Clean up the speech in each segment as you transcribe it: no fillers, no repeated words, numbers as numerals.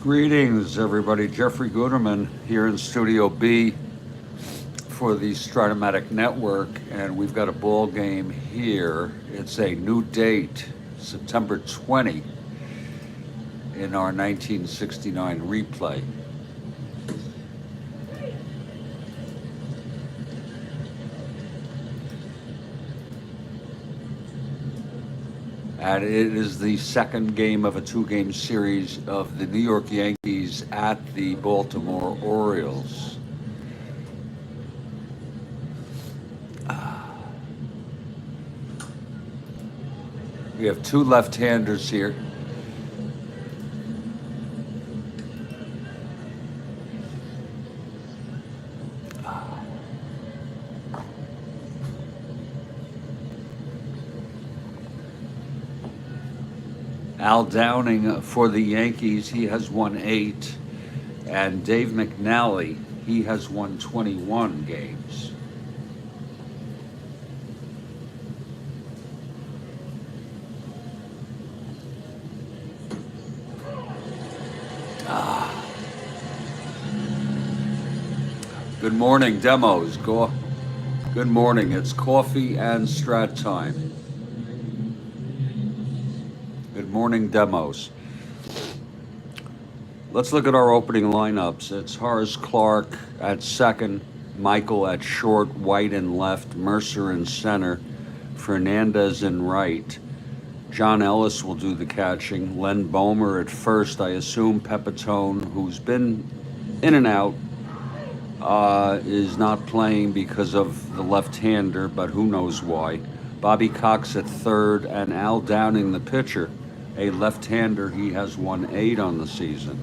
Greetings, everybody. Jeffrey Guterman here in Studio B for the Strat-O-Matic Network, and we've got a ball game here. It's a new date, September 20, in our 1969 replay. And it is the second game of a two-game series of the New York Yankees at the Baltimore Orioles. We have two left-handers here. Al Downing for the Yankees, he has won 8. And Dave McNally, he has won 21 games. Good morning, demos. Good morning. It's coffee and strat time. Good morning, demos. Let's look at our opening lineups. It's Horace Clarke at second, Michael at short, White in left, Mercer in center, Fernandez in right. John Ellis will do the catching. Len Bomer at first. I assume Pepitone, who's been in and out, is not playing because of the left-hander, but who knows why. Bobby Cox at third, and Al Downing, the pitcher, a left-hander. He has won 8 on the season.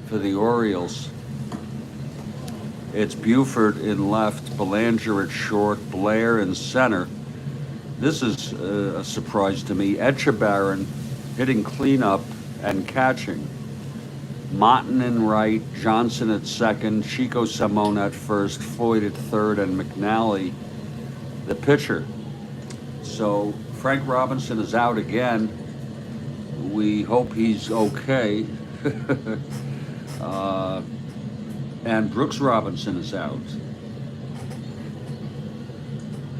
For the Orioles, it's Buford in left, Belanger at short, Blair in center. This is a surprise to me. Etchebarren hitting cleanup and catching. Motton in right, Johnson at second, Chico Simone at first, Floyd at third, and McNally, the pitcher. So Frank Robinson is out again. We hope he's okay. And Brooks Robinson is out.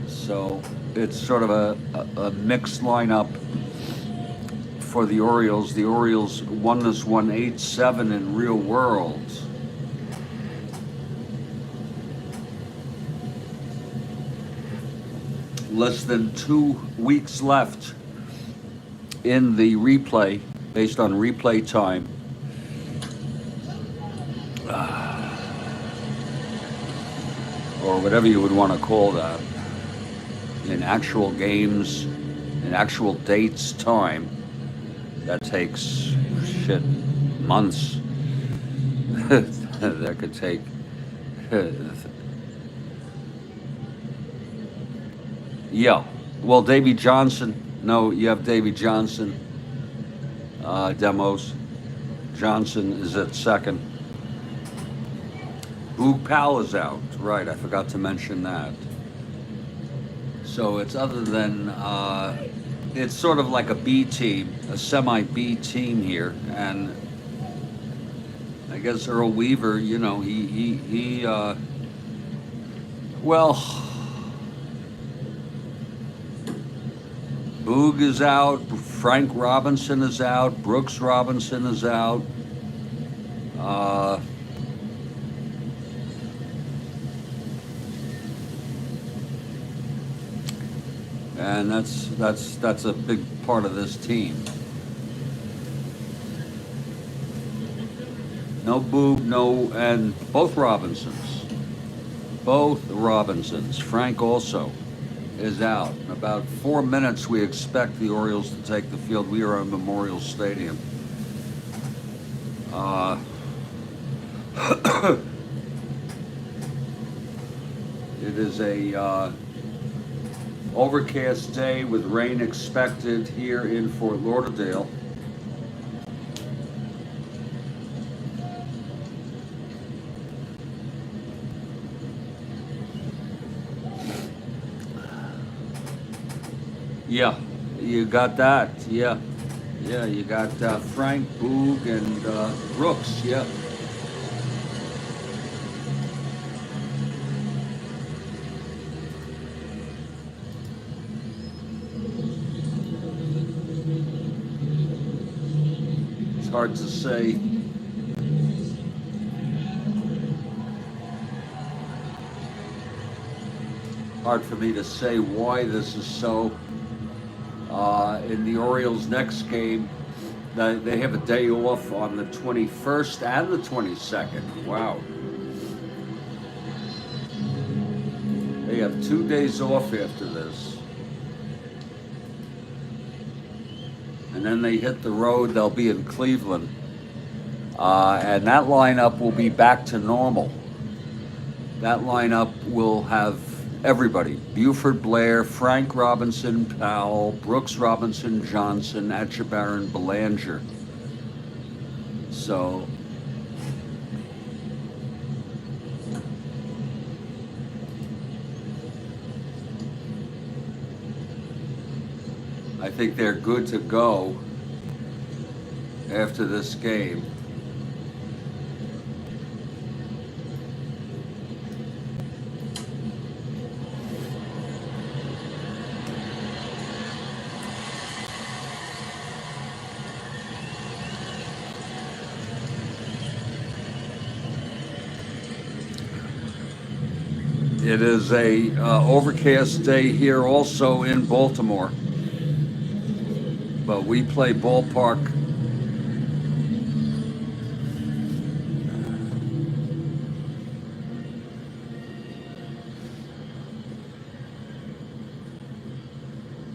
So it's sort of a mixed lineup for the Orioles. The Orioles won this one 8-7 in real world. Less than 2 weeks left in the replay, based on replay time. Or whatever you would want to call that. In actual games, in actual dates time, that takes, months. That could take... Yeah. Well, Davy Johnson. No, you have Davy Johnson. Demos. Johnson is at second. Boog Powell is out. Right, I forgot to mention that. So it's other than... it's sort of like a B team, a semi-B team here. And I guess Earl Weaver, well... Boog is out, Frank Robinson is out, Brooks Robinson is out. And that's a big part of this team. No Boog, and both Robinsons. Frank also is out. In about 4 minutes, we expect the Orioles to take the field. We are at Memorial Stadium. It is a overcast day with rain expected here in Fort Lauderdale. Yeah, you got that. Yeah. Yeah, you got Frank, Boog, and Brooks. Yep. It's hard to say. Hard for me to say why this is so. In the Orioles' next game, they have a day off on the 21st and the 22nd. Wow. They have 2 days off after this. And then they hit the road. They'll be in Cleveland. And that lineup will be back to normal. That lineup will have everybody: Buford, Blair, Frank Robinson, Powell, Brooks, Robinson, Johnson, Etchebarren, Belanger. So I think they're good to go after this game. It is a overcast day here also in Baltimore, but we play ballpark.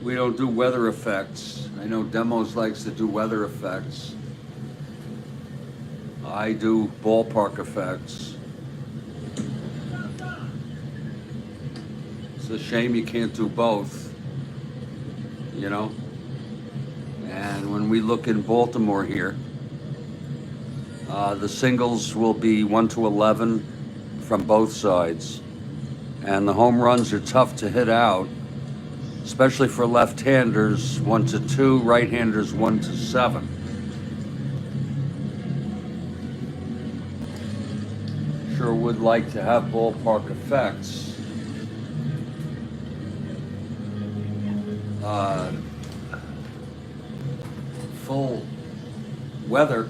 We don't do weather effects. I know Demos likes to do weather effects. I do ballpark effects. It's a shame you can't do both, you know? And when we look in Baltimore here, the singles will be 1 to 11 from both sides. And the home runs are tough to hit out, especially for left-handers, 1 to 2, right-handers 1 to 7. Sure would like to have ballpark effects. Full weather.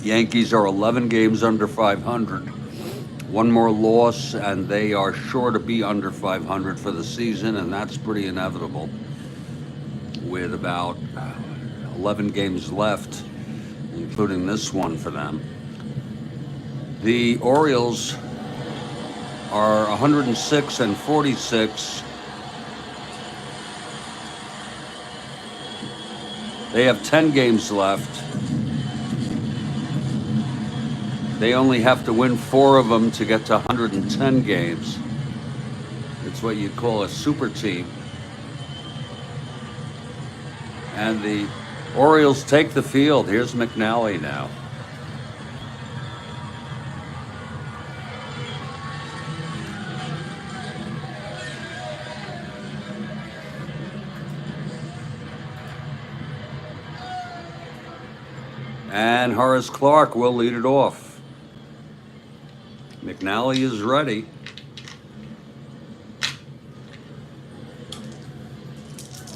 Yankees are 11 games under 500. One more loss, and they are sure to be under 500 for the season, and that's pretty inevitable with about 11 games left, including this one for them. The Orioles are 106 and 46. They have 10 games left. They only have to win 4 of them to get to 110 games. It's what you'd call a super team. And the Orioles take the field. Here's McNally now. And Horace Clarke will lead it off. McNally is ready.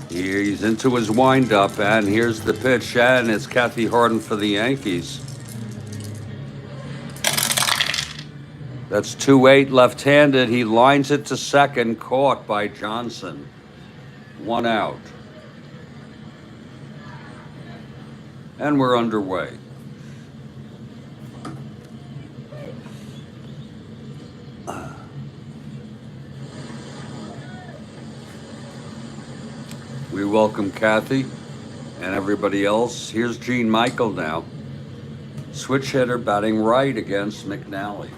Here he's into his windup, and here's the pitch, and it's Kathy Harden for the Yankees. That's 2-8 left-handed. He lines it to second, caught by Johnson. 1 out. And we're underway. We welcome Kathy and everybody else. Here's Gene Michael now. Switch hitter batting right against McNally.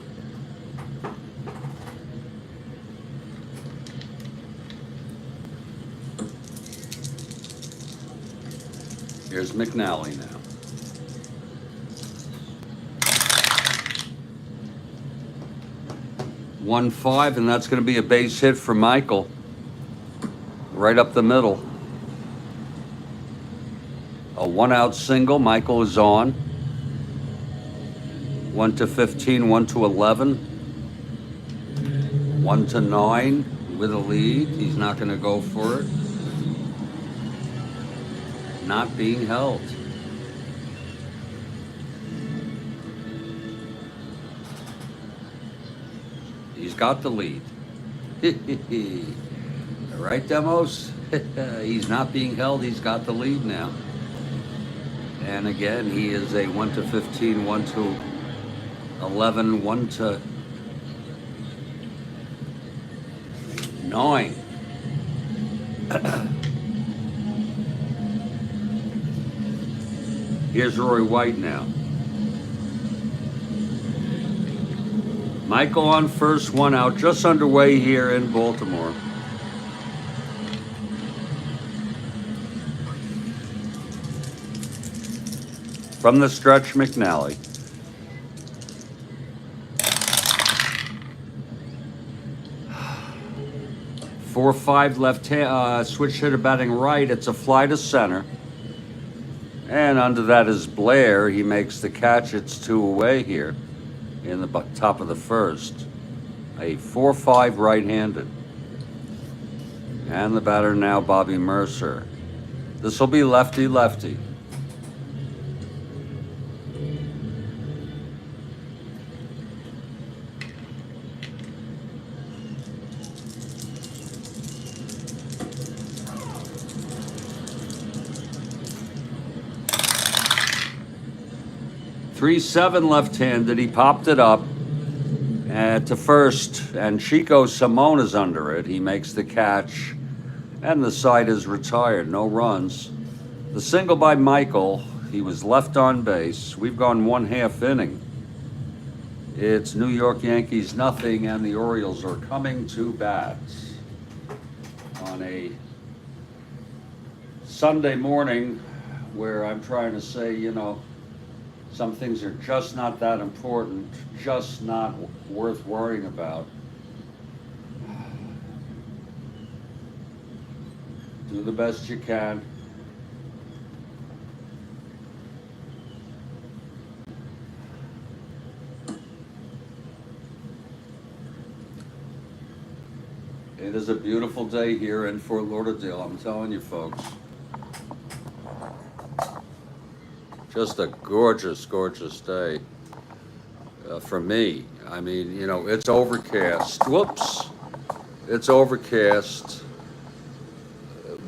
Here's McNally now. 1-5, and that's going to be a base hit for Michael. Right up the middle. A 1-out single. Michael is on. 1-15, 1-11. 1-9 with a lead. He's not going to go for it. Not being held. He's got the lead. Right, Demos? He's not being held. He's got the lead now. And again, he is a 1-15, 1-11, 1-9. Here's Roy White now. Michael on first, 1 out, just underway here in Baltimore. From the stretch, McNally. Four, 5 left hand, switch hitter batting right. It's a fly to center. And under that is Blair. He makes the catch. It's 2 away here in the top of the first. A 4-5 right-handed. And the batter now, Bobby Mercer. This will be lefty-lefty. Three-7 left-handed. He popped it up to first, and Chico Simone is under it. He makes the catch, and the side is retired. No runs. The single by Michael. He was left on base. We've gone 1/2 inning. It's New York Yankees nothing, and the Orioles are coming to bat on a Sunday morning where I'm trying to say, you know, some things are just not that important, just not worth worrying about. Do the best you can. It is a beautiful day here in Fort Lauderdale, I'm telling you folks. Just a gorgeous, gorgeous day for me. I mean, you know, it's overcast. Whoops. It's overcast,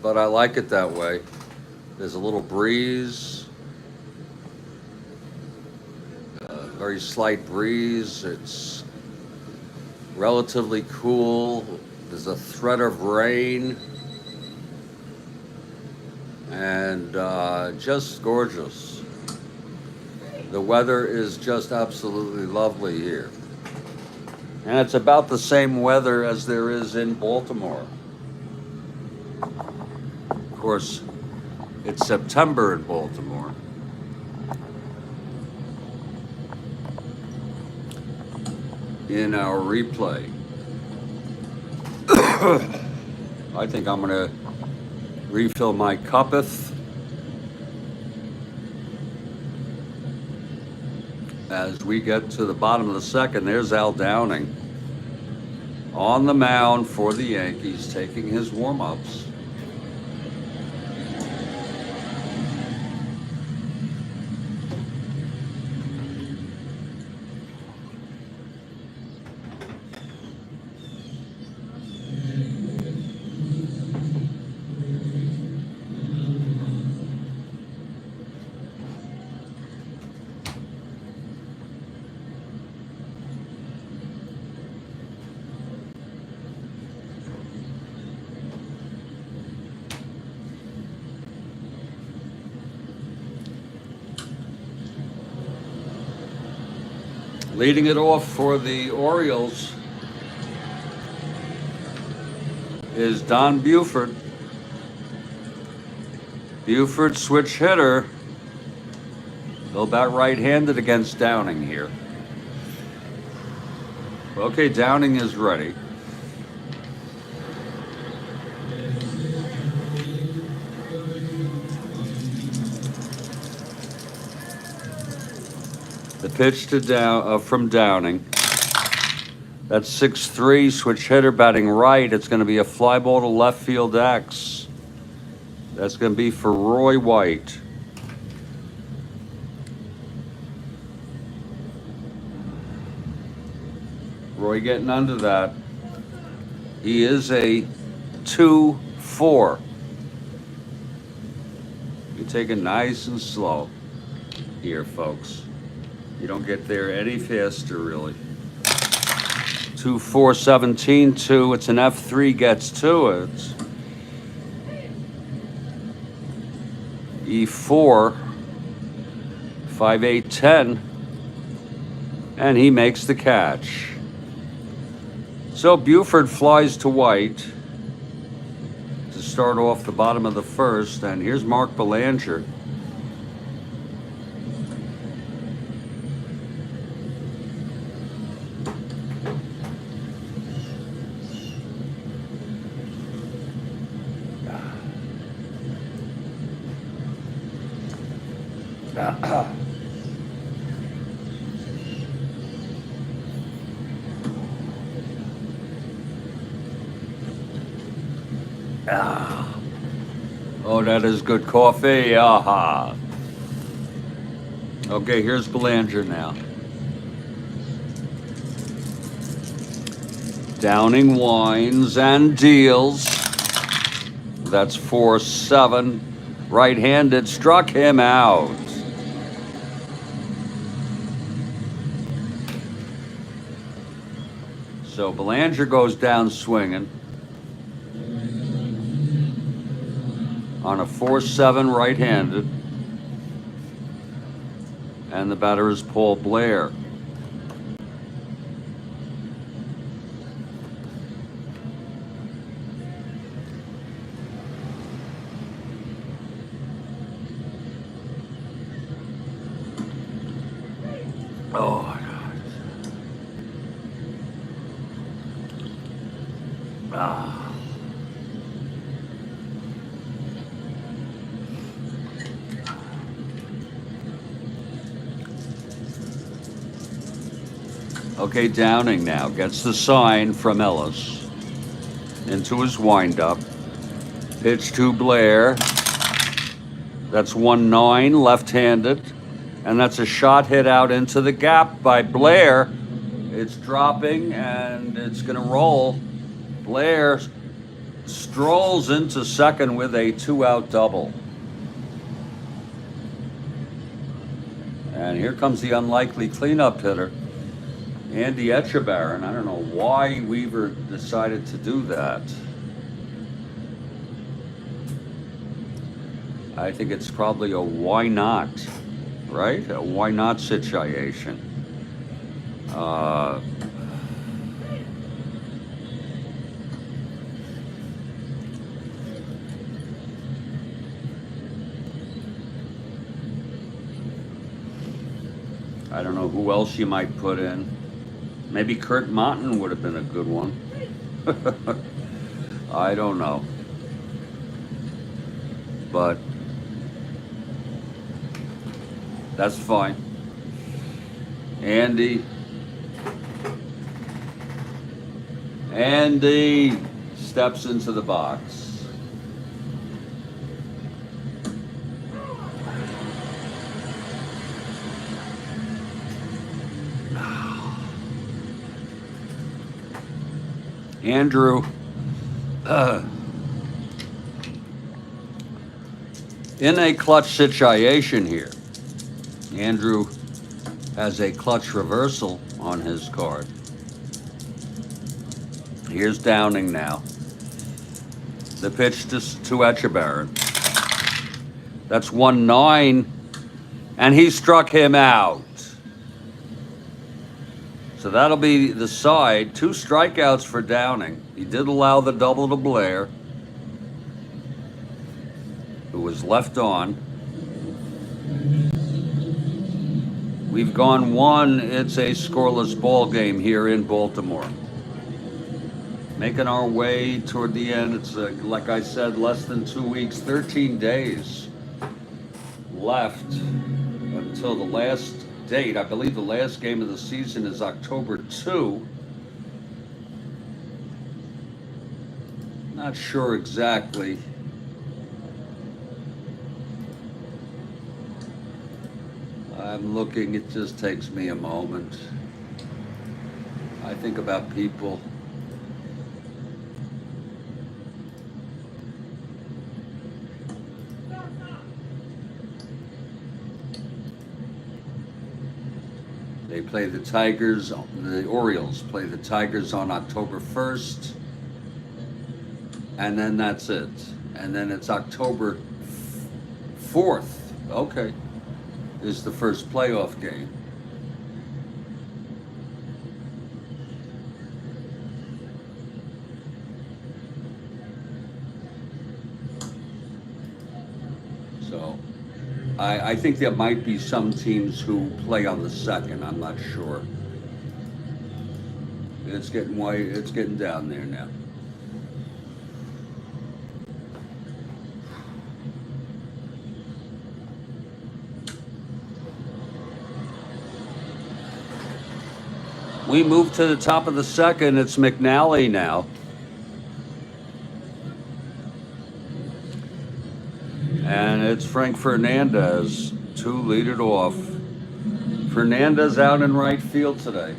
but I like it that way. There's a little breeze, very slight breeze. It's relatively cool. There's a threat of rain, and just gorgeous. The weather is just absolutely lovely here. And it's about the same weather as there is in Baltimore. Of course, it's September in Baltimore. In our replay. I think I'm gonna refill my cupeth as we get to the bottom of the second. There's Al Downing on the mound for the Yankees, taking his warm-ups. Leading it off for the Orioles is Don Buford. Buford, switch hitter. He'll bat right-handed against Downing here. Okay, Downing is ready. The pitch to from Downing. That's 6-3, switch hitter batting right. It's going to be a fly ball to left field X. That's going to be for Roy White. Roy getting under that. He is a 2-4. You take it nice and slow here, folks. You don't get there any faster, really. 2-4, 17-2. It's an F3 gets to it. E4, 5-8, 10. And he makes the catch. So Buford flies to White to start off the bottom of the first. And here's Mark Belanger. Oh, that is good coffee. Aha. Okay, here's Belanger now. Downing winds and deals. That's 4-7. Right-handed, struck him out. So Belanger goes down swinging on a 4-7 right-handed. And the batter is Paul Blair. Oh, God. Okay, Downing now gets the sign from Ellis into his windup. Pitch to Blair. That's 1-9, left-handed. And that's a shot hit out into the gap by Blair. It's dropping and it's going to roll. Blair strolls into second with a 2-out double. And here comes the unlikely cleanup hitter, Andy Etchebarren. I don't know why Weaver decided to do that. I think it's probably a why not, right? A why not situation. I don't know who else you might put in. Maybe Kurt Monton would have been a good one. I don't know. But that's fine. Andy steps into the box. Andrew, in a clutch situation here, Andrew has a clutch reversal on his card. Here's Downing now. The pitch to Etchebarren. That's 1-9, and he struck him out. So that'll be the side. 2 strikeouts for Downing. He did allow the double to Blair, who was left on. We've gone one. It's a scoreless ball game here in Baltimore. Making our way toward the end. It's, like I said, less than 2 weeks, 13 days left until the last date. I believe the last game of the season is October 2. Not sure exactly. I'm looking, it just takes me a moment. I think about people. They play the Tigers, the Orioles play the Tigers on October 1st. And then that's it. And then it's October 4th. Okay. Is the first playoff game. So I think there might be some teams who play on the 2nd. I'm not sure. It's getting white. It's getting down there now. We move to the top of the 2nd. It's McNally now. And it's Frank Fernandez to lead it off. Fernandez out in right field today.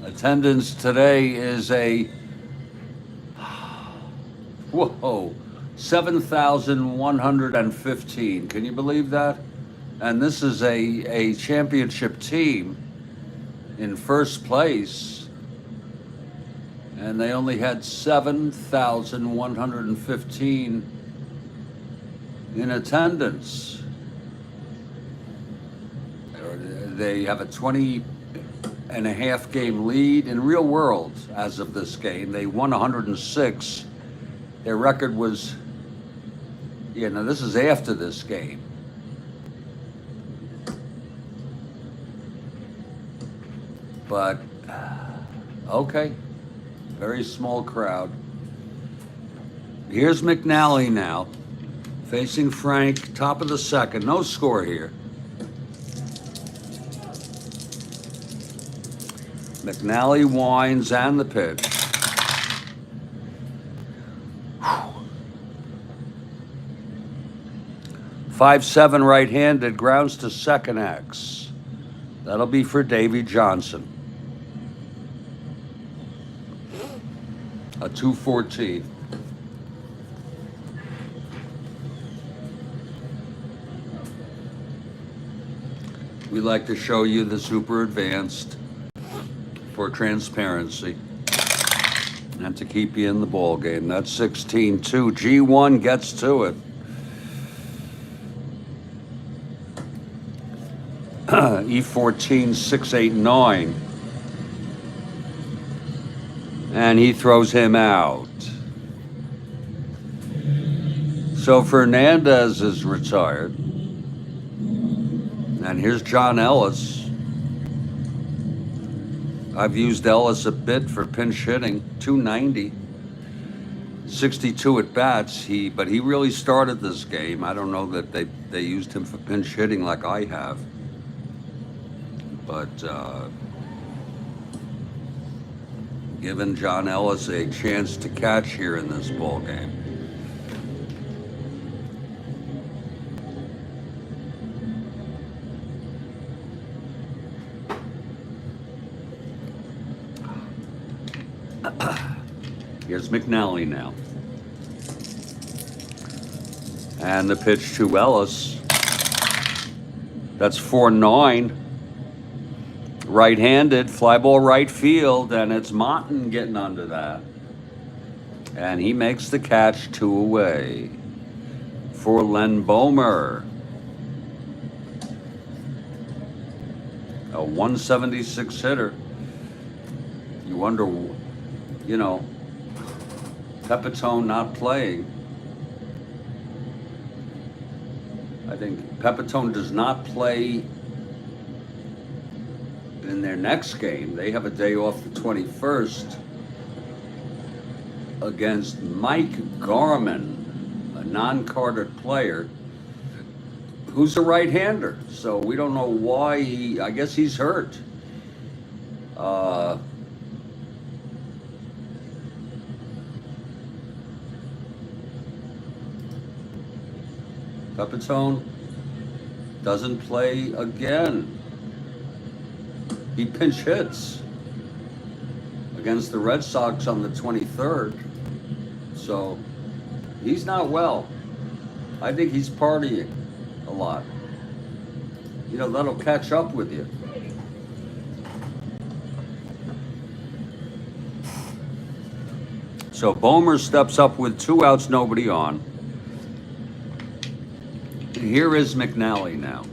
Attendance today is a, whoa, 7,115. Can you believe that? And this is a championship team in first place. And they only had 7,115 in attendance. They have a 20.5 game lead in real world as of this game. They won 106. Their record was, now this is after this game. But, okay, very small crowd. Here's McNally now, facing Frank, top of the 2nd. No score here. McNally winds and the pitch. Whew. 5-7 right-handed, grounds to 2nd X. That'll be for Davy Johnson. A 214. We like to show you the super advanced for transparency and to keep you in the ball game. That's 16-2. G1 gets to it. E14 689. And he throws him out. So Fernandez is retired. And here's John Ellis. I've used Ellis a bit for pinch hitting, 290, 62 at bats. But he really started this game. I don't know that they used him for pinch hitting like I have. But giving John Ellis a chance to catch here in this ball game. Here's McNally now. And the pitch to Ellis. That's 4-9. Right-handed, fly ball right field, and it's Monton getting under that. And he makes the catch, 2 away. for Len Bomer. A 176 hitter. You wonder, you know, Pepitone not playing. I think Pepitone does not play in their next game. They have a day off the 21st against Mike Garman, a non-carded player who's a right-hander. So we don't know why I guess he's hurt. Pepitone doesn't play again. He pinch hits against the Red Sox on the 23rd. So he's not well. I think he's partying a lot. You know, that'll catch up with you. So Bomer steps up with 2 outs, nobody on. Here is McNally now.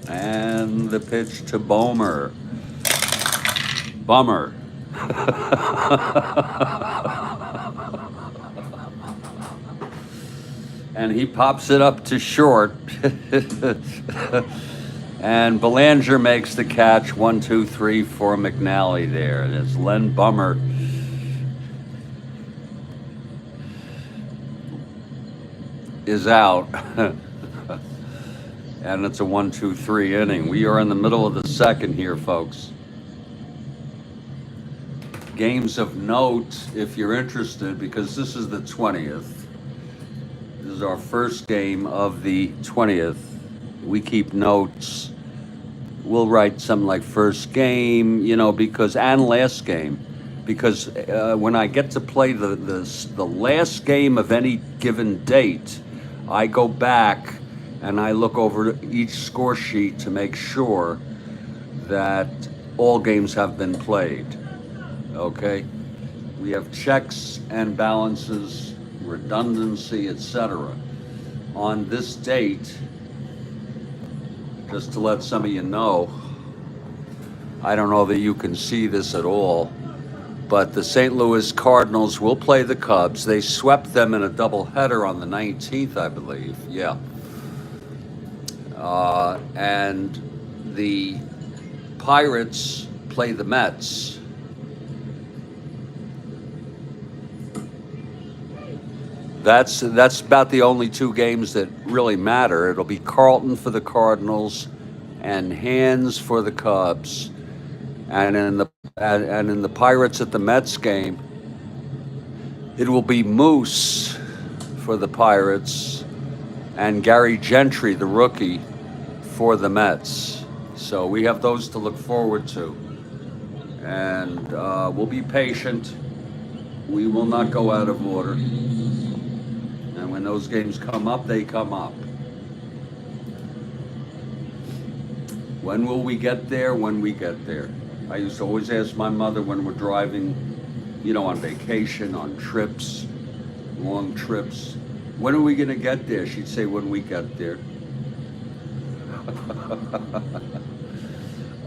And the pitch to Bomer. Bummer. And he pops it up to short. And Belanger makes the catch. 1, 2, 3 for McNally there. And it's Len Bummer. Is out. And it's a 1, 2, 3 inning. We are in the middle of the second here, folks. Games of note, if you're interested, because this is the 20th. This is our first game of the 20th. We keep notes. We'll write something like first game, you know, and last game. Because when I get to play the last game of any given date, I go back and I look over each score sheet to make sure that all games have been played. Okay? We have checks and balances, redundancy, etc. On this date, just to let some of you know, I don't know that you can see this at all, but the St. Louis Cardinals will play the Cubs. They swept them in a doubleheader on the 19th, I believe. Yeah. And the Pirates play the Mets. That's about the only 2 games that really matter. It'll be Carlton for the Cardinals and Hands for the Cubs. And in the Pirates at the Mets game, it will be Moose for the Pirates and Gary Gentry, the rookie, for the Mets. So we have those to look forward to. And we'll be patient. We will not go out of order. And when those games come up, they come up. When will we get there? When we get there. I used to always ask my mother when we're driving, you know, on vacation, on trips, long trips, when are we going to get there? She'd say, when we get there.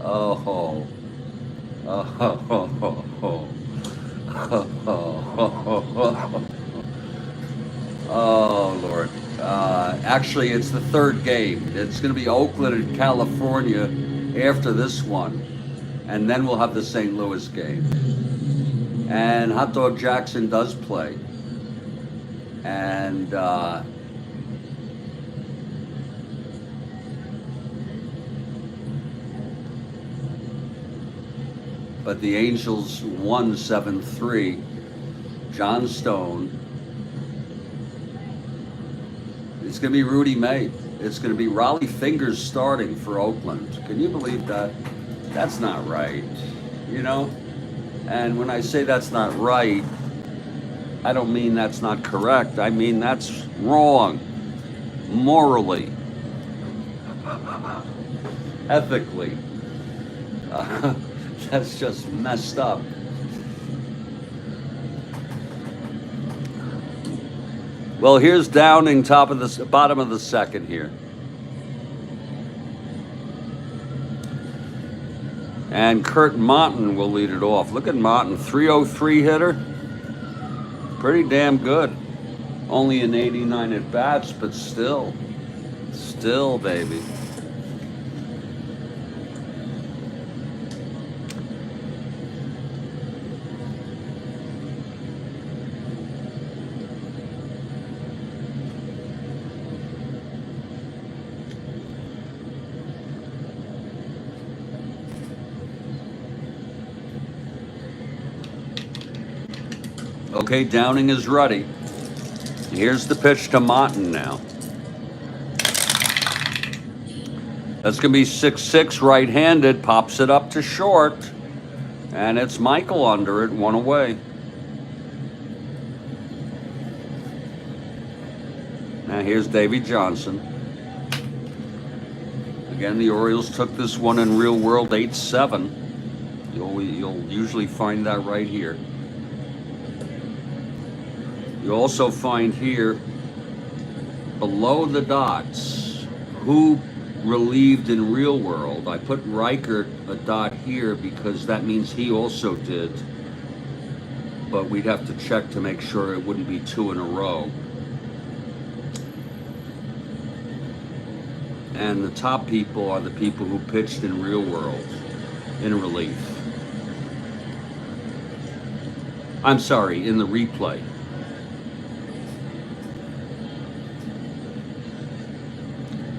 Oh. Oh, Lord. Actually, it's the 3rd game. It's going to be Oakland and California after this one. And then we'll have the St. Louis game. And Hot Dog Jackson does play. And but the Angels won 7-3. John Stone. It's going to be Rudy May. It's going to be Raleigh Fingers starting for Oakland. Can you believe that? That's not right, you know? And when I say that's not right, I don't mean that's not correct. I mean that's wrong, morally, ethically. That's just messed up. Well, here's Downing, top of the bottom of the second here. And Kurt Monton will lead it off. Look at Monton, 303 hitter. Pretty damn good. Only an 89 at bats, but still, baby. Okay, Downing is ready. Here's the pitch to Monton now. That's going to be 6-6 right-handed. Pops it up to short. And it's Michael under it, one away. Now here's Davey Johnson. Again, the Orioles took this one in real world 8-7. You'll usually find that right here. You also find here, below the dots, who relieved in real world. I put Reichert a dot here because that means he also did, but we'd have to check to make sure it wouldn't be two in a row. And the top people are the people who pitched in real world, in relief. I'm sorry, in the replay.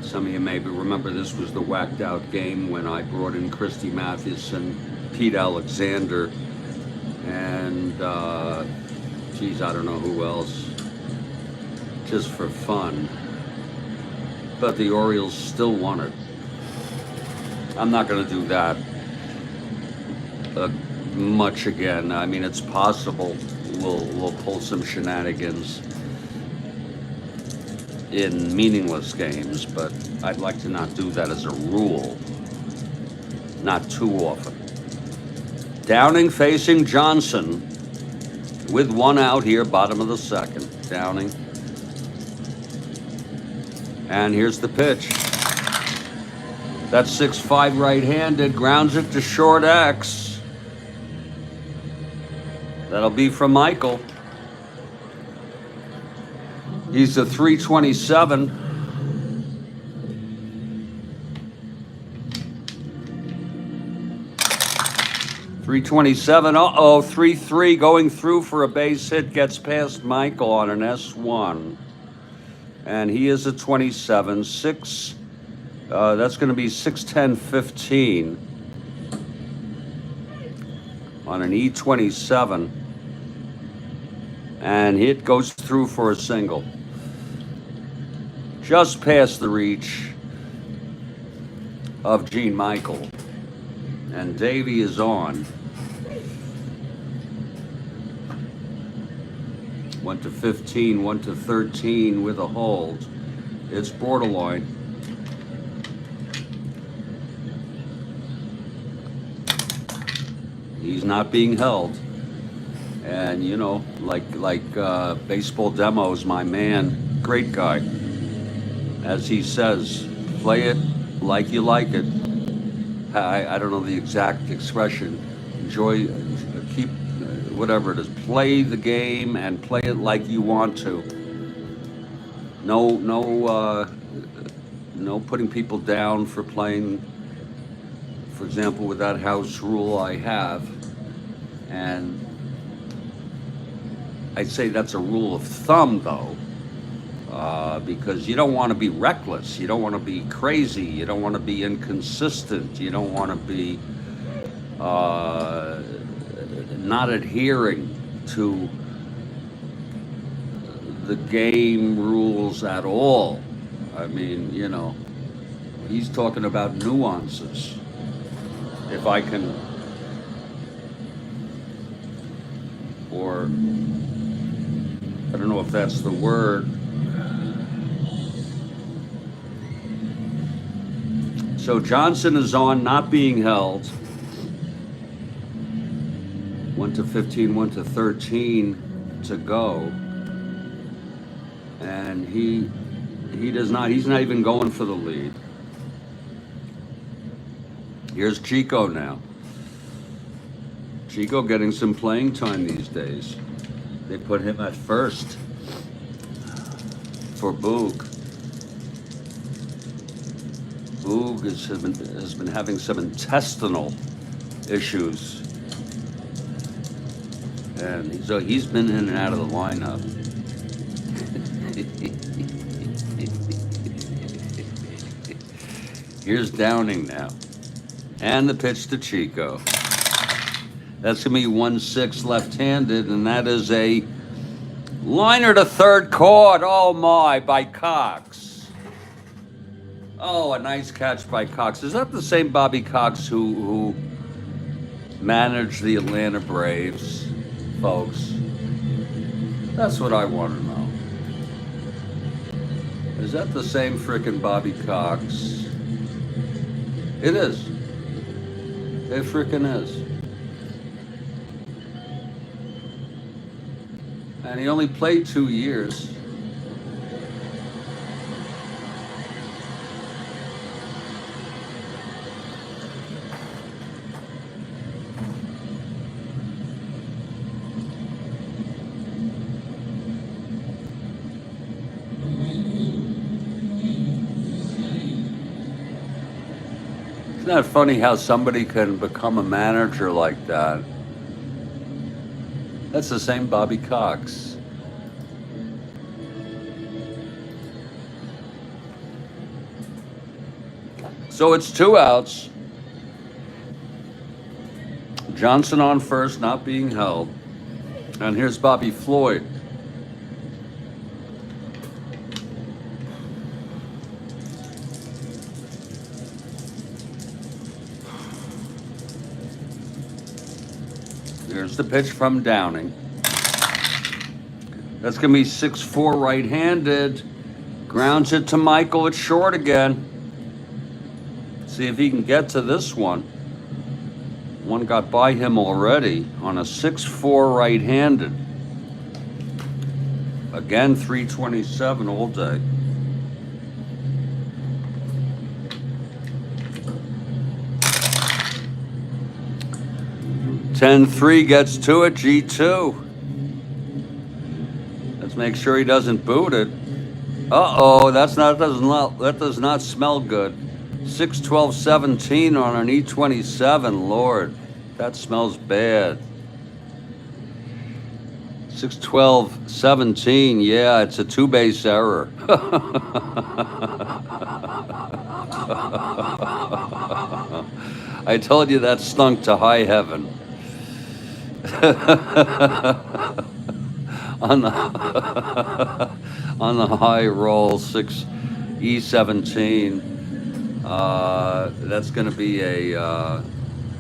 Some of you maybe remember this was the whacked out game when I brought in Christy Mathewson, Pete Alexander, and geez, I don't know who else, just for fun. But the Orioles still won it. I'm not going to do that much again. I mean, it's possible we'll pull some shenanigans in meaningless games, but I'd like to not do that as a rule. Not too often. Downing facing Johnson with one out here, bottom of the second. Downing. And here's the pitch. That's 6-5 right-handed, grounds it to short X. That'll be from Michael. He's a 327. Uh-oh, 3-3 going through for a base hit, gets past Michael on an S1. And he is a 27. That's going to be 6-10-15 on an E27. And it goes through for a single. Just past the reach of Gene Michael. And Davey is on. 1-15, 1-13 with a hold. It's borderline. He's not being held. And you know, like Baseball Demos, my man, great guy. As he says, play it like you like it. I don't know the exact expression. Enjoy, keep, whatever it is. Play the game and play it like you want to. No putting people down for playing. For example, with that house rule I have, and I'd say that's a rule of thumb, though, because you don't want to be reckless. You don't want to be crazy. You don't want to be inconsistent. You don't want to be not adhering to the game rules at all. I mean, you know, he's talking about nuances. If I can, or I don't know if that's the word. So Johnson is on, not being held. 1-15, 1-13 to go. and he does not. He's not even going for the lead. Here's Chico now. Chico getting some playing time these days. They put him at first for Boog. Boog has been having some intestinal issues, and he's been in and out of the lineup. Here's Downing now, and the pitch to Chico. That's gonna be 1-6 left-handed, and that is a liner to third caught. Oh my, by Cox. Oh, a nice catch by Cox. Is that the same Bobby Cox who managed the Atlanta Braves, folks? That's what I want to know. Is that the same frickin' Bobby Cox? It is. It frickin' is. And he only played 2 years. Isn't that funny how somebody can become a manager like that? That's the same Bobby Cox. So it's 2 outs. Johnson on first, not being held. And here's Bobby Floyd. Here's the pitch from Downing. That's going to be 6-4 right-handed. Grounds it to Michael at short again. See if he can get to this one. One got by him already on a 6-4 right-handed. Again, 327 all day. (10-3) gets to it. G2. Let's make sure he doesn't boot it. Uh-oh, that does not smell good. 6-12-17 on an E27. Lord, that smells bad. 6-12-17. Yeah, it's a 2-base error. I told you that stunk to high heaven. on the high roll, 6E17. That's going to be a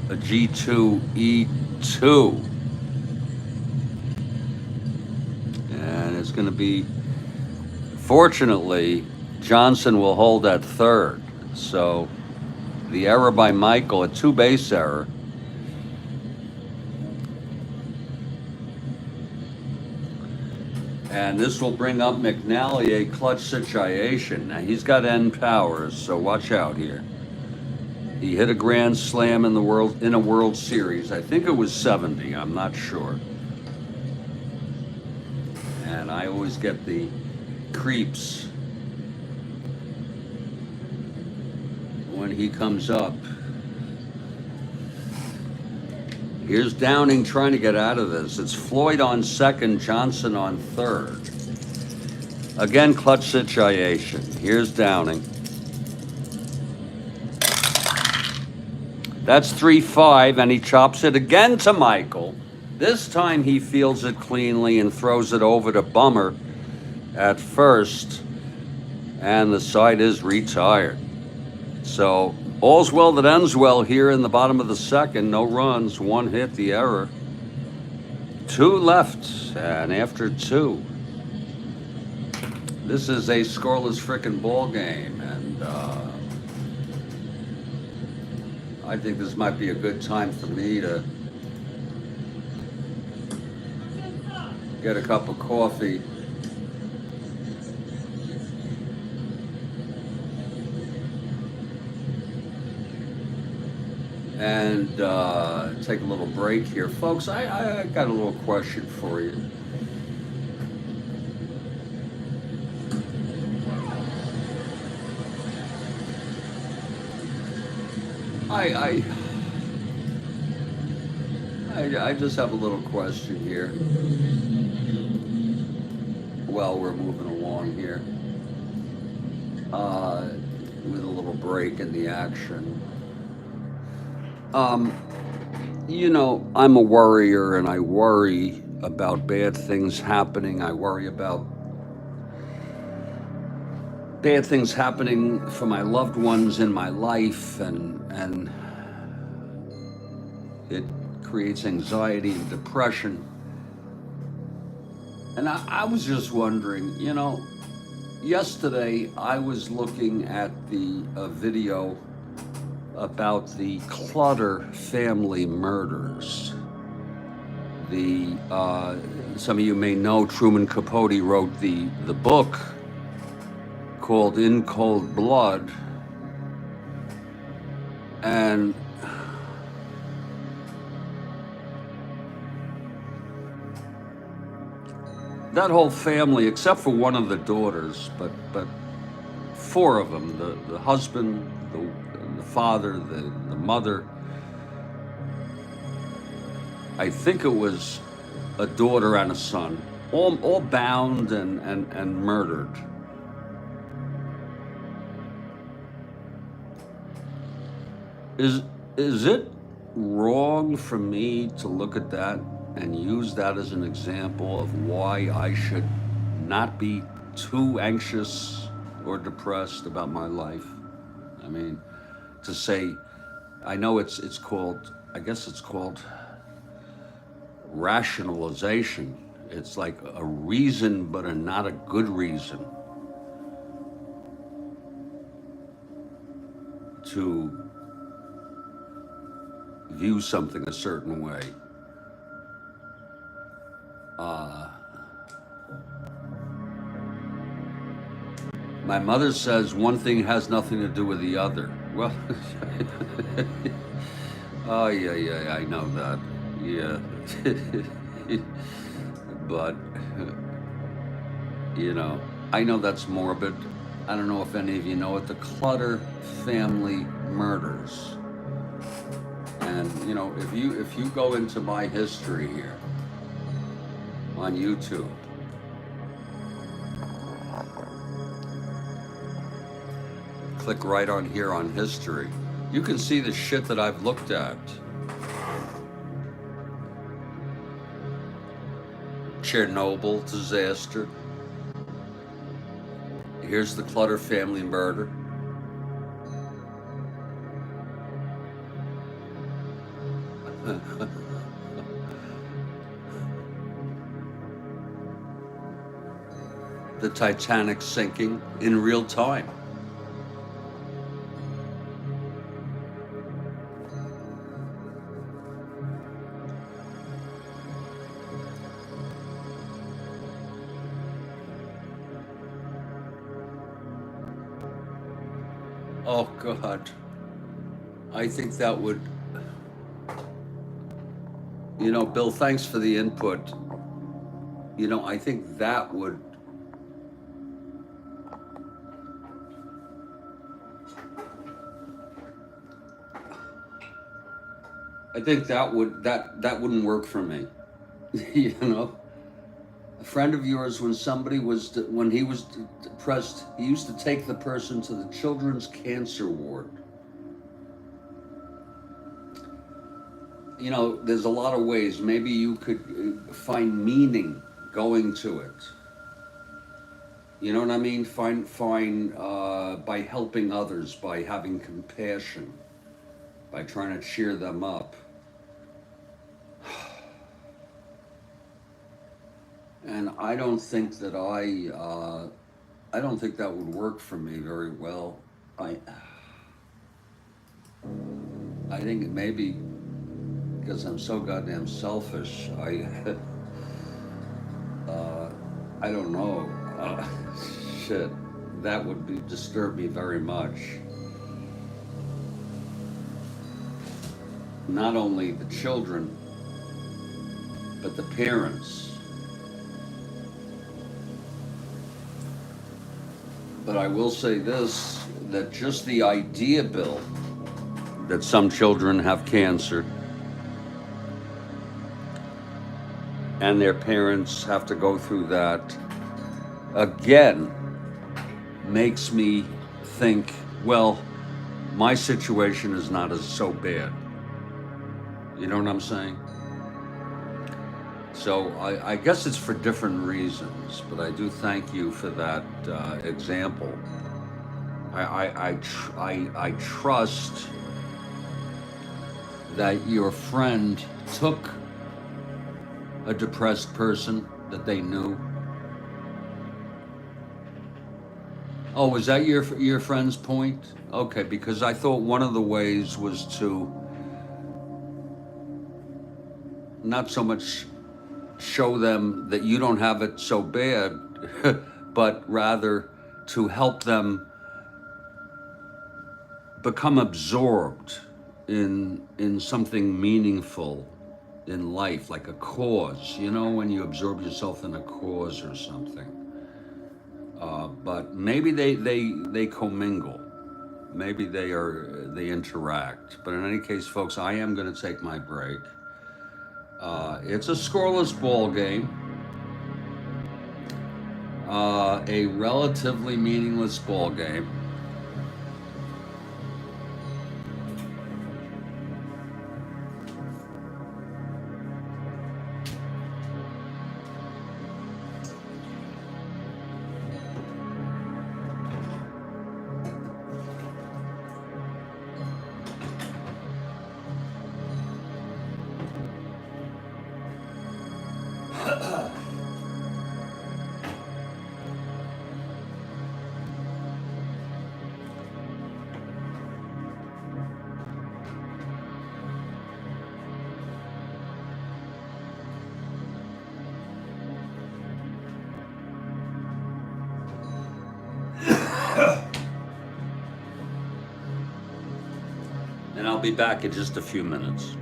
G2E2, and it's going to be. Fortunately, Johnson will hold at third, so the error by Michael, a 2-base error. And this will bring up McNally, a clutch situation. Now, he's got end powers, so watch out here. He hit a grand slam in a World Series. I think it was 70, I'm not sure. And I always get the creeps when he comes up. Here's Downing trying to get out of this. It's Floyd on second, Johnson on third. Again, clutch situation. Here's Downing. That's 3-5, and he chops it again to Michael. This time he fields it cleanly and throws it over to Bummer at first, and the side is retired. So all's well that ends well here in the bottom of the second. No runs, 1 hit, the error. 2 left, and after 2, this is a scoreless frickin' ball game, and I think this might be a good time for me to get a cup of coffee and take a little break here. Folks, I got a little question for you. I, I just have a little question here while we're moving along here with a little break in the action. Um, I'm a worrier and I worry about bad things happening. I worry about bad things happening for my loved ones in my life, and it creates anxiety and depression. And I was just wondering, yesterday I was looking at the video about the Clutter family murders. The Some of you may know Truman Capote wrote the book called In Cold Blood, and that whole family, except for one of the daughters, but four of them, the husband, the father, the mother, I think it was a daughter and a son, all bound and murdered. Is it wrong for me to look at that and use that as an example of why I should not be too anxious or depressed about my life? I mean, to say, I know it's called, I guess it's called rationalization. It's like a reason, but not a good reason to view something a certain way. My mother says one thing has nothing to do with the other. Well, oh yeah, I know that. Yeah, but I know that's morbid. I don't know if any of you know it. The Clutter family murders. And if you go into my history here on YouTube, click right on here on history, you can see the shit that I've looked at. Chernobyl disaster. Here's the Clutter family murder. The Titanic sinking in real time. Oh God, I think that would, Bill, thanks for the input. I think that would, that wouldn't work for me. A friend of yours, when he was depressed, he used to take the person to the children's cancer ward. There's a lot of ways. Maybe you could find meaning going to it. You know what I mean? Find by helping others, by having compassion, by trying to cheer them up. And I don't think that I don't think that would work for me very well. I think maybe because I'm so goddamn selfish, I don't know. Shit, that would disturb me very much. not only the children, but the parents. But I will say this, that just the idea, Bill, that some children have cancer and their parents have to go through that again makes me think, well, my situation is not as so bad. You know what I'm saying? So I guess it's for different reasons, but I do thank you for that example. I trust that your friend took a depressed person that they knew. Oh, was that your friend's point? Okay, because I thought one of the ways was to not so much show them that you don't have it so bad, but rather to help them become absorbed in something meaningful in life, like a cause. You know, when you absorb yourself in a cause or something. But maybe they commingle. Maybe they interact. But in any case, folks, I am going to take my break. It's a scoreless ball game. A relatively meaningless ball game. And I'll be back in just a few minutes.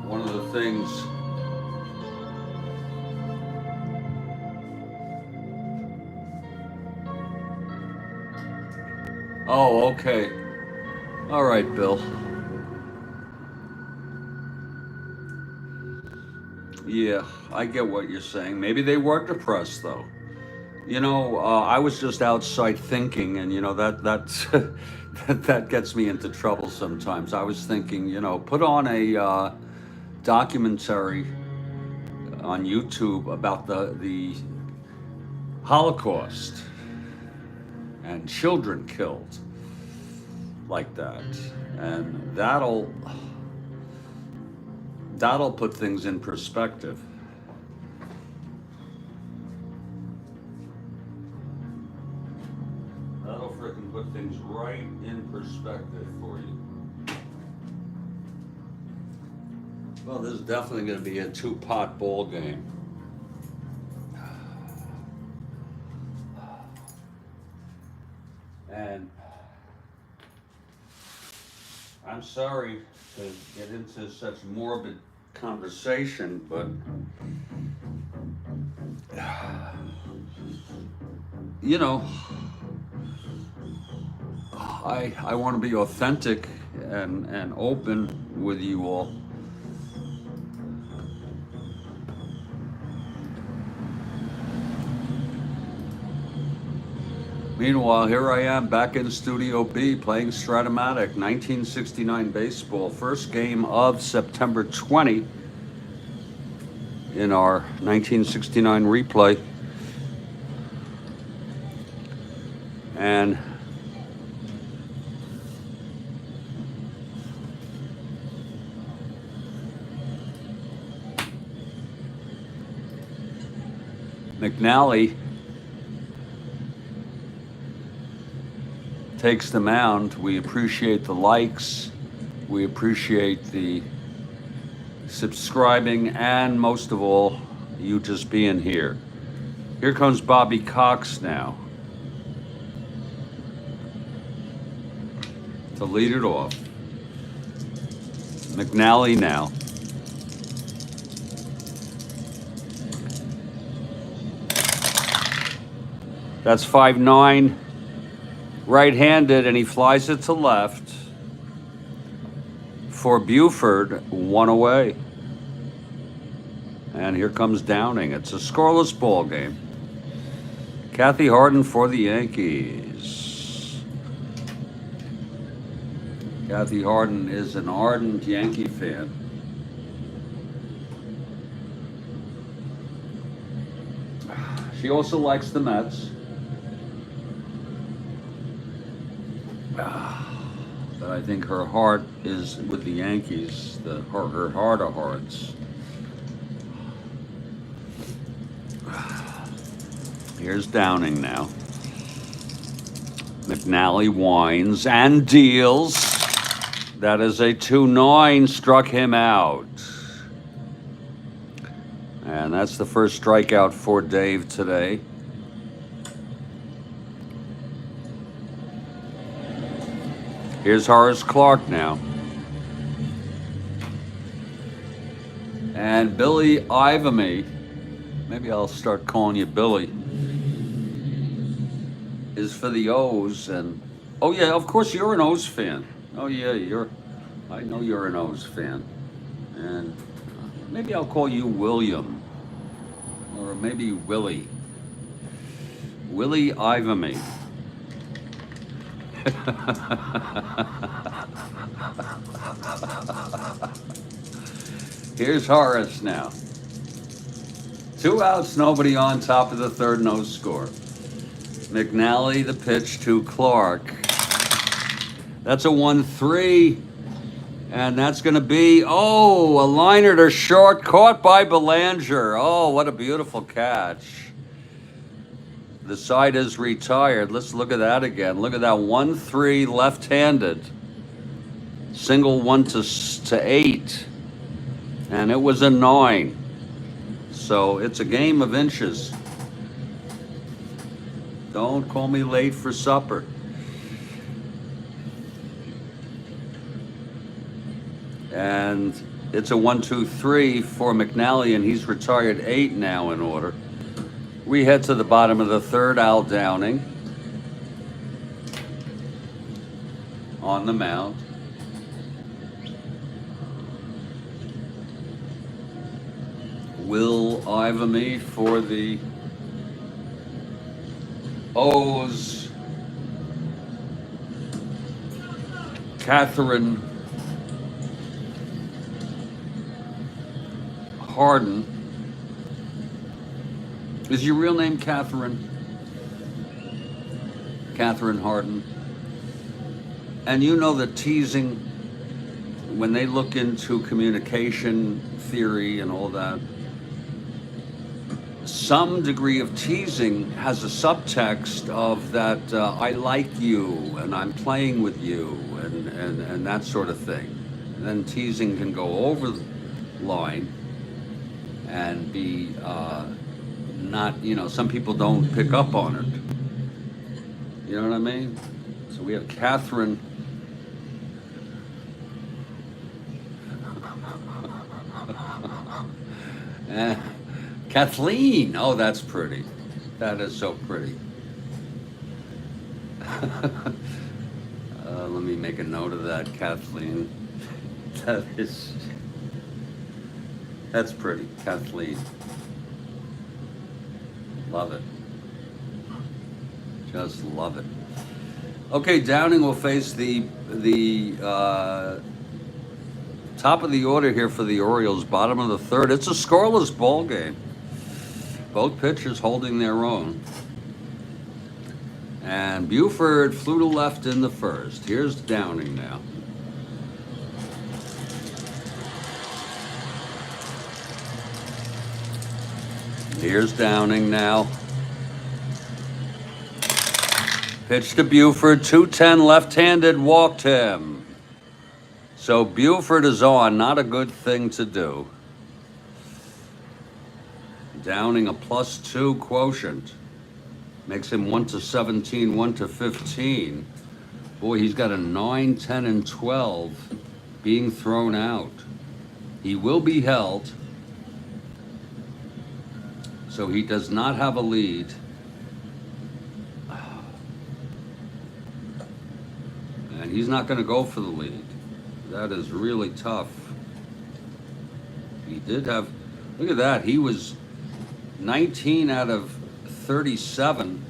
one of the things. Oh, okay. All right, Bill. Yeah, I get what you're saying. Maybe they were depressed, though. I was just outside thinking, and that's that gets me into trouble sometimes. I was thinking, put on a documentary on YouTube about the Holocaust and children killed like that, and that'll put things in perspective. That'll frickin' put things right in perspective for you. Well, this is definitely going to be a two-pot ball game. And I'm sorry to get into such morbid conversation, but I want to be authentic and open with you all. Meanwhile, here I am back in Studio B playing Strat-O-Matic, 1969 baseball, first game of September 20 in our 1969 replay. And McNally takes the mound. We appreciate the likes. We appreciate the subscribing, and most of all, you just being here. Here comes Bobby Cox now to lead it off. McNally now. That's 5'9", right-handed, and he flies it to left for Buford, one away. And here comes Downing. It's a scoreless ball game. Kathy Harden for the Yankees. Kathy Harden is an ardent Yankee fan. She also likes the Mets. But I think her heart is with the Yankees, her heart of hearts. Here's Downing now. McNally winds and deals. That is a 2-9, struck him out. And that's the first strikeout for Dave today. Here's Horace Clark now. And Billy Ivamy, maybe I'll start calling you Billy, is for the O's. And oh yeah, of course you're an O's fan. Oh yeah, I know you're an O's fan. And maybe I'll call you William, or maybe Willie. Willie Ivamy. Here's Horace now. 2 outs, nobody on, top of the third, no score. McNally the pitch to Clark. That's a 1-3. And that's going to be, a liner to short, caught by Belanger. Oh, what a beautiful catch. The side is retired. Let's look at that again. Look at that 1-3 left-handed. Single 1 to 8. And it was a 9. So it's a game of inches. Don't call me late for supper. And It's a 1-2-3 for McNally, and he's retired 8 now in order. We head to the bottom of the third. Al Downing on the mound. Will Ivamy for the O's. Catherine Harden. Is your real name Catherine? Catherine Harden. And you know that teasing, when they look into communication theory and all that, some degree of teasing has a subtext of that I like you and I'm playing with you and that sort of thing. And then teasing can go over the line and be not, some people don't pick up on it. You know what I mean? So we have Catherine. Kathleen. Oh, that's pretty. That is so pretty. Let me make a note of that, Kathleen. That's pretty, Kathleen. Love it. Just love it. Okay, Downing will face the top of the order here for the Orioles, bottom of the third. It's a scoreless ball game. Both pitchers holding their own. And Buford flew to left in the first. Here's Downing now. Here's Downing now. Pitch to Buford, 210 left-handed, walked him. So Buford is on, not a good thing to do. Downing a +2 quotient. Makes him 1-17, 1-15. Boy, he's got a 9, 10, and 12 being thrown out. He will be held. So he does not have a lead. And he's not going to go for the lead. That is really tough. He did have, look at that, he was 19 out of 37.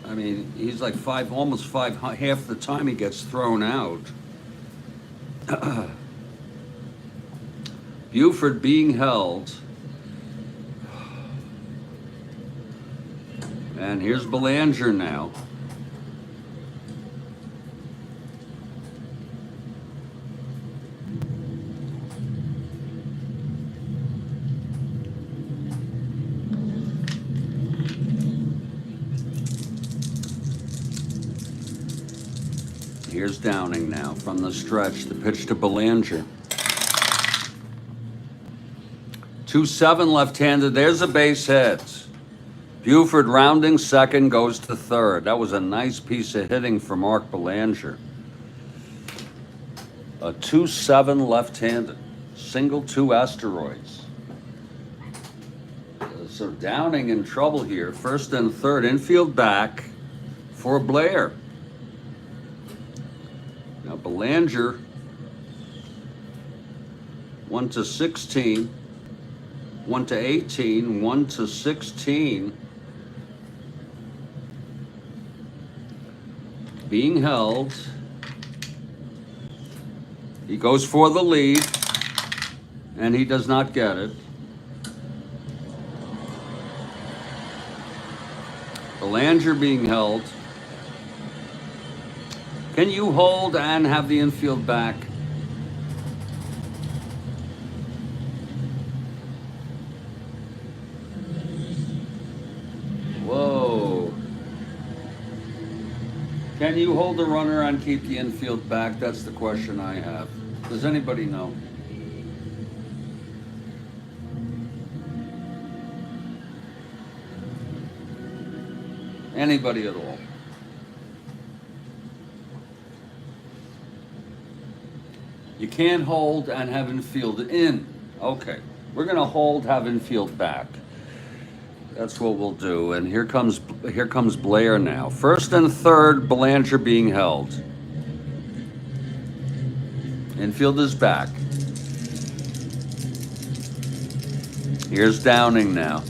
I mean, he's like almost five, half the time he gets thrown out. Buford being held. And here's Belanger now. Here's Downing now from the stretch. The pitch to Belanger. 2-7 left-handed. There's a base hit. Buford rounding second, goes to third. That was a nice piece of hitting for Mark Belanger. A 2-7 left-handed. Single 2 asteroids. So Downing in trouble here. First and third. Infield back for Blair. Now Belanger, 1-16, 1-18, 1-16. Being held. He goes for the lead, and he does not get it. Belanger being held. Can you hold and have the infield back? Whoa. Can you hold the runner and keep the infield back? That's the question I have. Does anybody know? Anybody at all? You can't hold and have infield in. Okay, we're gonna hold, have infield back. That's what we'll do. And here comes Blair now. First and third, Belanger being held. Infield is back. Here's Downing now.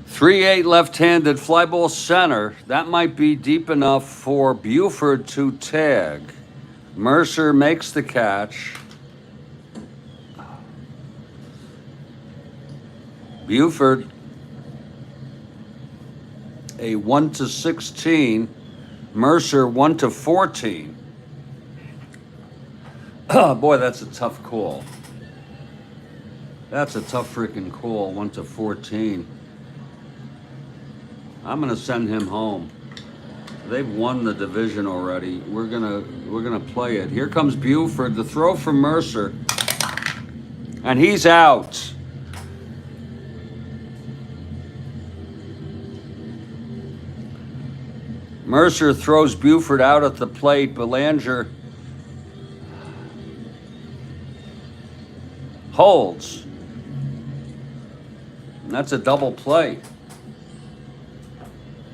.38 left-handed fly ball center. That might be deep enough for Buford to tag. Mercer makes the catch. Buford, a 1-16. Mercer 1-14. Oh boy, that's a tough call. That's a tough freaking call. 1-14. I'm gonna send him home. They've won the division already. We're gonna play it. Here comes Buford. The throw from Mercer, and he's out. Mercer throws Buford out at the plate. Belanger holds. And that's a double play.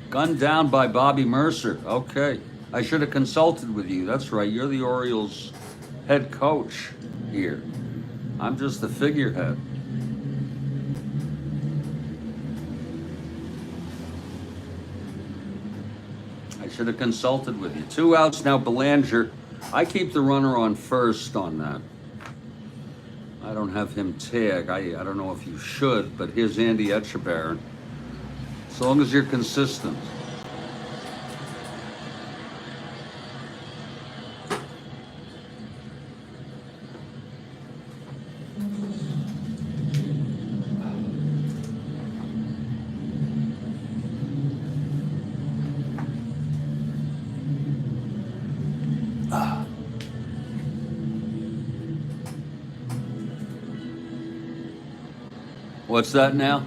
Gunned down by Bobby Mercer. Okay. I should have consulted with you. That's right. You're the Orioles head coach here. I'm just the figurehead. I should have consulted with you. 2 outs now, Belanger. I keep the runner on first on that. I don't have him tag. I don't know if you should, but here's Andy Etchebarren. As long as you're consistent. What's that now?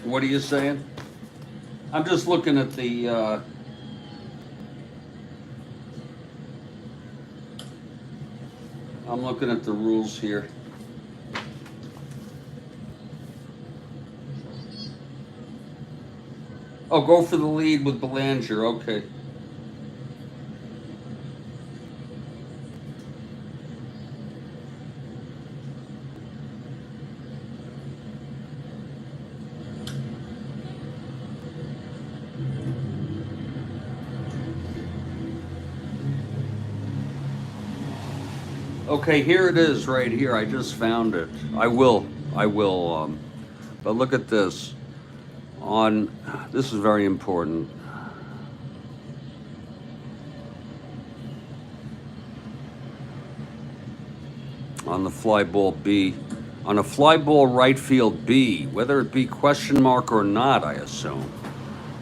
What are you saying? I'm just looking at the I'm looking at the rules here. Oh, go for the lead with Belanger. Okay. Okay, here it is right here. I just found it. I will, but look at this. This is very important. On the fly ball B. On a fly ball right field B, whether it be question mark or not, I assume.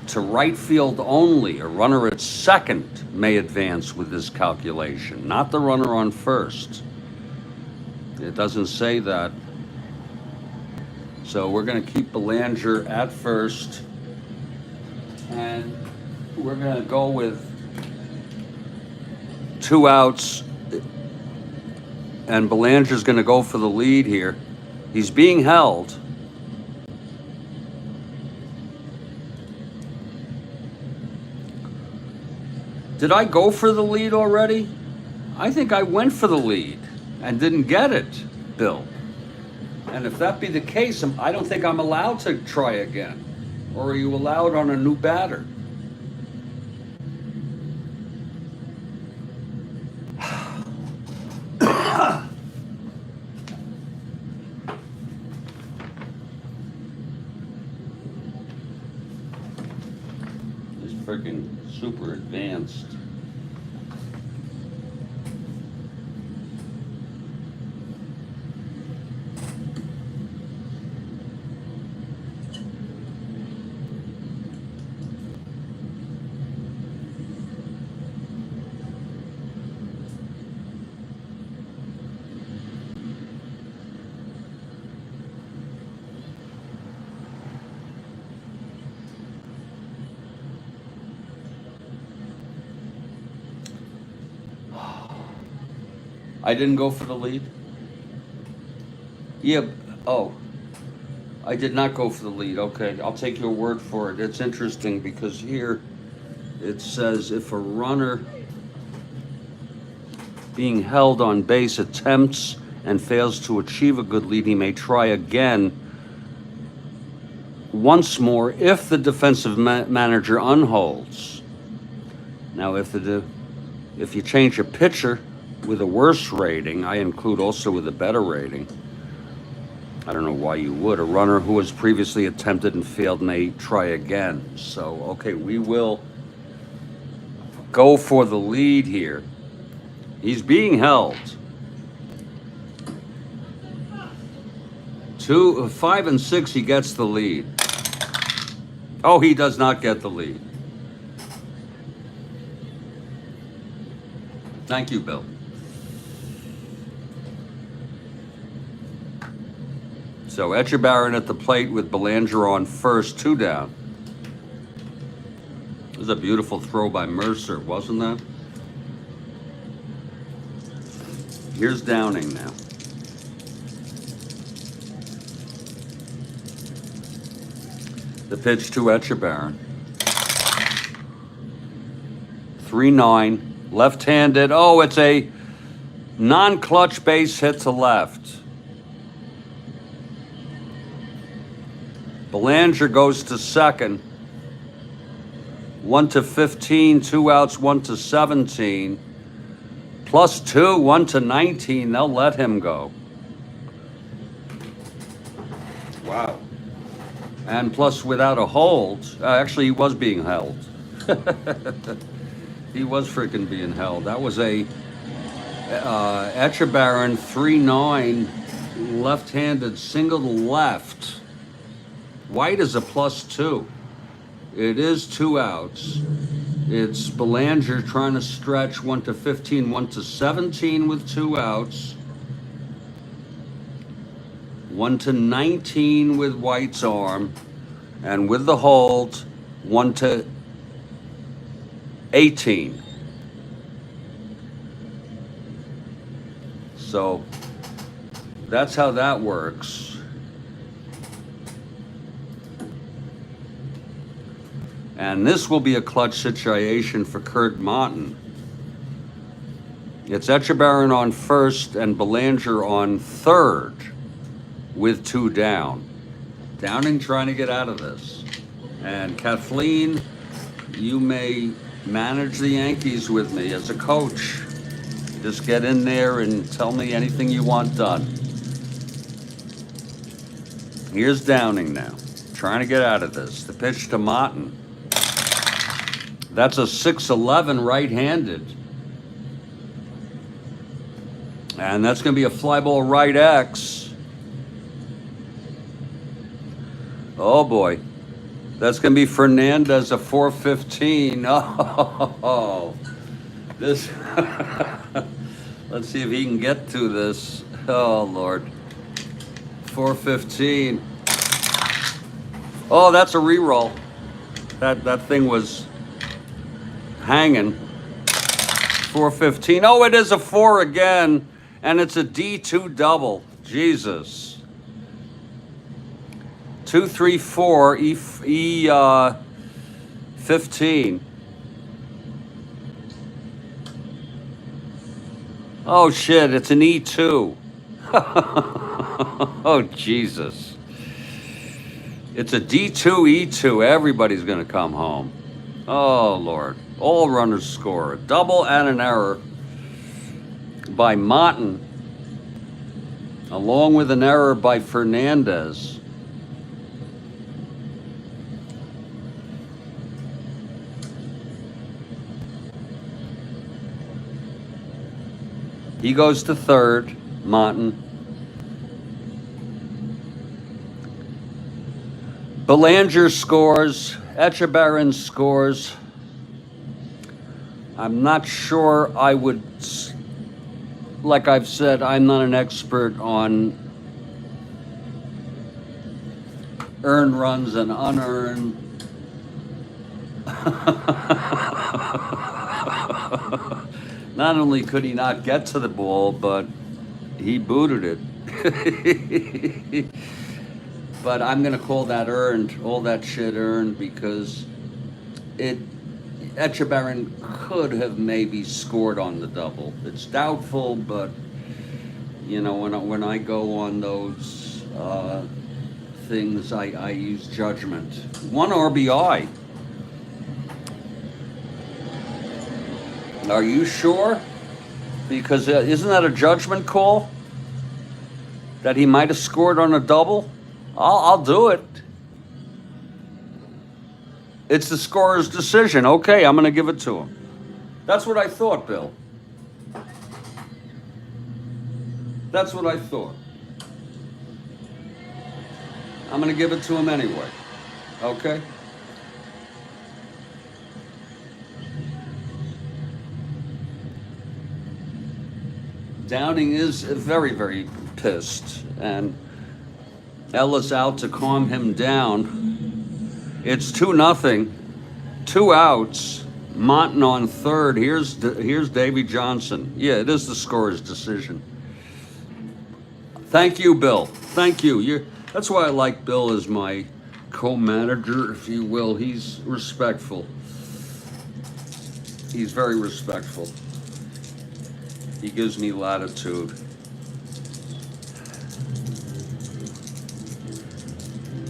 To right field only, a runner at second may advance with this calculation, not the runner on first. It doesn't say that. So we're going to keep Belanger at first, and we're going to go with 2 outs, and Belanger's going to go for the lead here. He's being held. Did I go for the lead already? I think I went for the lead and didn't get it, Bill. And if that be the case, I don't think I'm allowed to try again. Or are you allowed on a new batter? This freaking super advanced. I didn't go for the lead? Yeah, oh, I did not go for the lead. Okay, I'll take your word for it. It's interesting because here it says if a runner being held on base attempts and fails to achieve a good lead, he may try again once more if the defensive manager unholds. Now, if you change a pitcher with a worse rating, I include also with a better rating. I don't know why you would. A runner who has previously attempted and failed may try again. So, okay, we will go for the lead here. He's being held. 5 and 6, he gets the lead. Oh, he does not get the lead. Thank you, Bill. So Etchebarren at the plate with Belanger on first, 2 down. It was a beautiful throw by Mercer, wasn't that? Here's Downing now. The pitch to Etchebarren. 3-9, left-handed. Oh, it's a non-clutch base hit to left. Belanger goes to second. 1-15, 2 outs, 1-17. +2, 1-19. They'll let him go. Wow. And plus, without a hold, actually, he was being held. He was freaking being held. That was a Etchebarren 3-9, left-handed single to left. White is a +2. It is 2 outs. It's Belanger trying to stretch 1-15, 1-17 with 2 outs. 1-19 with White's arm, and with the hold, 1-18. So that's how that works. And this will be a clutch situation for Kurt Martin. It's Etchebarren on first and Belanger on third with 2 down. Downing trying to get out of this. And Kathleen, you may manage the Yankees with me as a coach. Just get in there and tell me anything you want done. Here's Downing now, trying to get out of this. The pitch to Martin. That's a 6-11 right-handed. And that's going to be a fly ball right X. Oh boy. That's going to be Fernandez, a 4-15. Oh, this. Let's see if he can get to this. Oh, Lord. 4-15. Oh, that's a reroll. That thing was hanging. 4-15. Oh, it is a 4 again. And it's a D2 double. Jesus. 2-3-4 E15. Oh shit, it's an E2. Oh Jesus. It's a D2 E2. Everybody's gonna come home. Oh Lord. All runners score. A double and an error by Martin, along with an error by Fernandez. He goes to third, Martin. Belanger scores. Etchebarren scores. I'm not sure I would, like I've said, I'm not an expert on earned runs and unearned. Not only could he not get to the ball, but he booted it. But I'm going to call that earned, all that shit earned, because it Echebarren could have maybe scored on the double. It's doubtful, but you know, when I go on those things, I use judgment. 1 RBI. Are you sure? Because isn't that a judgment call? That he might have scored on a double? I'll do it. It's the scorer's decision. Okay, I'm going to give it to him. That's what I thought, Bill. That's what I thought. I'm going to give it to him anyway. Okay? Downing is very, very pissed, and Ella's out to calm him down. It's 2-0, 2 outs. Monton on third. Here's Davy Johnson. Yeah, it is the scorer's decision. Thank you, Bill. Thank you. That's why I like Bill as my co-manager, if you will. He's respectful. He's very respectful. He gives me latitude.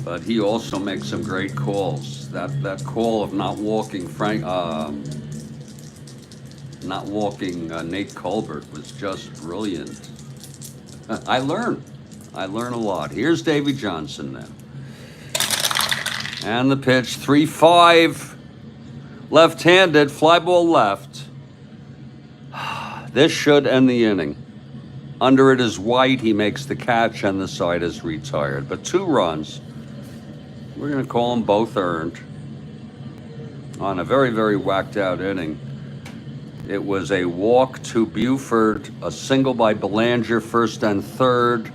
But he also makes some great calls. That call of not walking Nate Colbert was just brilliant. I learn a lot. Here's Davy Johnson then. And the pitch, 3-5, left-handed, fly ball left. This should end the inning. Under it is White. He makes the catch, and the side is retired. But 2 runs. We're going to call them both earned on a very, very whacked out inning. It was a walk to Buford, a single by Belanger, first and third,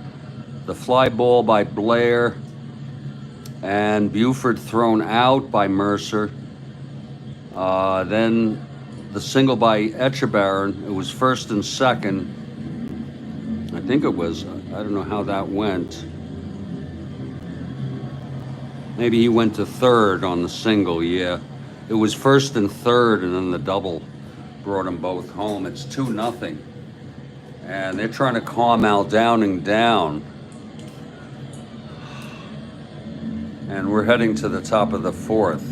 the fly ball by Blair, and Buford thrown out by Mercer. Then the single by Echebarren. It was first and second. I think it was. I don't know how that went. Maybe he went to third on the single, yeah. It was first and third, and then the double brought them both home. It's 2-0. And they're trying to calm Al Downing down. And we're heading to the top of the 4th.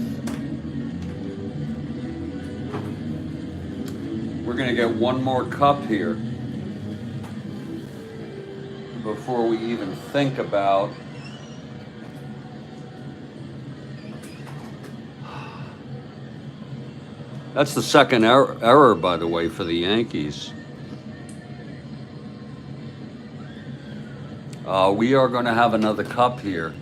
We're going to get one more cup here before we even think about That's the second error, by the way, for the Yankees. We are going to have another cup here.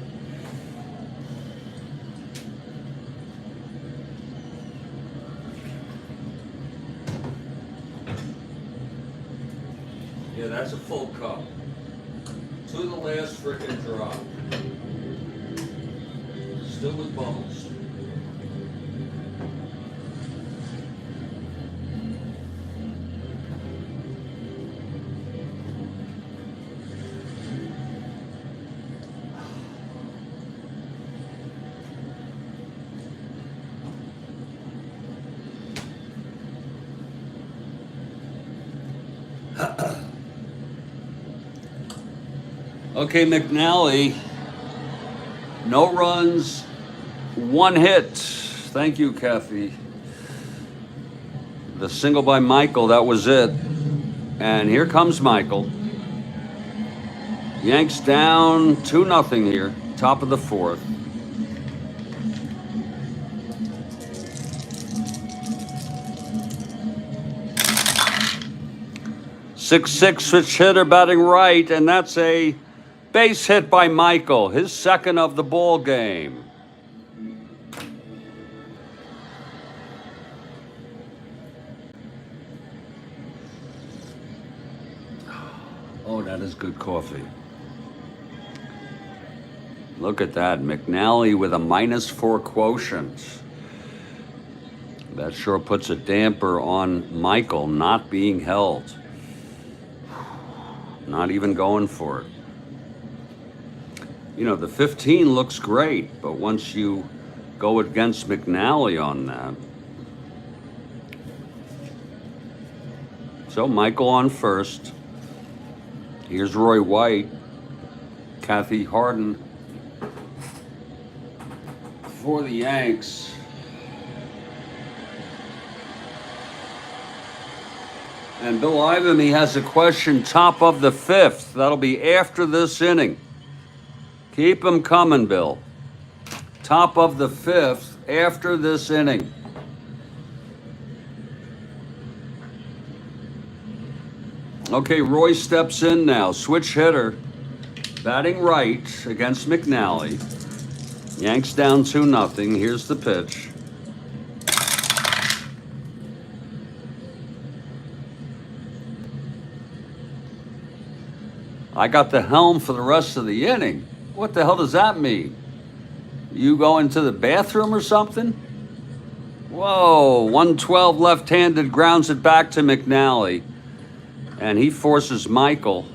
Yeah, that's a full cup. To the last frickin' drop. Still with bubbles. Okay, McNally, no runs, 1 hit. Thank you, Kathy. The single by Michael, that was it. And here comes Michael. Yanks down 2-0 here, top of the 4th. .6'6" switch hitter batting right, and that's a base hit by Michael, his second of the ball game. Oh, that is good coffee. Look at that, McNally with a -4 quotient. That sure puts a damper on Michael not being held. Not even going for it. You know, the 15 looks great, but once you go against McNally on that. So Michael on first. Here's Roy White. Kathy Harden for the Yanks. And Bill Ivamy has a question, top of the fifth. That'll be after this inning. Keep them coming, Bill. Top of the fifth after this inning. Okay, Roy steps in now. Switch hitter. Batting right against McNally. Yanks down 2-0. Here's the pitch. I got the helm for the rest of the inning. What the hell does that mean? You going to the bathroom or something? Whoa, 112 left-handed grounds it back to McNally. And he forces Michael.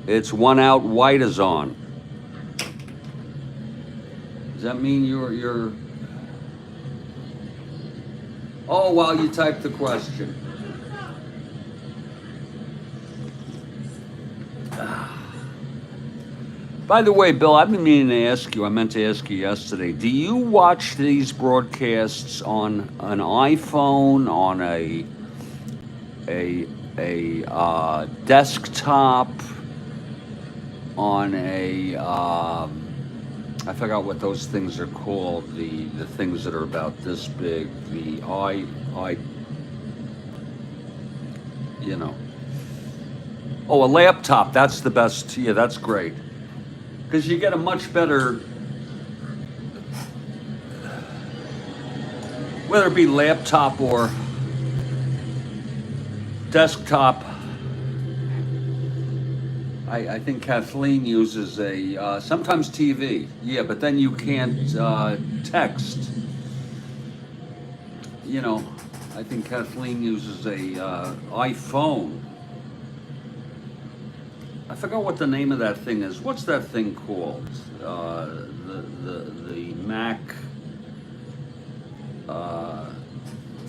It's 1 out, White is on. Does that mean you're... Oh, while you type the question. By the way, Bill, I've been meaning to ask you, I meant to ask you yesterday, do you watch these broadcasts on an iPhone, on a desktop, on a, I forgot what those things are called, the things that are about this big, you know. Oh, a laptop, that's the best, yeah, that's great. Because you get a much better, whether it be laptop or desktop. I think Kathleen uses a, sometimes TV, yeah, but then you can't text. You know, I think Kathleen uses a iPhone. I forgot what the name of that thing is. What's that thing called? The Mac.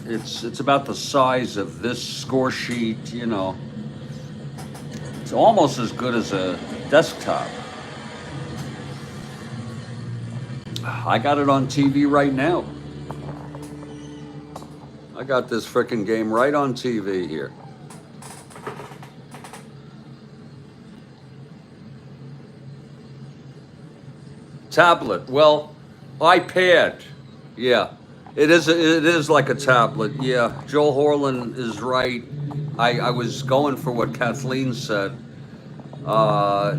It's about the size of this score sheet. You know, it's almost as good as a desktop. I got it on TV right now. I got this frickin' game right on TV here. Tablet. Well, iPad. Yeah, it is like a tablet. Yeah, Joel Horland is right. I was going for what Kathleen said. The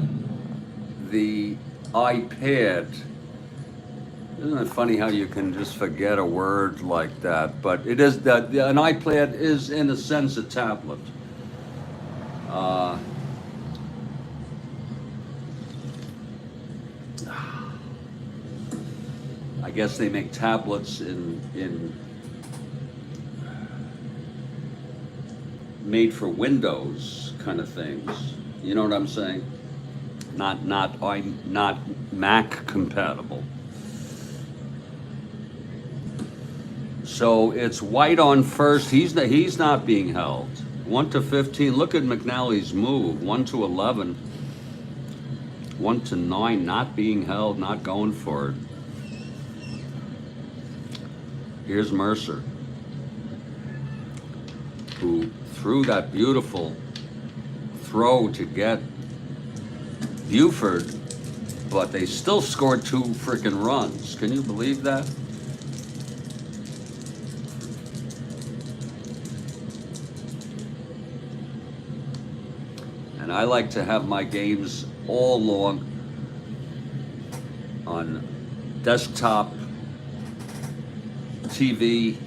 iPad. Isn't it funny how you can just forget a word like that? But it is that an iPad is in a sense a tablet. I guess they make tablets in made for Windows kind of things. You know what I'm saying? Not Mac compatible. So it's White on first. He's not being held. 1-15. Look at McNally's move. 1-11. 1-9. Not being held. Not going for it. Here's Mercer, who threw that beautiful throw to get Buford, but they still scored 2 freaking runs. Can you believe that? And I like to have my games all long on desktop TV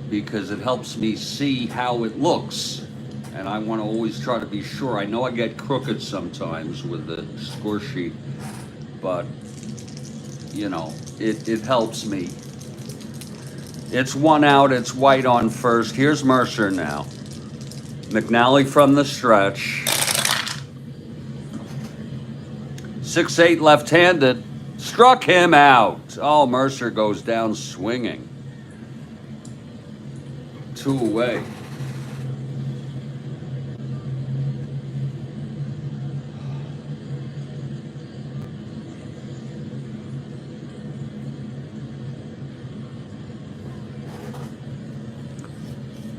because it helps me see how it looks, and I want to always try to be sure. I know I get crooked sometimes with the score sheet, but it helps me. It's one out. It's White on first. Here's Mercer now. McNally from the stretch. 6-8 left-handed. Struck him out. Oh, Mercer goes down swinging. 2 away.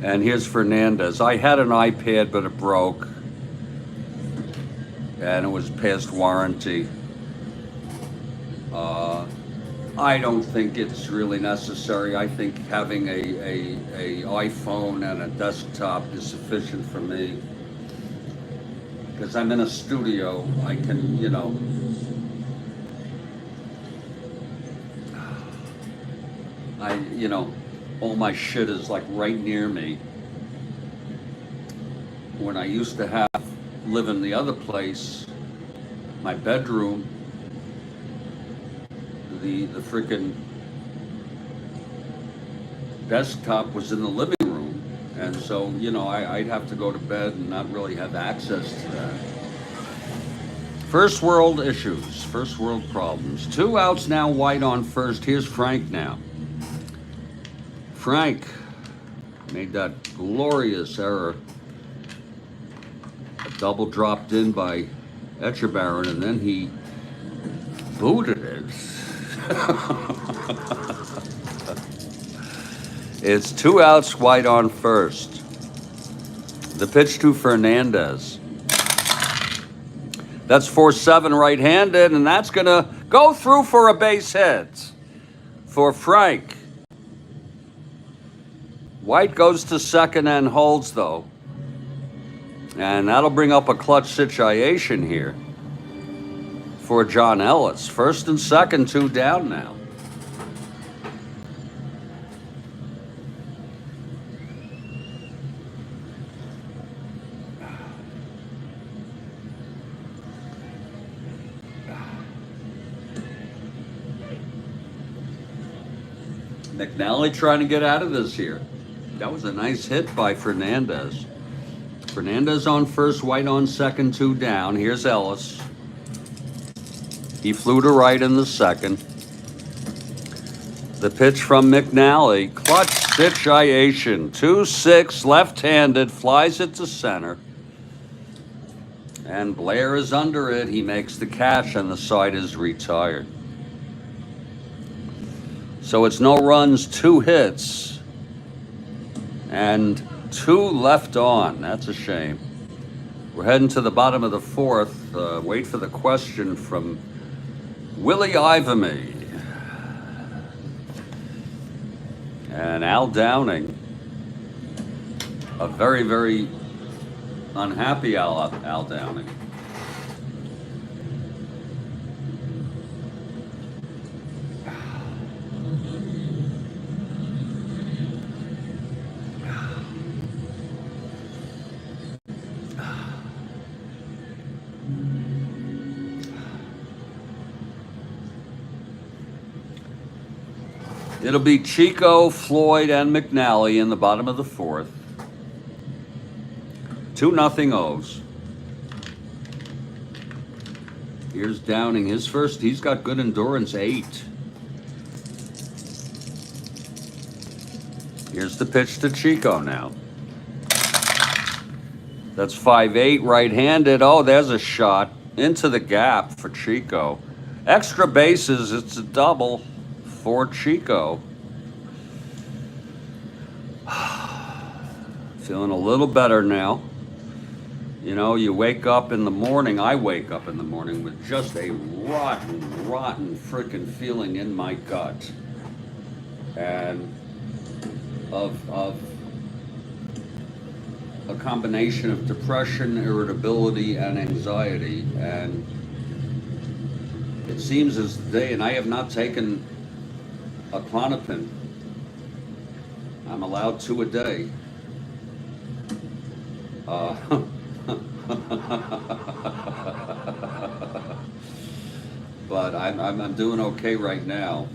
And here's Fernandez. I had an iPad, but it broke. And it was past warranty. I don't think it's really necessary. I think having a iPhone and a desktop is sufficient for me. Because I'm in a studio, I can, all my shit is like right near me. When I used to live in the other place, my bedroom, the freaking desktop was in the living room, and so I'd have to go to bed and not really have access to that. First world issues, first world problems. 2 outs now, White on first. Here's Frank now. Frank made that glorious error. A double dropped in by Etchebarren, and then he booted it. It's 2 outs, White on first. The pitch to Fernandez. That's 4-7 right-handed, and that's going to go through for a base hit for Frank. White goes to second and holds, though. And that'll bring up a clutch situation here for John Ellis. First and second, 2 down now. McNally trying to get out of this here. That was a nice hit by Fernandez. Fernandez on first, White on second, 2 down. Here's Ellis. He flew to right in the second. The pitch from McNally. Clutch situation. 2-6, left-handed, flies it to center. And Blair is under it. He makes the catch, and the side is retired. So it's no runs, 2 hits, and 2 left on. That's a shame. We're heading to the bottom of the 4th. Wait for the question from Willie Ivamy. And Al Downing. A very, very unhappy Al Downing. It'll be Chico, Floyd, and McNally in the bottom of the 4th. 2-0 O's. Here's Downing. His first, he's got good endurance, 8. Here's the pitch to Chico now. That's 5-8 right-handed. Oh, there's a shot into the gap for Chico. Extra bases, it's a double for Chico. Feeling a little better now. You wake up in the morning, I wake up in the morning with just a rotten freaking feeling in my gut. And of a combination of depression, irritability, and anxiety. And it seems as the day, and I have not taken a Klonopin. I'm allowed 2 a day. but I'm doing okay right now.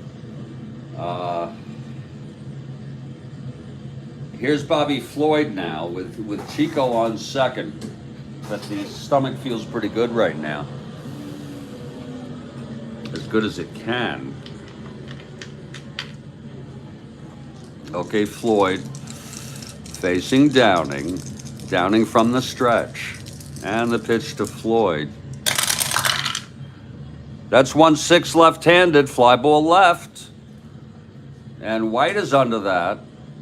Uh, Here's Bobby Floyd now with Chico on second, but the stomach feels pretty good right now. As good as it can. Okay, Floyd facing Downing. Downing from the stretch. And the pitch to Floyd. That's 1-6 left-handed, fly ball left. And White is under that.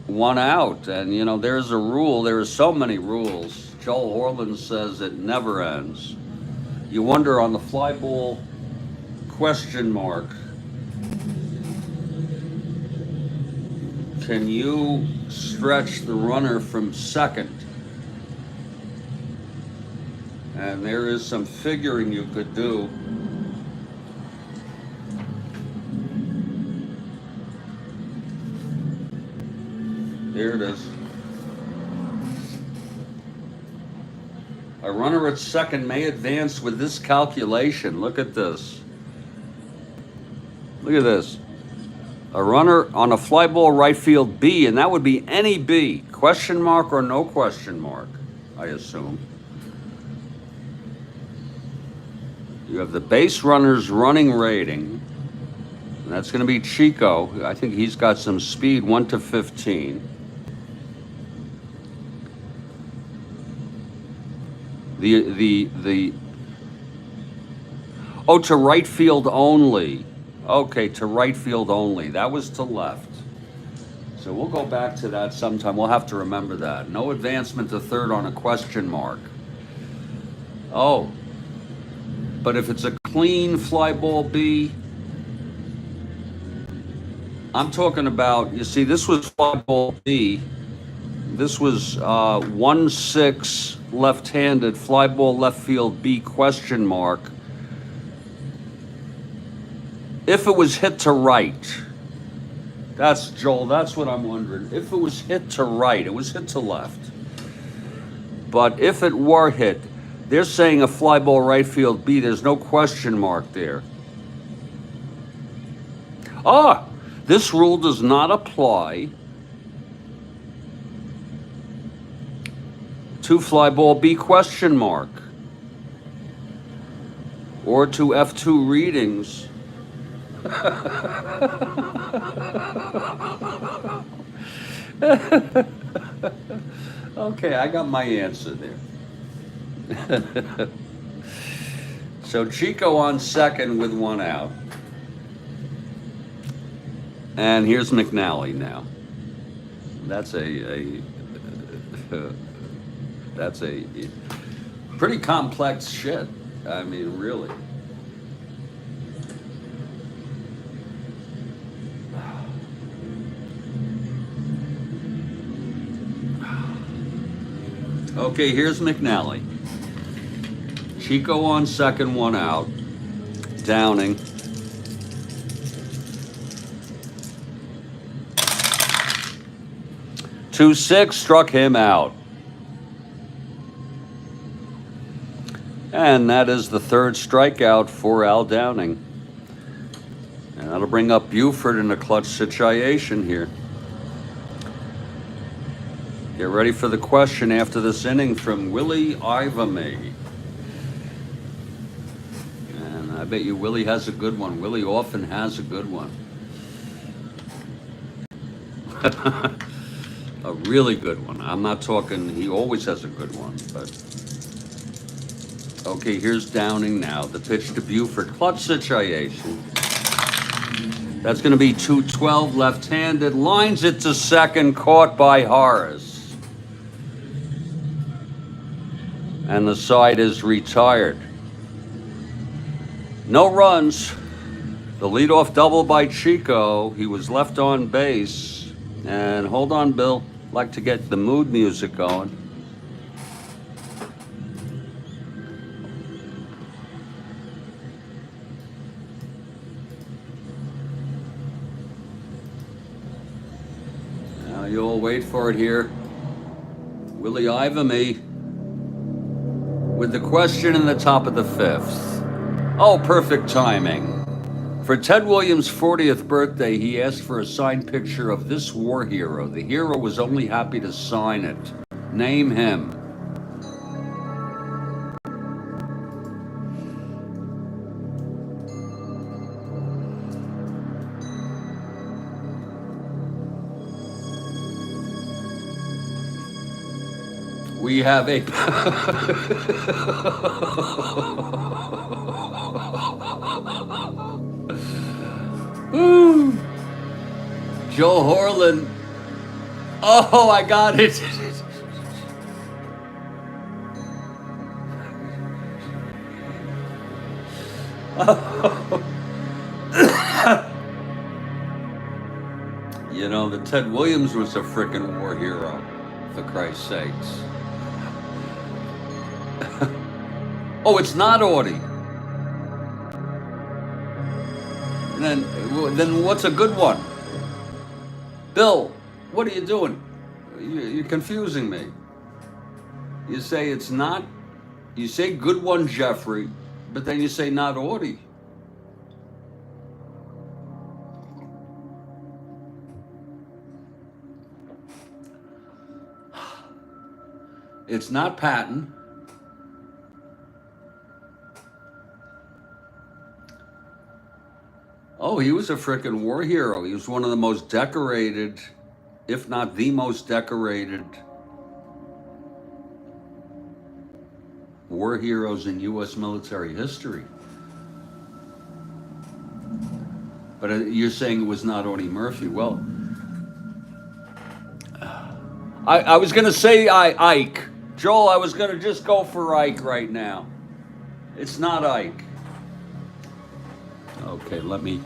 1 out. And, you know, there's a rule. There are so many rules. Joel Orland says it never ends. You wonder on the fly ball question mark, can you stretch the runner from second? And there is some figuring you could do. There it is. A runner at second may advance with this calculation. Look at this. Look at this. A runner on a fly ball right field B, and that would be any B. Question mark or no question mark, I assume. You have the base runner's running rating. And that's going to be Chico. I think he's got some speed, 1-15. Oh, to right field only. Okay, to right field only. That was to left. So we'll go back to that sometime. We'll have to remember that. No advancement to third on a question mark. Oh, but if it's a clean fly ball B, I'm talking about, you see, this was fly ball B. This was 1-6 left-handed, fly ball left field B question mark. If it was hit to right, that's Joel, that's what I'm wondering. If it was hit to right, it was hit to left. But if it were hit, they're saying a fly ball right field B, there's no question mark there. Ah, this rule does not apply to fly ball B question mark or to F2 readings. Okay, I got my answer there. So Chico on second with 1 out. And here's McNally now. That's that's a pretty complex shit. I mean, really. Okay, here's McNally. Chico on second, 1 out. Downing. .26 struck him out. And that is the third strikeout for Al Downing. And that'll bring up Buford in a clutch situation here. Get ready for the question after this inning from Willie Ivamy. And I bet you Willie has a good one. Willie often has a good one. A really good one. I'm not talking, he always has a good one, but. Okay, here's Downing now. The pitch to Buford. Clutch situation. That's going to be 2-12 left-handed. Lines it to second, caught by Horace. And the side is retired. No runs. The leadoff double by Chico. He was left on base. And hold on, Bill. I'd like to get the mood music going. Now you'll wait for it here. Willie Ivamy with the question in the top of the 5th. Oh, perfect timing. For Ted Williams' 40th birthday, he asked for a signed picture of this war hero. The hero was only happy to sign it. Name him. We have a Joe Horland. Oh, I got it. You know, the Ted Williams was a frickin' war hero, for Christ's sakes. Oh, it's not Audie. Then what's a good one? Bill, what are you doing? You're confusing me. You say it's not, you say good one, Jeffrey, but then you say not Audie. It's not Patton. Oh, he was a frickin' war hero. He was one of the most decorated, if not the most decorated war heroes in U.S. military history. But you're saying it was not Audie Murphy. Well, I was going to say Ike. Joel, I was going to just go for Ike right now. It's not Ike. Okay, let me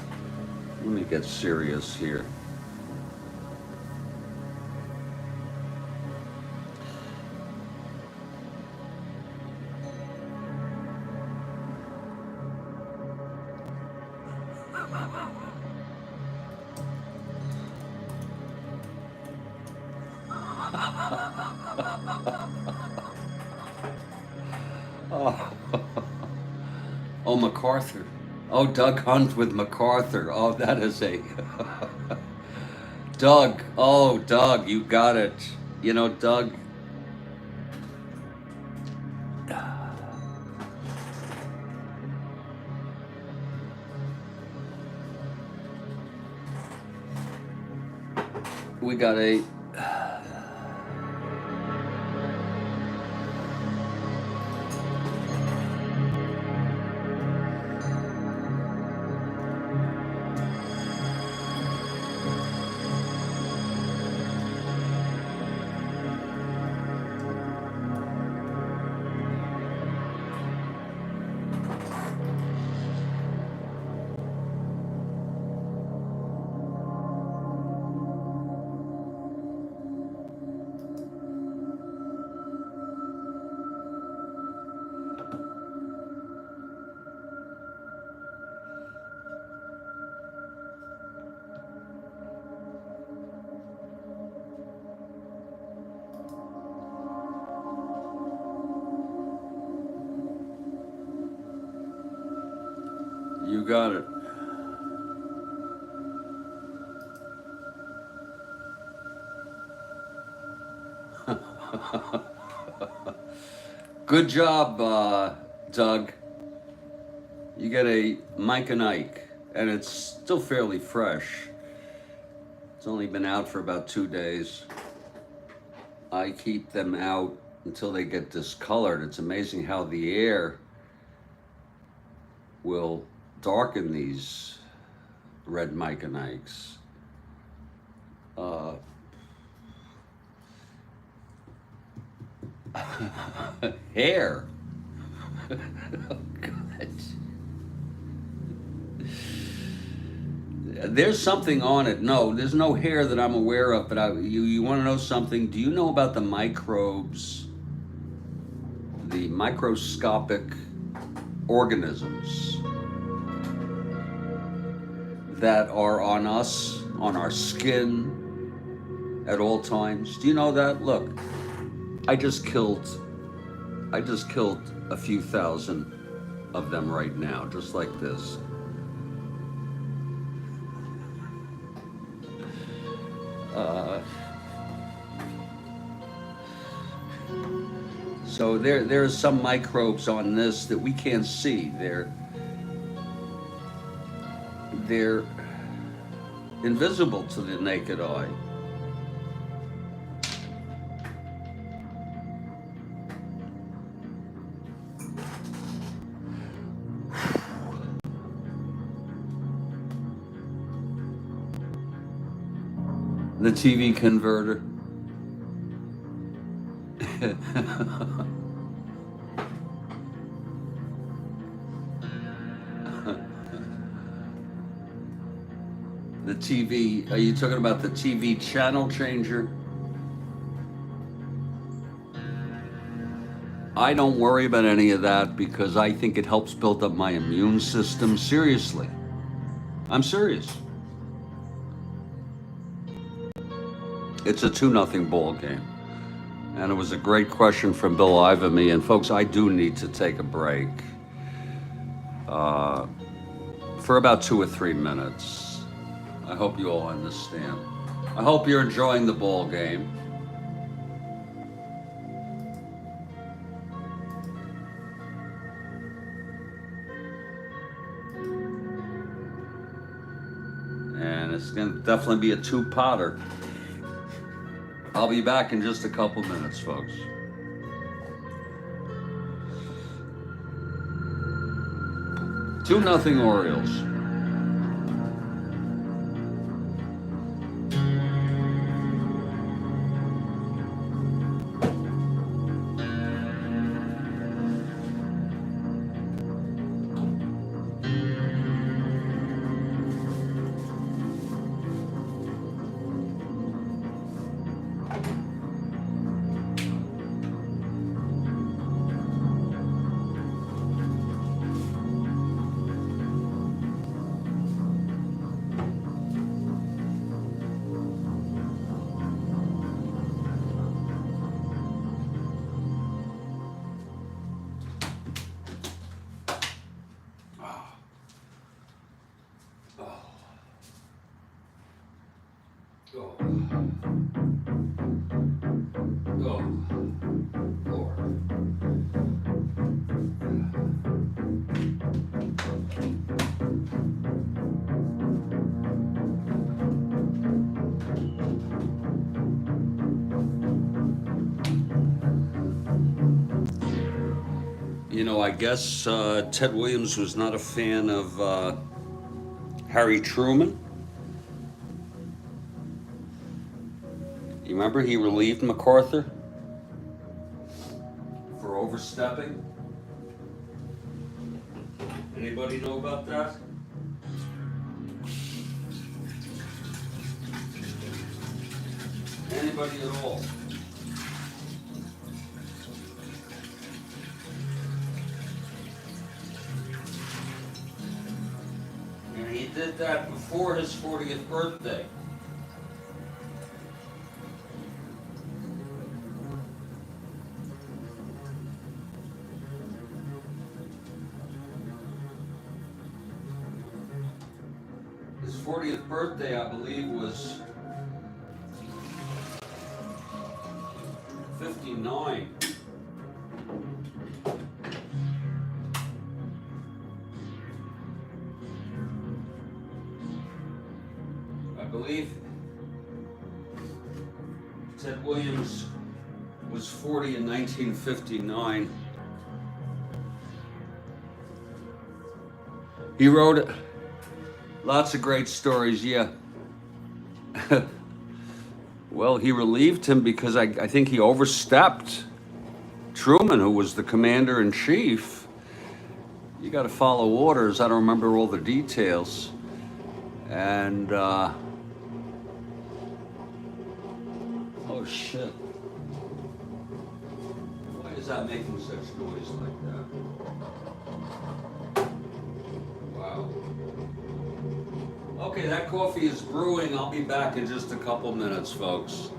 get serious here. Oh, MacArthur. Oh, Doug Hunt with MacArthur. Oh, that is a... Doug. Oh, Doug, you got it. You know, Doug... We got a... You got it. Good job, Doug. You get a Mike and Ike, and it's still fairly fresh. It's only been out for about 2 days. I keep them out until they get discolored. It's amazing how the air will darken these red Mike and Ikes. Hair. Oh, God. There's something on it. No, there's no hair that I'm aware of, but you want to know something? Do you know about the microbes, the microscopic organisms that are on us, on our skin at all times? Do you know that? Look, I just killed a few thousand of them right now, just like this. So there are some microbes on this that we can't see. They're invisible to the naked eye. The TV converter. The TV, are you talking about the TV channel changer? I don't worry about any of that because I think it helps build up my immune system. Seriously. I'm serious. It's a 2-0 ball game. And it was a great question from Bill Ivamy. And folks, I do need to take a break for about 2 or 3 minutes. I hope you all understand. I hope you're enjoying the ball game. And it's going to definitely be a 2-potter. I'll be back in just a couple minutes, folks. Two nothing Orioles. You know, I guess Ted Williams was not a fan of Harry Truman. You remember he relieved MacArthur for overstepping? Anybody know about that? Anybody at all? And he did that before his 40th birthday. His 40th birthday, I believe, was 59. I believe Ted Williams was 40 in 1959. He wrote lots of great stories, yeah. Well, he relieved him because I think he overstepped Truman, who was the commander-in-chief. You got to follow orders. I don't remember all the details. And, oh shit. Why is that making such noise like that? Wow. Okay, that coffee is brewing. I'll be back in just a couple minutes, folks.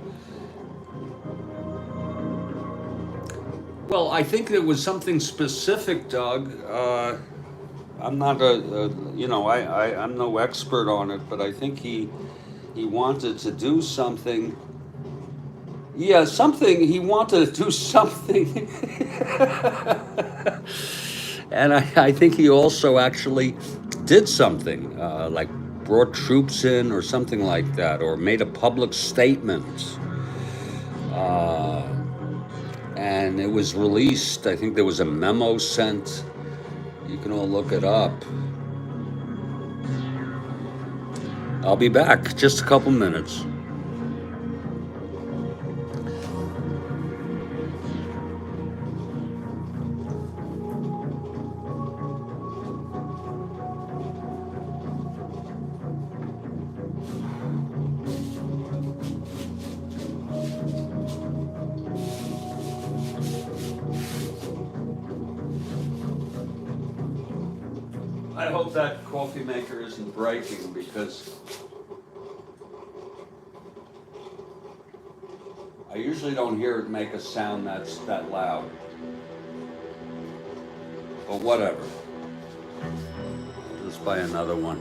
Well, I think there was something specific, Doug. I'm not I'm no expert on it, but I think he He wanted to do something. Yeah, something. He wanted to do something. And I think he also actually did something, like brought troops in or something like that, or made a public statement. Uh, and it was released. I think there was a memo sent. You can all look it up. I'll be back. Just a couple minutes. I hope that coffee maker isn't breaking, because I usually don't hear it make a sound that's that loud. But whatever. Let's buy another one.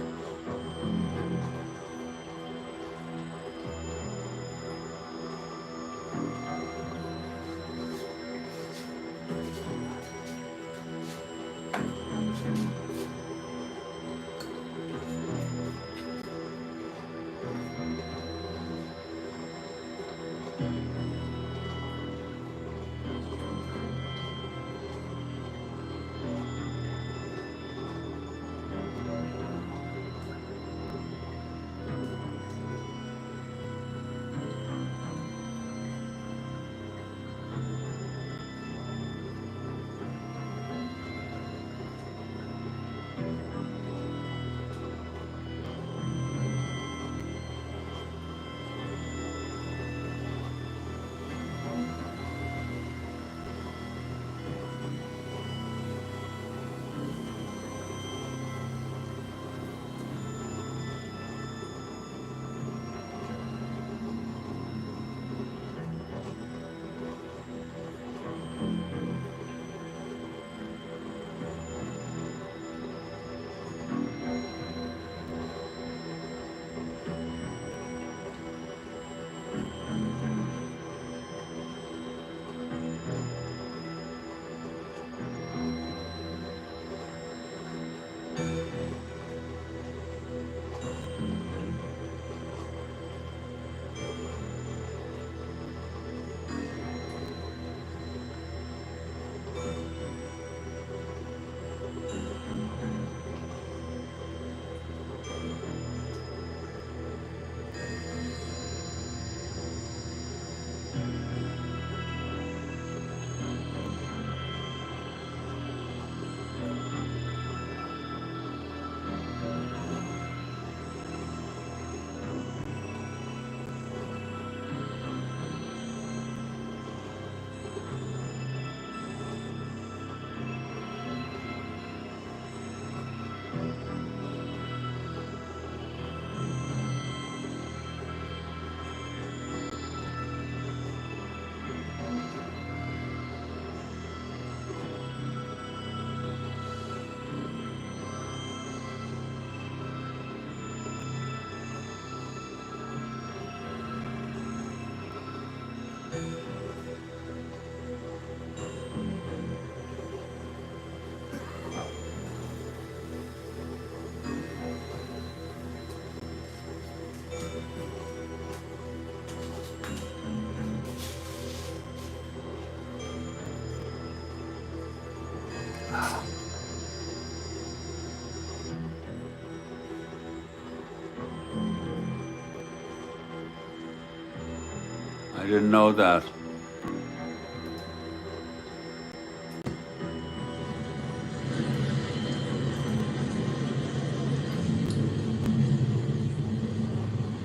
I didn't know that.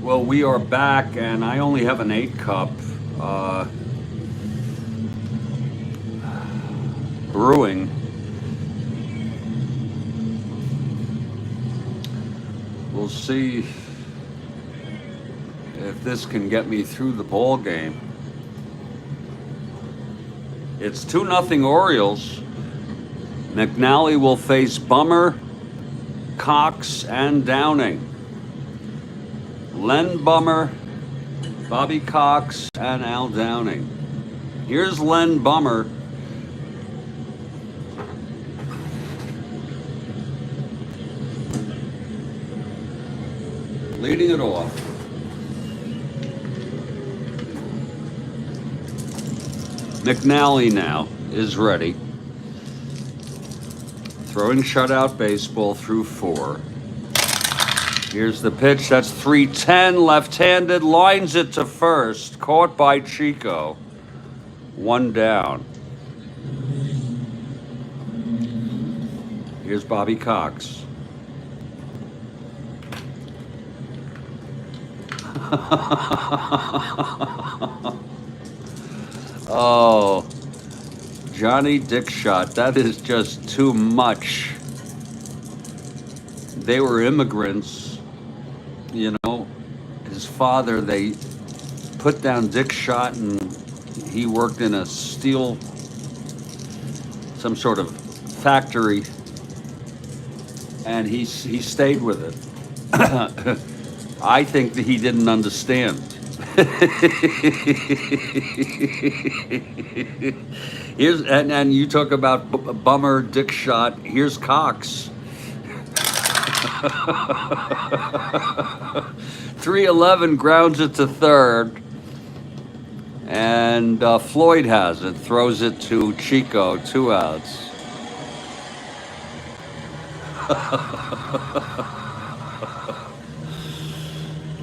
Well, we are back, and I only have an 8 cup. Brewing. We'll see if this can get me through the ball game. It's 2-0 Orioles. McNally will face Bummer, Cox, and Downing. Len Bummer, Bobby Cox, and Al Downing. Here's Len Bummer. Leading it off. McNally now is ready. Throwing shutout baseball through 4. Here's the pitch. That's 3-10, left-handed, lines it to first. Caught by Chico. 1 down. Here's Bobby Cox. Oh, Johnny Dickshot, that is just too much. They were immigrants, you know. His father, they put down Dickshot, and he worked in a steel, some sort of factory, and he stayed with it. I think that he didn't understand. And you talk about Bummer, Dickshot. Here's Cox. 3-11 grounds it to third, and Floyd has it, throws it to Chico, 2 outs.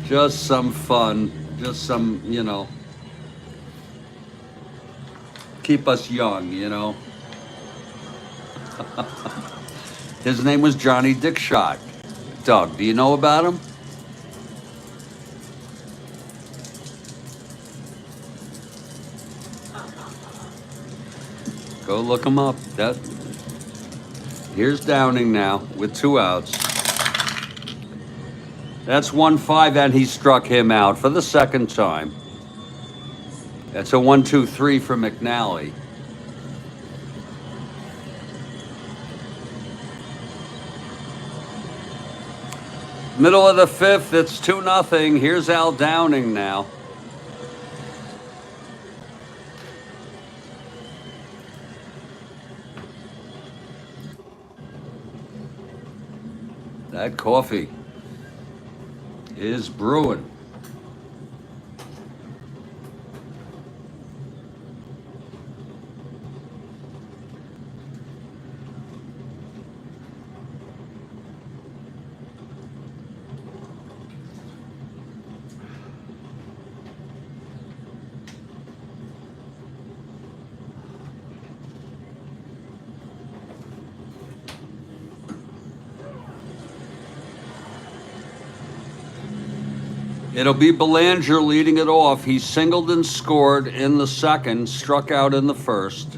Just some fun, just some, you know, keep us young, you know. His name was Johnny Dickshot. Doug, do you know about him? Go look him up. Here's Downing now with 2 outs. That's 1-5, and he struck him out for the second time. That's a 1-2-3 for McNally. Middle of the 5th, it's 2-0. Here's Al Downing now. That coffee is brewing. It'll be Belanger leading it off. He singled and scored in the second, struck out in the first.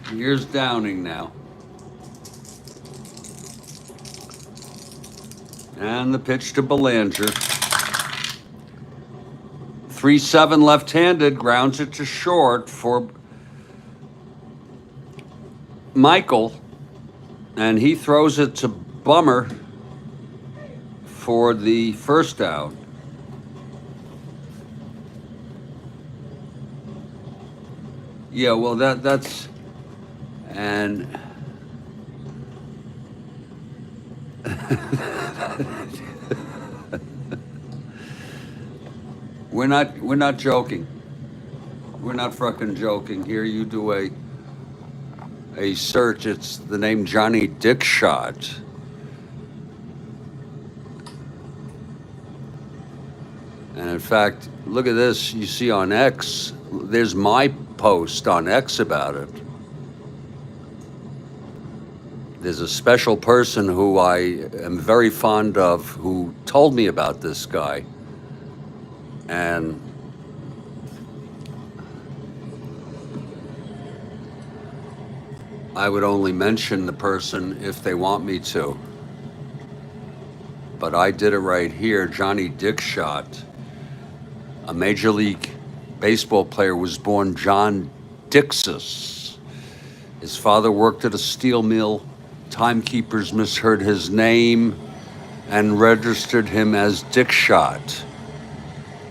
Here's Downing now. And the pitch to Belanger. 3-7 left-handed, grounds it to short for Michael, and he throws it to Bummer for the first out. Yeah, well, that's and we're not joking. We're not fucking joking. Here you do a search. It's the name Johnny Dickshot. And in fact, look at this. You see on X, there's my post on X about it. There's a special person who I am very fond of who told me about this guy. And I would only mention the person if they want me to. But I did it right here. Johnny Dickshot, a Major League Baseball player, was born John Dixis. His father worked at a steel mill. Timekeepers misheard his name. and registered him as Dick Shot.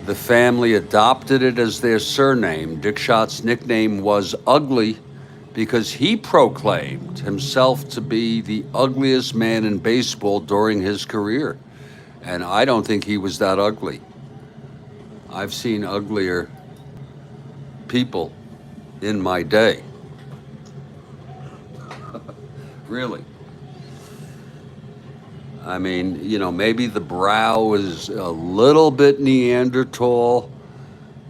The family adopted it as their surname. Dick Shot's nickname was Ugly because he proclaimed himself to be the ugliest man in baseball during his career. And I don't think he was that ugly. I've seen uglier people in my day. Really. I mean, you know, maybe the brow is a little bit Neanderthal.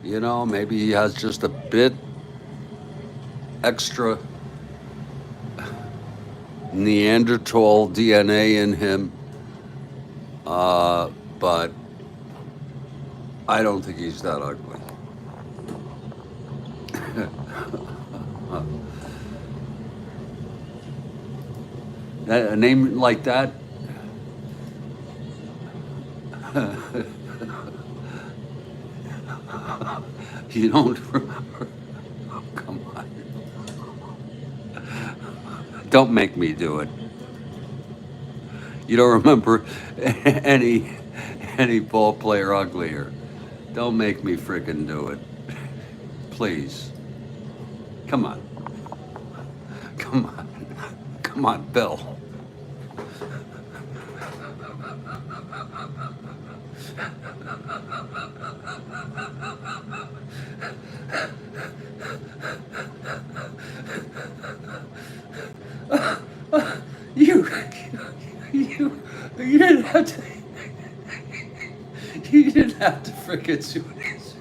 You know, maybe he has just a bit extra Neanderthal DNA in him. But I don't think he's that ugly. A name like that, you don't remember. Oh, come on. Don't make me do it. You don't remember any ball player uglier. Don't make me frickin' do it. Please. Come on. Come on. Come on, Bill. You didn't have to. You didn't have to frickin' do this.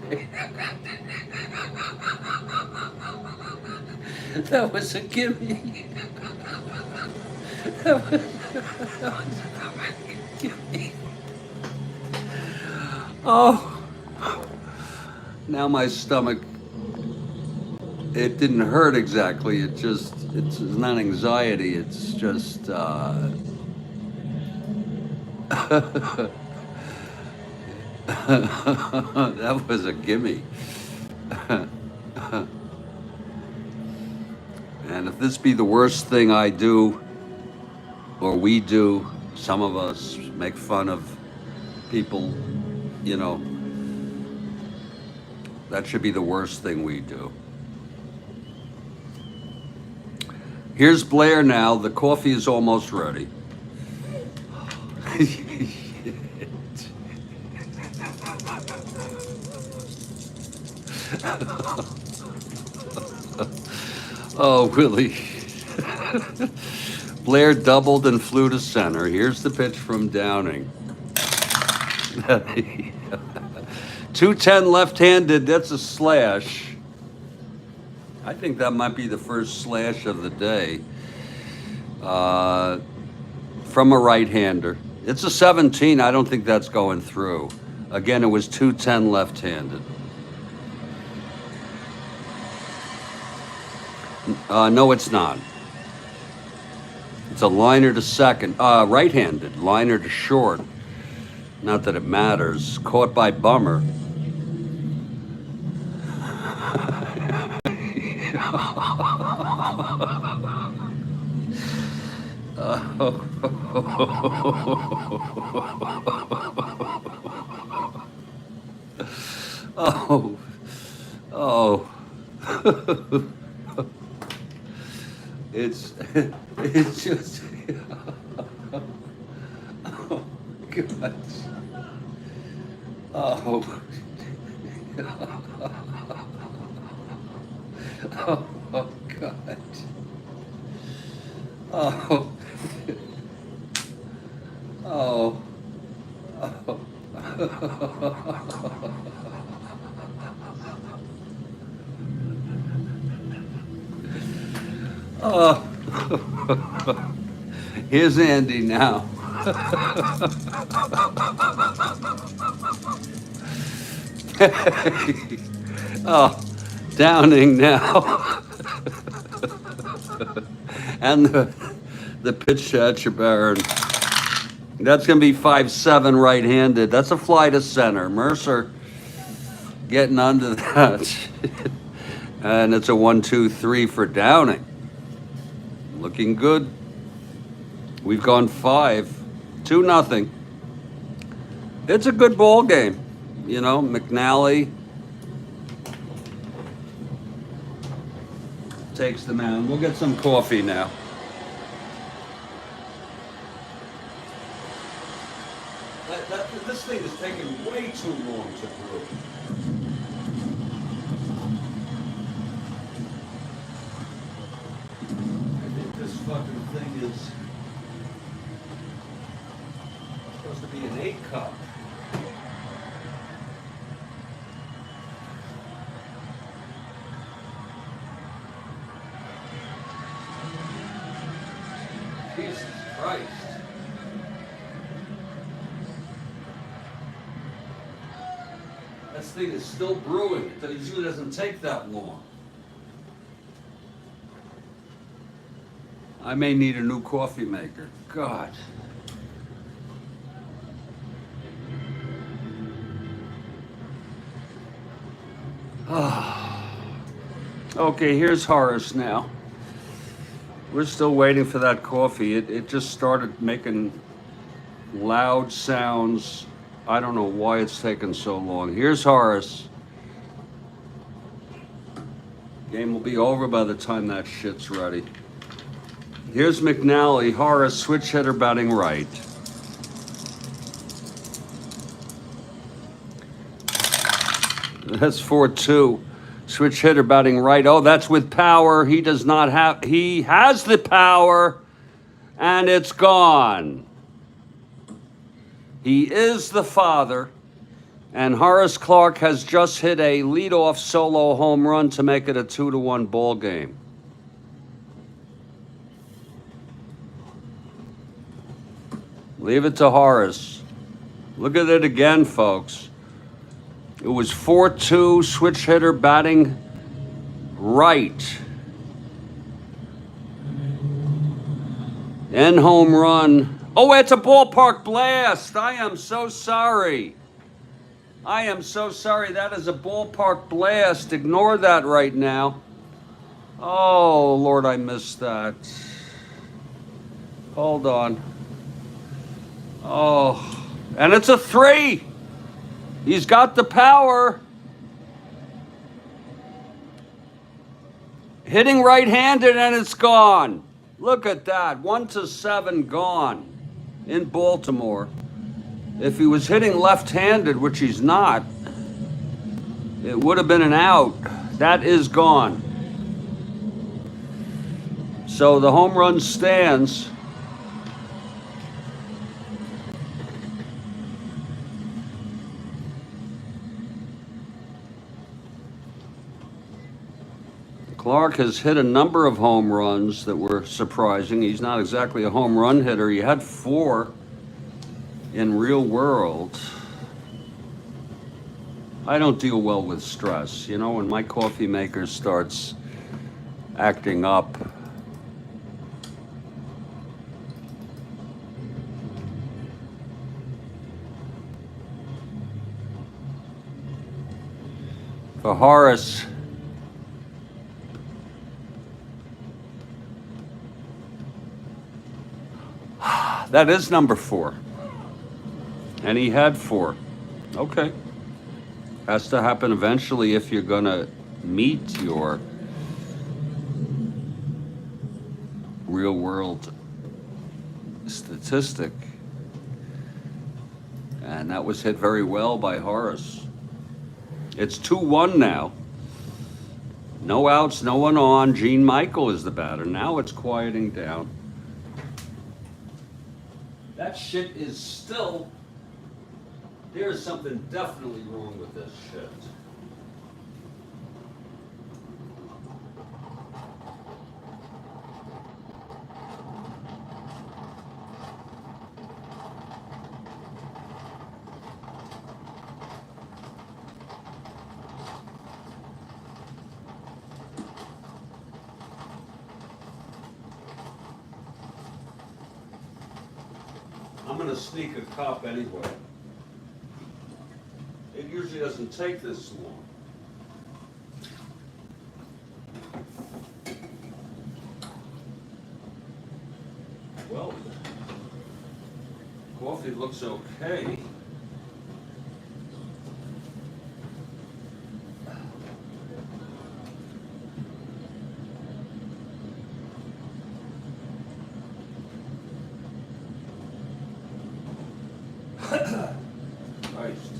That was a gimme. That was a gimme. Oh, now my stomach. It didn't hurt exactly. It's not anxiety. It's just. That was a gimme. And if this be the worst thing I do, or we do, some of us make fun of people, you know, that should be the worst thing we do. Here's Blair now. The coffee is almost ready. Oh, Willie. Blair doubled and flew to center. Here's the pitch from Downing. 210 left-handed, that's a slash. I think that might be the first slash of the day. From a right-hander. It's a 17, I don't think that's going through. Again, it was 210 left-handed. No, it's not. It's a liner to second. Right-handed, liner to short. Not that it matters. Caught by Bummer. Oh. Oh. It's just. Oh, God. Oh. Oh, God. Oh. Oh. Oh. Here's Andy now. Oh, Downing now. And the pitch to Etchebarren. That's going to be 5-7 right-handed. That's a fly to center. Mercer getting under that. And it's a 1-2-3 for Downing. Looking good. We've gone 5, 2-0. It's a good ball game. You know, McNally takes the mound. We'll get some coffee now. This thing is taking way too long to brew. I think this fucking thing is supposed to be an 8 cup. Jesus Christ. This thing is still brewing. It usually doesn't take that long. I may need a new coffee maker. God. Okay, here's Horace now. We're still waiting for that coffee. It just started making loud sounds. I don't know why it's taken so long. Here's Horace. Game will be over by the time that shit's ready. Here's McNally. Horace, switch hitter, batting right. That's 4-2. Switch hitter, batting right. Oh, that's with power. He does not have... He has the power, and it's gone. He is the father, and Horace Clarke has just hit a leadoff solo home run to make it a 2-1 ball game. Leave it to Horace. Look at it again, folks. It was 4-2, switch hitter batting right. End home run. Oh, it's a ballpark blast. I am so sorry. I am so sorry. That is a ballpark blast. Ignore that right now. Oh, Lord, I missed that. Hold on. Oh, and it's a 3. He's got the power. Hitting right-handed, and it's gone. Look at that. 1-7 gone in Baltimore. If he was hitting left-handed, which he's not, it would have been an out. That is gone. So the home run stands. Clarke has hit a number of home runs that were surprising. He's not exactly a home run hitter. He had 4 in real world. I don't deal well with stress. You know, when my coffee maker starts acting up, for Horace, that is number 4. And he had 4. Okay. Has to happen eventually if you're going to meet your real world statistic. And that was hit very well by Horace. It's 2-1 now. No outs, no one on. Gene Michael is the batter. Now it's quieting down. That shit is still... There's something definitely wrong with this shit. I'm gonna sneak a cup anyway. It usually doesn't take this long. Well, coffee looks okay. Christ.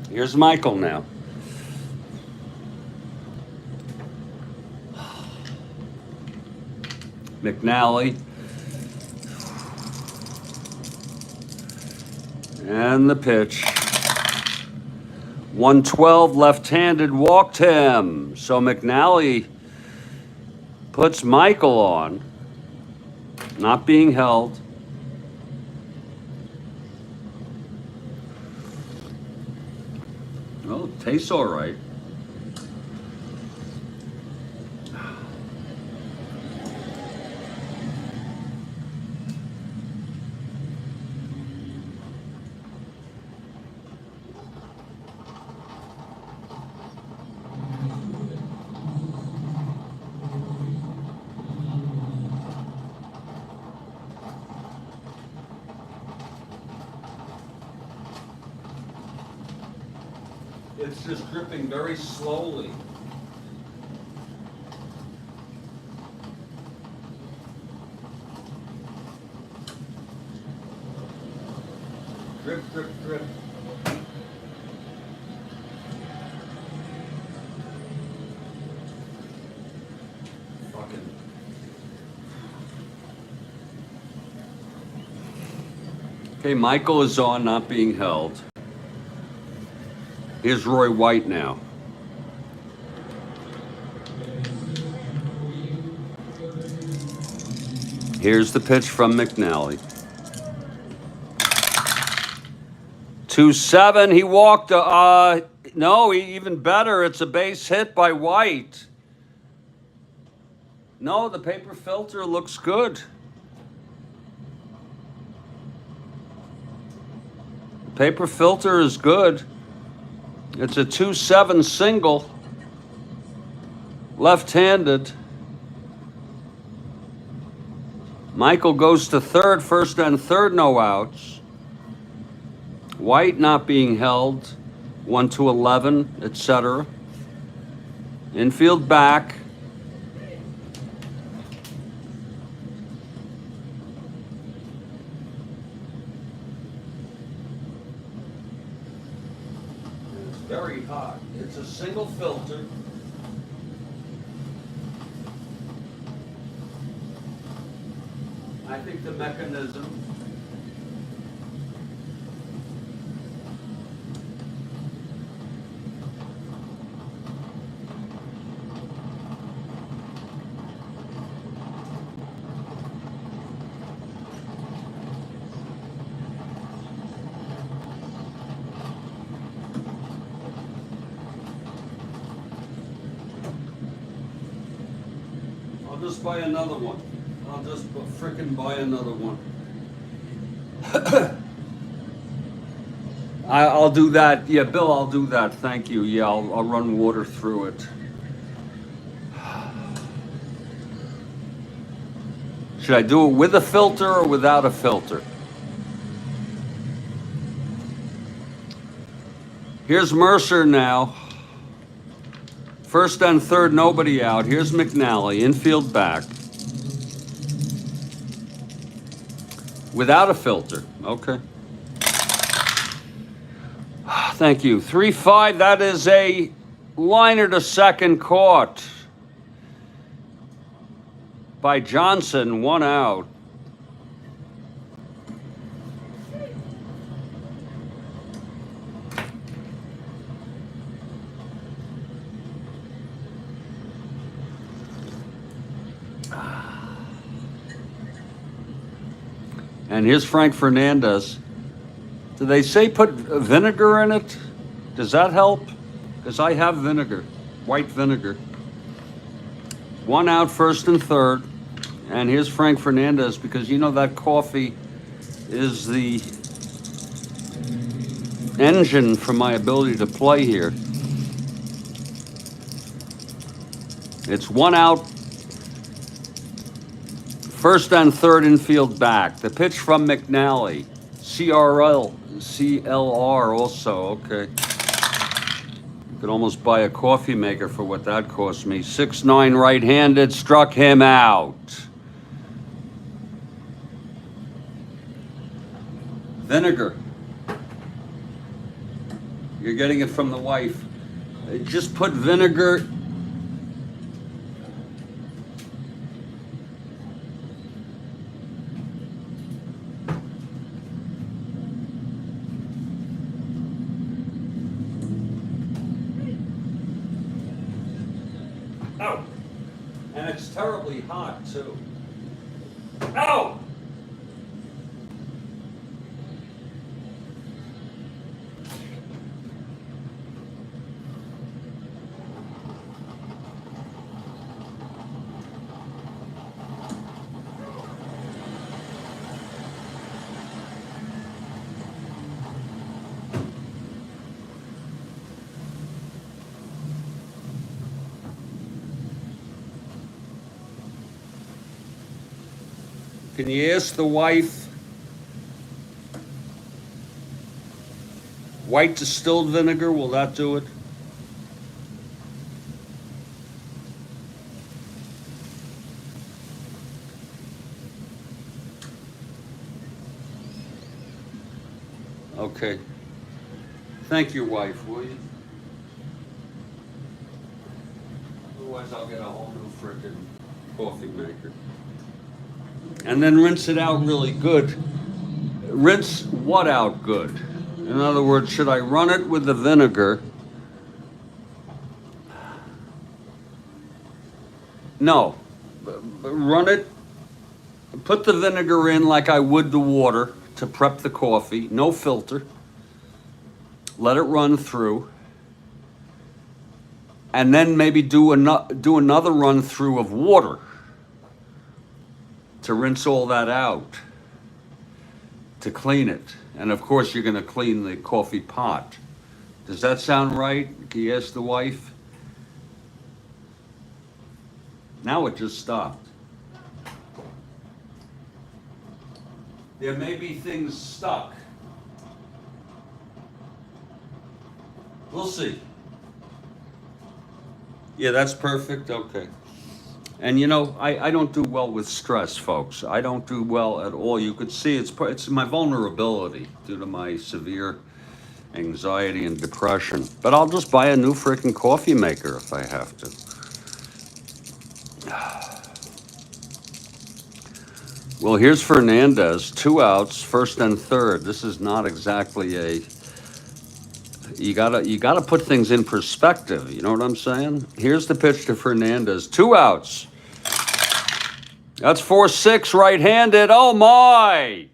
Here's Michael now. McNally. And the pitch. 112 left-handed, walked him. So McNally puts Michael on, not being held. Well, it tastes all right. It's just dripping very slowly. Drip, drip, drip. Fucking. Okay, Michael is on, not being held. Here's Roy White now. Here's the pitch from McNally. 2-7. He walked. No, even better. It's a base hit by White. No, the paper filter looks good. Paper filter is good. It's a 2-7 single, left-handed. Michael goes to third, first and third, no outs. White not being held, 1-11, etc. Infield back. Very hot. It's a single filter. I think the mechanism. I'll just buy another one. I'll just frickin' buy another one. I'll do that. Yeah, Bill, I'll do that. Thank you. Yeah, I'll run water through it. Should I do it with a filter or without a filter? Here's Mercer now. First and third, nobody out. Here's McNally, infield back. Without a filter, okay. Thank you. 3-5, that is a liner to second, caught by Johnson, 1 out. And here's Frank Fernandez. Do they say put vinegar in it? Does that help? Because I have vinegar, white vinegar. 1 out, first and third. And here's Frank Fernandez, because you know that coffee is the engine for my ability to play here. It's 1 out, first and third, infield back. The pitch from McNally. CLR also, okay. You could almost buy a coffee maker for what that cost me. 6'9", right-handed, struck him out. Vinegar. You're getting it from the wife. Just put vinegar. Ow! And it's terribly hot too. Ow! Can you ask the wife? White distilled vinegar, will that do it? Okay. Thank you, wife, will you? Otherwise, I'll get a whole new frickin' coffee maker. And then rinse it out really good. Rinse what out good? In other words, should I run it with the vinegar? No. Run it, put the vinegar in like I would the water to prep the coffee, no filter. Let it run through. And then maybe do another run through of water to rinse all that out, to clean it. And of course, you're going to clean the coffee pot. Does that sound right? Can you ask the wife? Now it just stopped. There may be things stuck. We'll see. Yeah, that's perfect. Okay. And you know, I don't do well with stress, folks. I don't do well at all. You could see it's my vulnerability due to my severe anxiety and depression. But I'll just buy a new freaking coffee maker if I have to. Well, here's Fernandez, 2 outs, first and third. This is not exactly a. You gotta put things in perspective. You know what I'm saying? Here's the pitch to Fernandez, 2 outs. That's 4-6 right-handed. Oh my!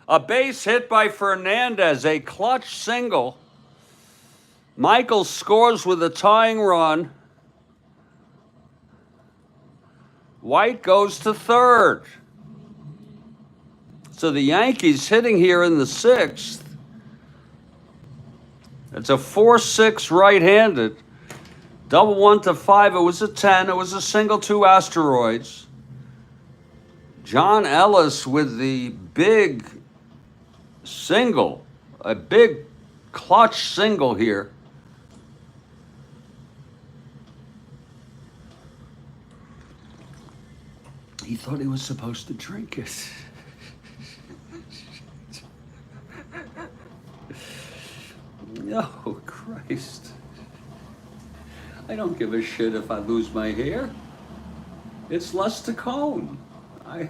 A base hit by Fernandez, a clutch single. Michael scores with a tying run. White goes to third. So the Yankees hitting here in the 6th. It's a 4-6 right-handed. Double 1 to 5. It was a 10. It was a single, 2 asteroids. John Ellis with the big single, a big clutch single here. He thought he was supposed to drink it. Oh, Christ. I don't give a shit if I lose my hair. It's less to comb. I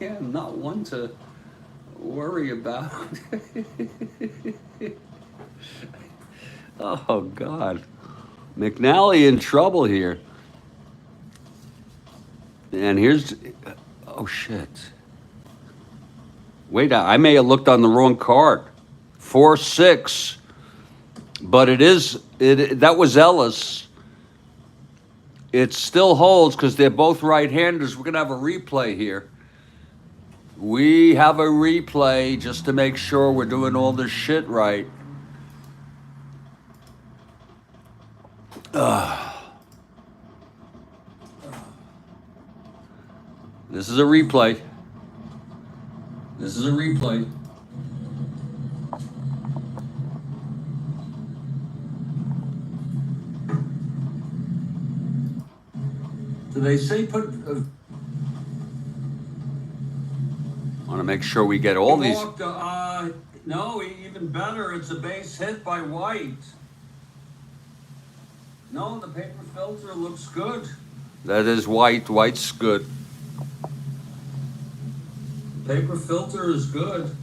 am not one to worry about. Oh, God. McNally in trouble here. And here's, oh, shit. Wait, I may have looked on the wrong card. 4-6. But that was Ellis. It still holds because they're both right-handers. We're going to have a replay here. We have a replay just to make sure we're doing all this shit right. This is a replay. This is a replay. Do they say put... want to make sure we get all these... No, even better. It's a base hit by White. No, the paper filter looks good. That is White. White's good. Paper filter is good.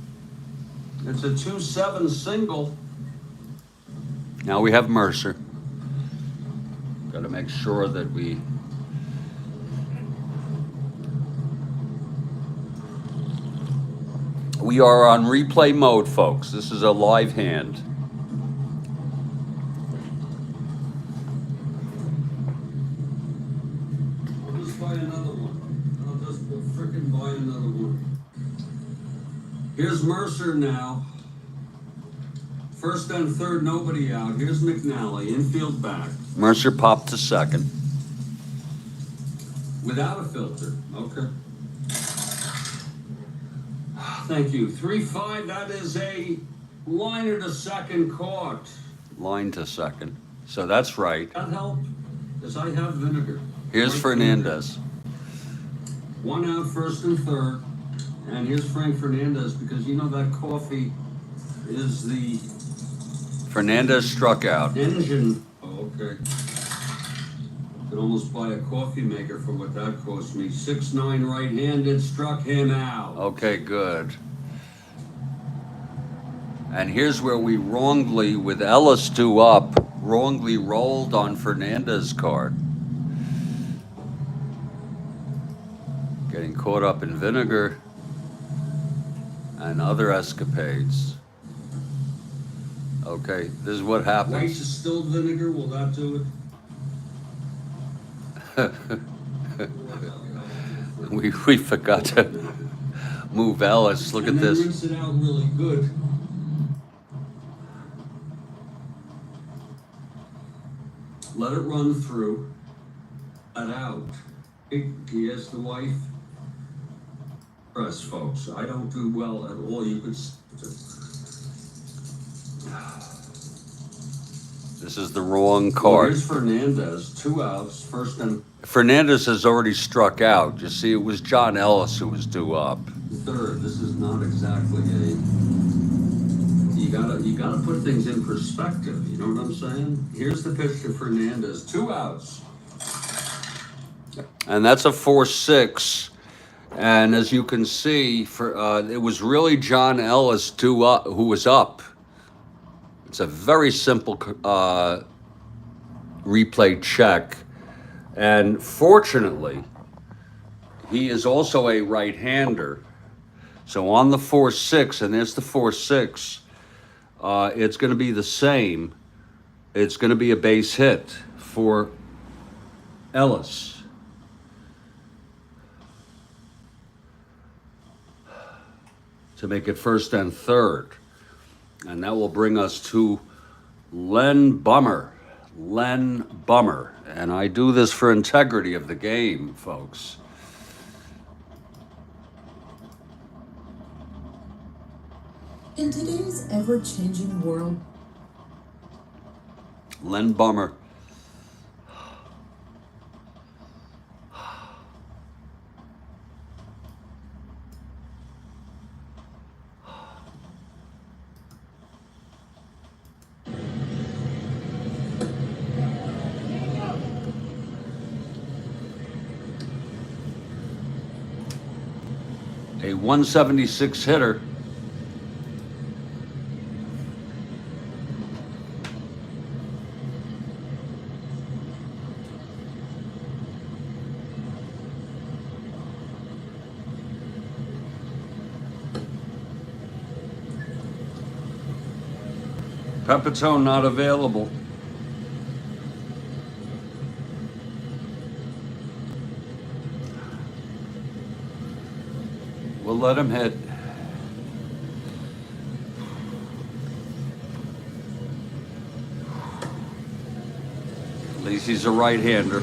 It's a 2-7 single. Now we have Mercer. Got to make sure that we... We are on replay mode, folks. This is a live hand. I'll just buy another one. I'll just frickin' buy another one. Here's Mercer now. First and third, nobody out. Here's McNally, infield back. Mercer popped to second. Without a filter, okay. Thank you. 3-5, that is a liner to second caught. Line to second. So that's right. That helped, because I have vinegar. Here's Frank Fernandez. One out, first and third. And here's Frank Fernandez, because you know that coffee is the... Fernandez struck out. Engine. Oh, okay. Could almost buy a coffee maker for what that cost me. 6'9" right-handed, struck him out. Okay, good. And here's where we wrongly, with Ellis 2 up, wrongly rolled on Fernandez's card. Getting caught up in vinegar and other escapades. Okay, this is what happens. White's distilled vinegar, will that do it? we forgot to move Ellis. Look at this. Rinse it out really good. Let it run through. Let out. He has the wife. Press, folks. I don't do well at all. You could. This is the wrong card. Here's Fernandez, 2 outs, first and... Fernandez has already struck out. You see, it was John Ellis who was due up. Third, this is not exactly a... You gotta put things in perspective, you know what I'm saying? Here's the pitch to Fernandez, 2 outs. And that's a 4-6. And as you can see, it was really John Ellis who was up. It's a very simple replay check. And fortunately, he is also a right-hander. So on the 4-6, and there's the 4-6, it's going to be the same. It's going to be a base hit for Ellis. To make it first and third. And that will bring us to Len Bummer. Len Bummer. And I do this for integrity of the game, folks. In today's ever-changing world, Len Bummer. A 176 hitter. Pepitone not available. We'll let him hit. At least he's a right-hander.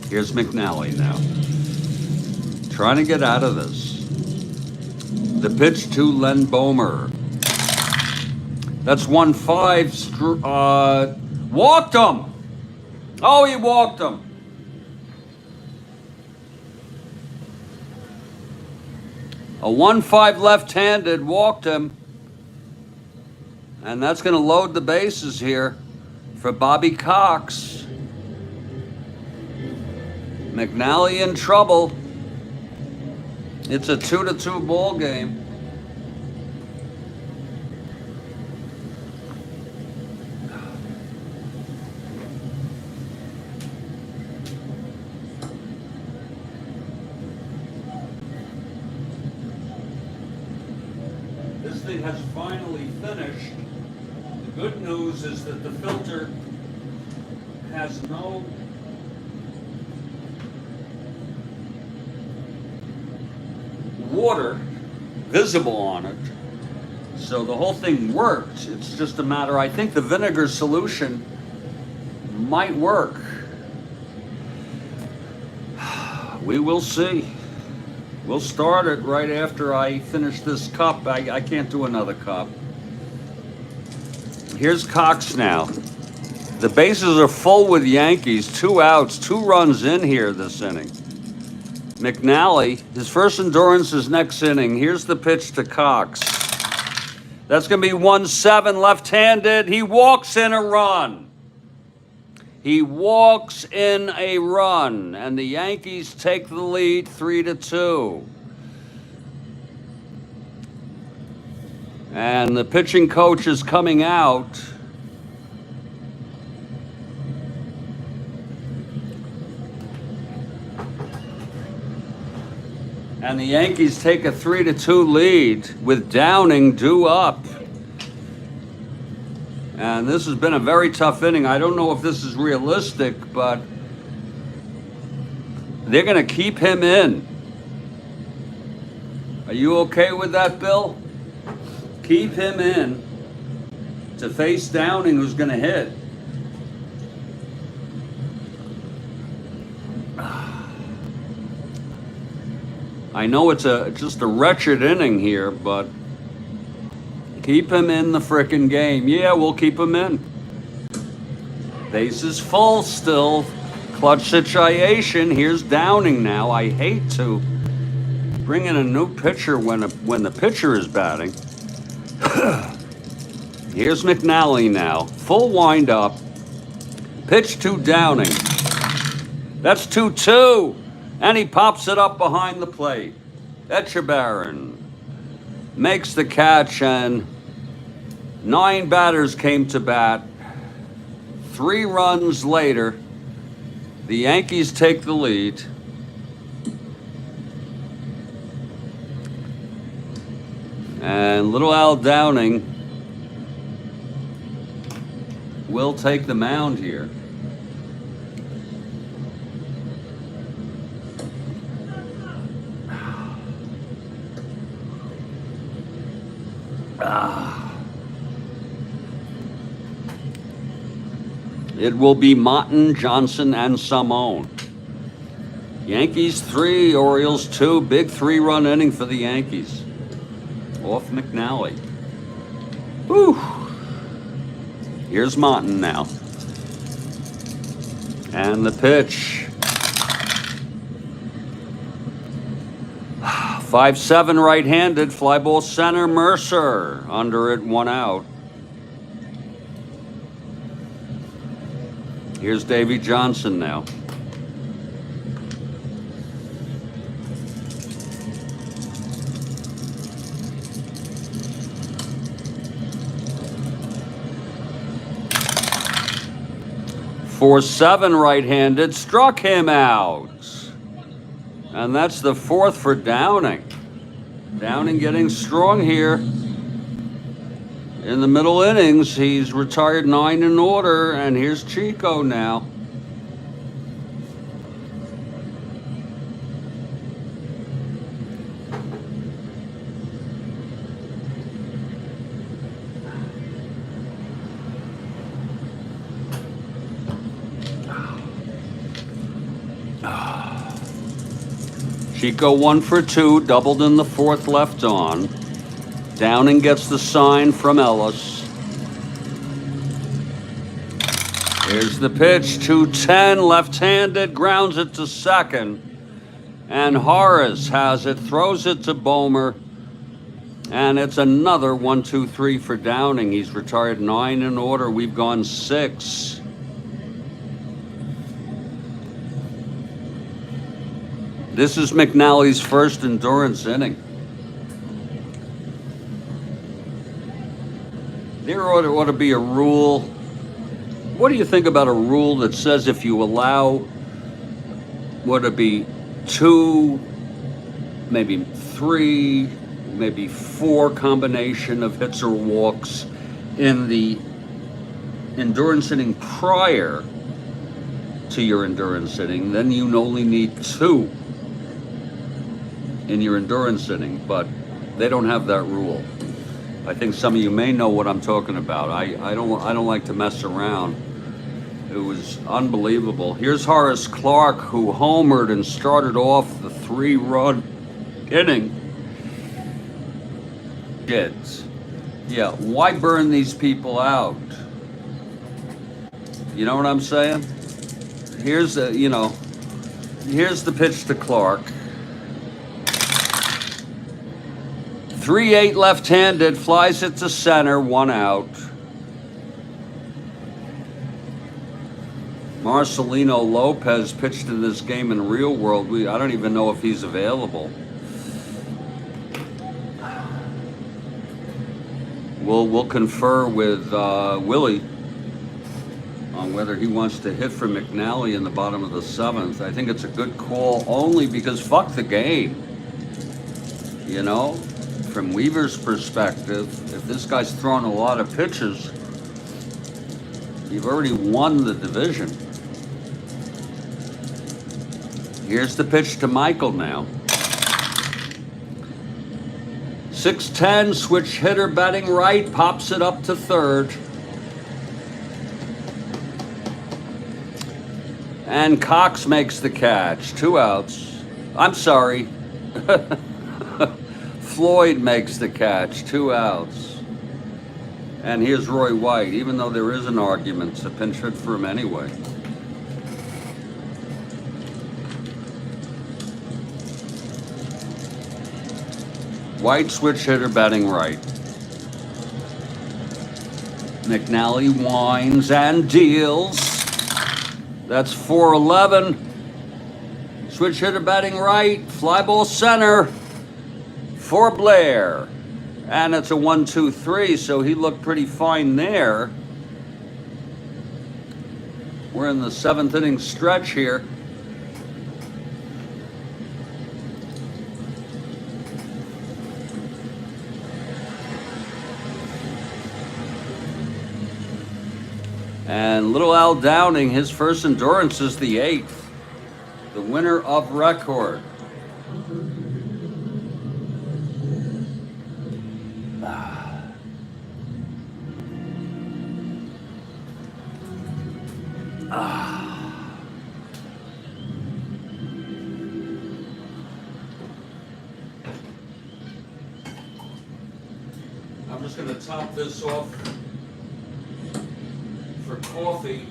Here's McNally now. Trying to get out of this. The pitch to Len Bomer. That's 1-5. Walked him. Oh, he walked him. A 1-5 left-handed walked him. And that's going to load the bases here for Bobby Cox. McNally in trouble. It's a 2-2 ball game. This thing has finally finished. The good news is that the filter has no water visible on it. So the whole thing worked. It's just a matter, I think the vinegar solution might work. We will see. We'll start it right after I finish this cup. I can't do another cup. Here's Cox now. The bases are full with Yankees. 2 outs, 2 runs in here this inning. McNally, his first endurance is next inning. Here's the pitch to Cox. That's going to be 1-7 left-handed. He walks in a run. He walks in a run, and the Yankees take the lead 3-2. And the pitching coach is coming out. And the Yankees take a 3-2 lead with Downing due up. And this has been a very tough inning. I don't know if this is realistic, but they're going to keep him in. Are you okay with that, Bill? Keep him in to face Downing, who's going to hit. I know it's just a wretched inning here, but keep him in the frickin' game. Yeah, we'll keep him in. Base is full still. Clutch situation. Here's Downing now. I hate to bring in a new pitcher when the pitcher is batting. Here's McNally now. Full windup. Pitch to Downing. That's 2-2. And he pops it up behind the plate. Etchebarren makes the catch, and 9 batters came to bat. 3 runs later, the Yankees take the lead. And little Al Downing will take the mound here. It will be Motton, Johnson, and Simone. Yankees 3, Orioles 2. Big 3-run inning for the Yankees. Off McNally. Whew. Here's Motton now. And the pitch. 5-7 right-handed, fly ball center, Mercer. Under it, 1 out. Here's Davy Johnson now. For 7 right-handed, struck him out. And that's the 4th for Downing. Downing getting strong here. In the middle innings, he's retired 9 in order, and here's Chico now. Chico 1 for 2, doubled in the 4th, left on. Downing gets the sign from Ellis. Here's the pitch, 2-10, left-handed, grounds it to second. And Horace has it, throws it to Bomer, and it's another 1-2-3 for Downing. He's retired 9 in order. We've gone 6. This is McNally's first endurance inning. There ought to be a rule. What do you think about a rule that says if you allow, would it be 2, maybe 3, maybe 4 combination of hits or walks in the endurance inning prior to your endurance inning, then you only need 2 in your endurance inning, but they don't have that rule. I think some of you may know what I'm talking about. I don't like to mess around. It was unbelievable. Here's Horace Clark, who homered and started off the 3-run inning. Kids. Yeah, why burn these people out? You know what I'm saying? Here's the pitch to Clark. 3-8 left-handed, flies it to center, 1 out. Marcelino Lopez pitched in this game in real world. I don't even know if he's available. We'll confer with Willie on whether he wants to hit for McNally in the bottom of the 7th. I think it's a good call only because fuck the game. You know, from Weaver's perspective, if this guy's throwing a lot of pitches, you've already won the division. Here's the pitch to Michael now. 6-10, switch hitter batting right, pops it up to third. And Cox makes the catch, 2 outs. I'm sorry. Floyd makes the catch, 2 outs. And here's Roy White, even though there is an argument to pinch hit for him anyway. White switch hitter batting right. McNally winds and deals. That's 4-11. Switch hitter batting right. Fly ball center for Blair. And it's a 1-2-3, so he looked pretty fine there. We're in the 7th inning stretch here. And little Al Downing, his first endurance is the 8th. The winner of record. I'm just going to top this off for coffee.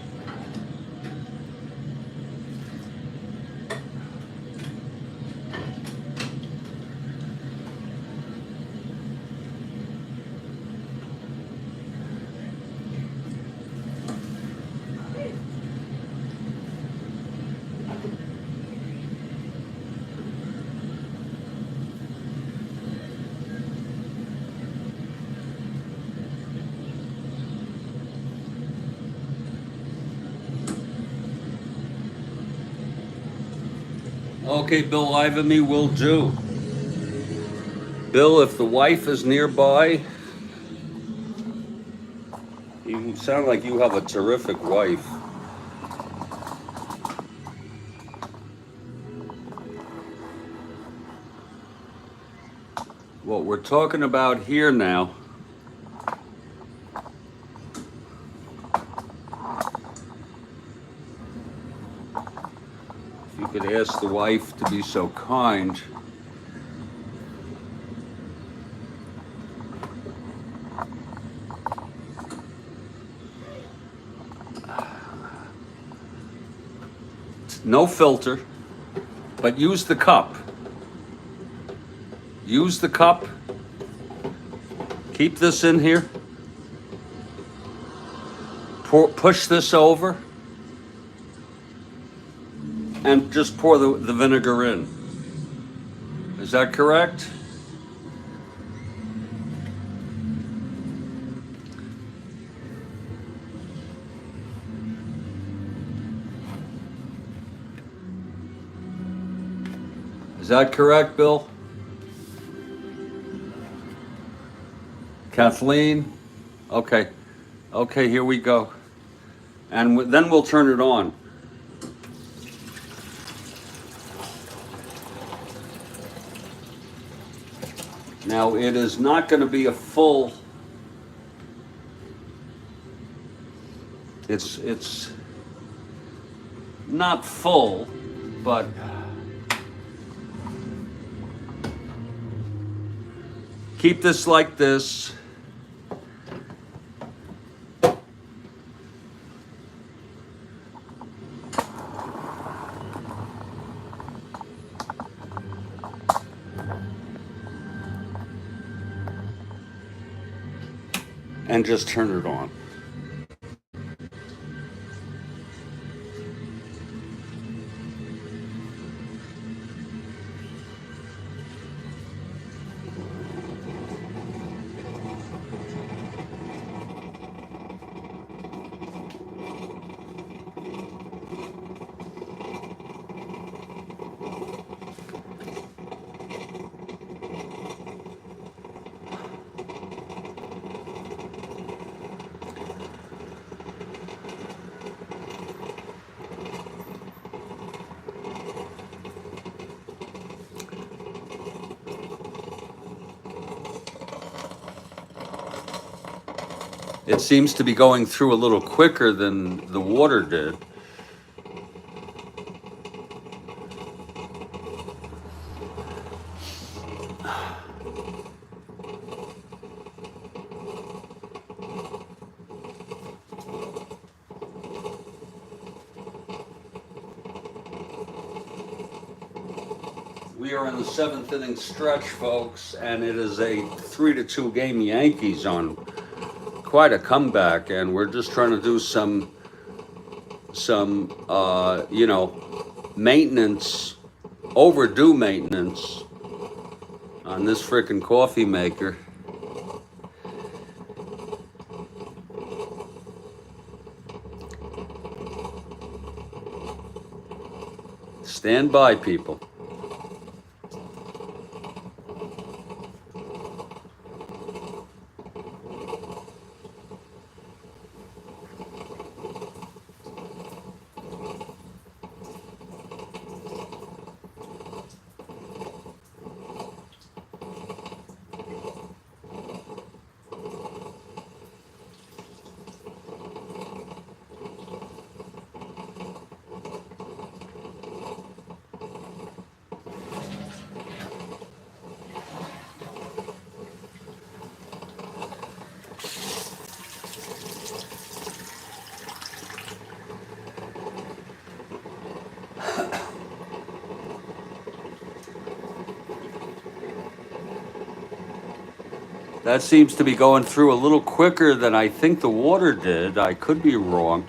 Okay, Bill Ivamy will do. Bill, if the wife is nearby, you sound like you have a terrific wife. What we're talking about here now could ask the wife to be so kind. No filter, But use the cup. Use the cup. Keep this in here. Push this over. And just pour the vinegar in. Is that correct? Is that correct, Bill? Kathleen? Okay. Okay, here we go. And then we'll turn it on. Now, it is not going to be a full... It's not full, but... Keep this like this. And just turn it on. It seems to be going through a little quicker than the water did. We are in the 7th inning stretch, folks, and it is a 3-2 game. Yankees on quite a comeback, and we're just trying to do some maintenance, overdue maintenance on this frickin' coffee maker. Stand by, people. That seems to be going through a little quicker than I think the water did. I could be wrong.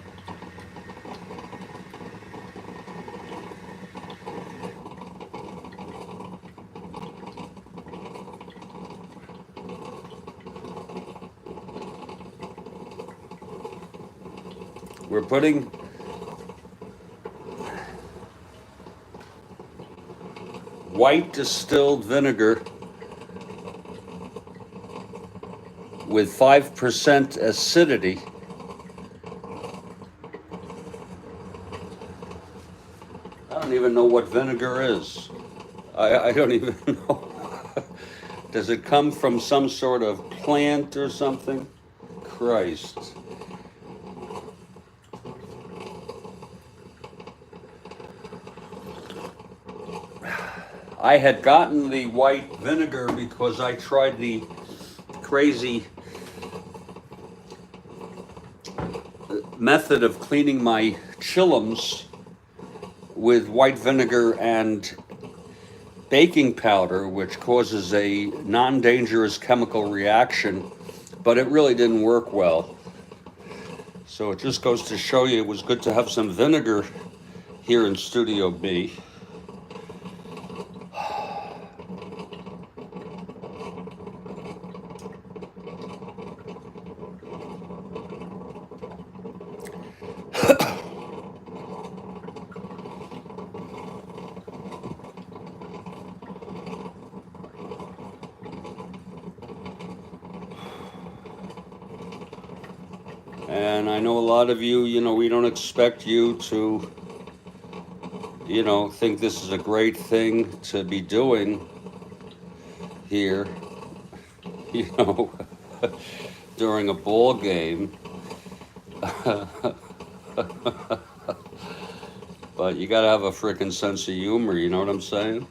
We're putting white distilled vinegar with 5% acidity. I don't even know what vinegar is. I don't even know. Does it come from some sort of plant or something? Christ. I had gotten the white vinegar because I tried the crazy method of cleaning my chillums with white vinegar and baking powder, which causes a non-dangerous chemical reaction, but it really didn't work well. So it just goes to show you it was good to have some vinegar here in Studio B. And I know a lot of you, we don't expect you to, think this is a great thing to be doing here, during a ball game. But you gotta have a freaking sense of humor, you know what I'm saying?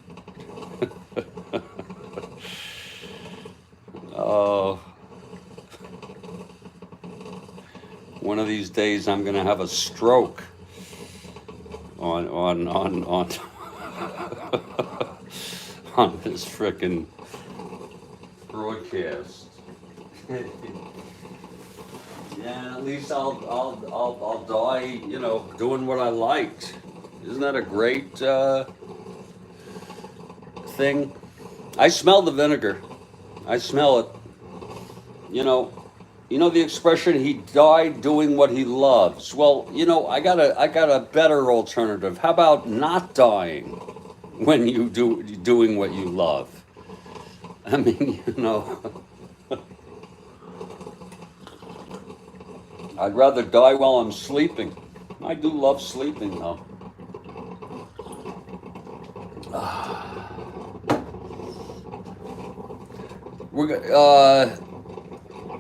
Oh, one of these days I'm gonna have a stroke on on this frickin' broadcast. Yeah, at least I'll die, doing what I liked. Isn't that a great thing? I smell the vinegar. I smell it. You know the expression, he died doing what he loves. Well, I got a better alternative. How about not dying when you doing what you love? I mean, I'd rather die while I'm sleeping. I do love sleeping though.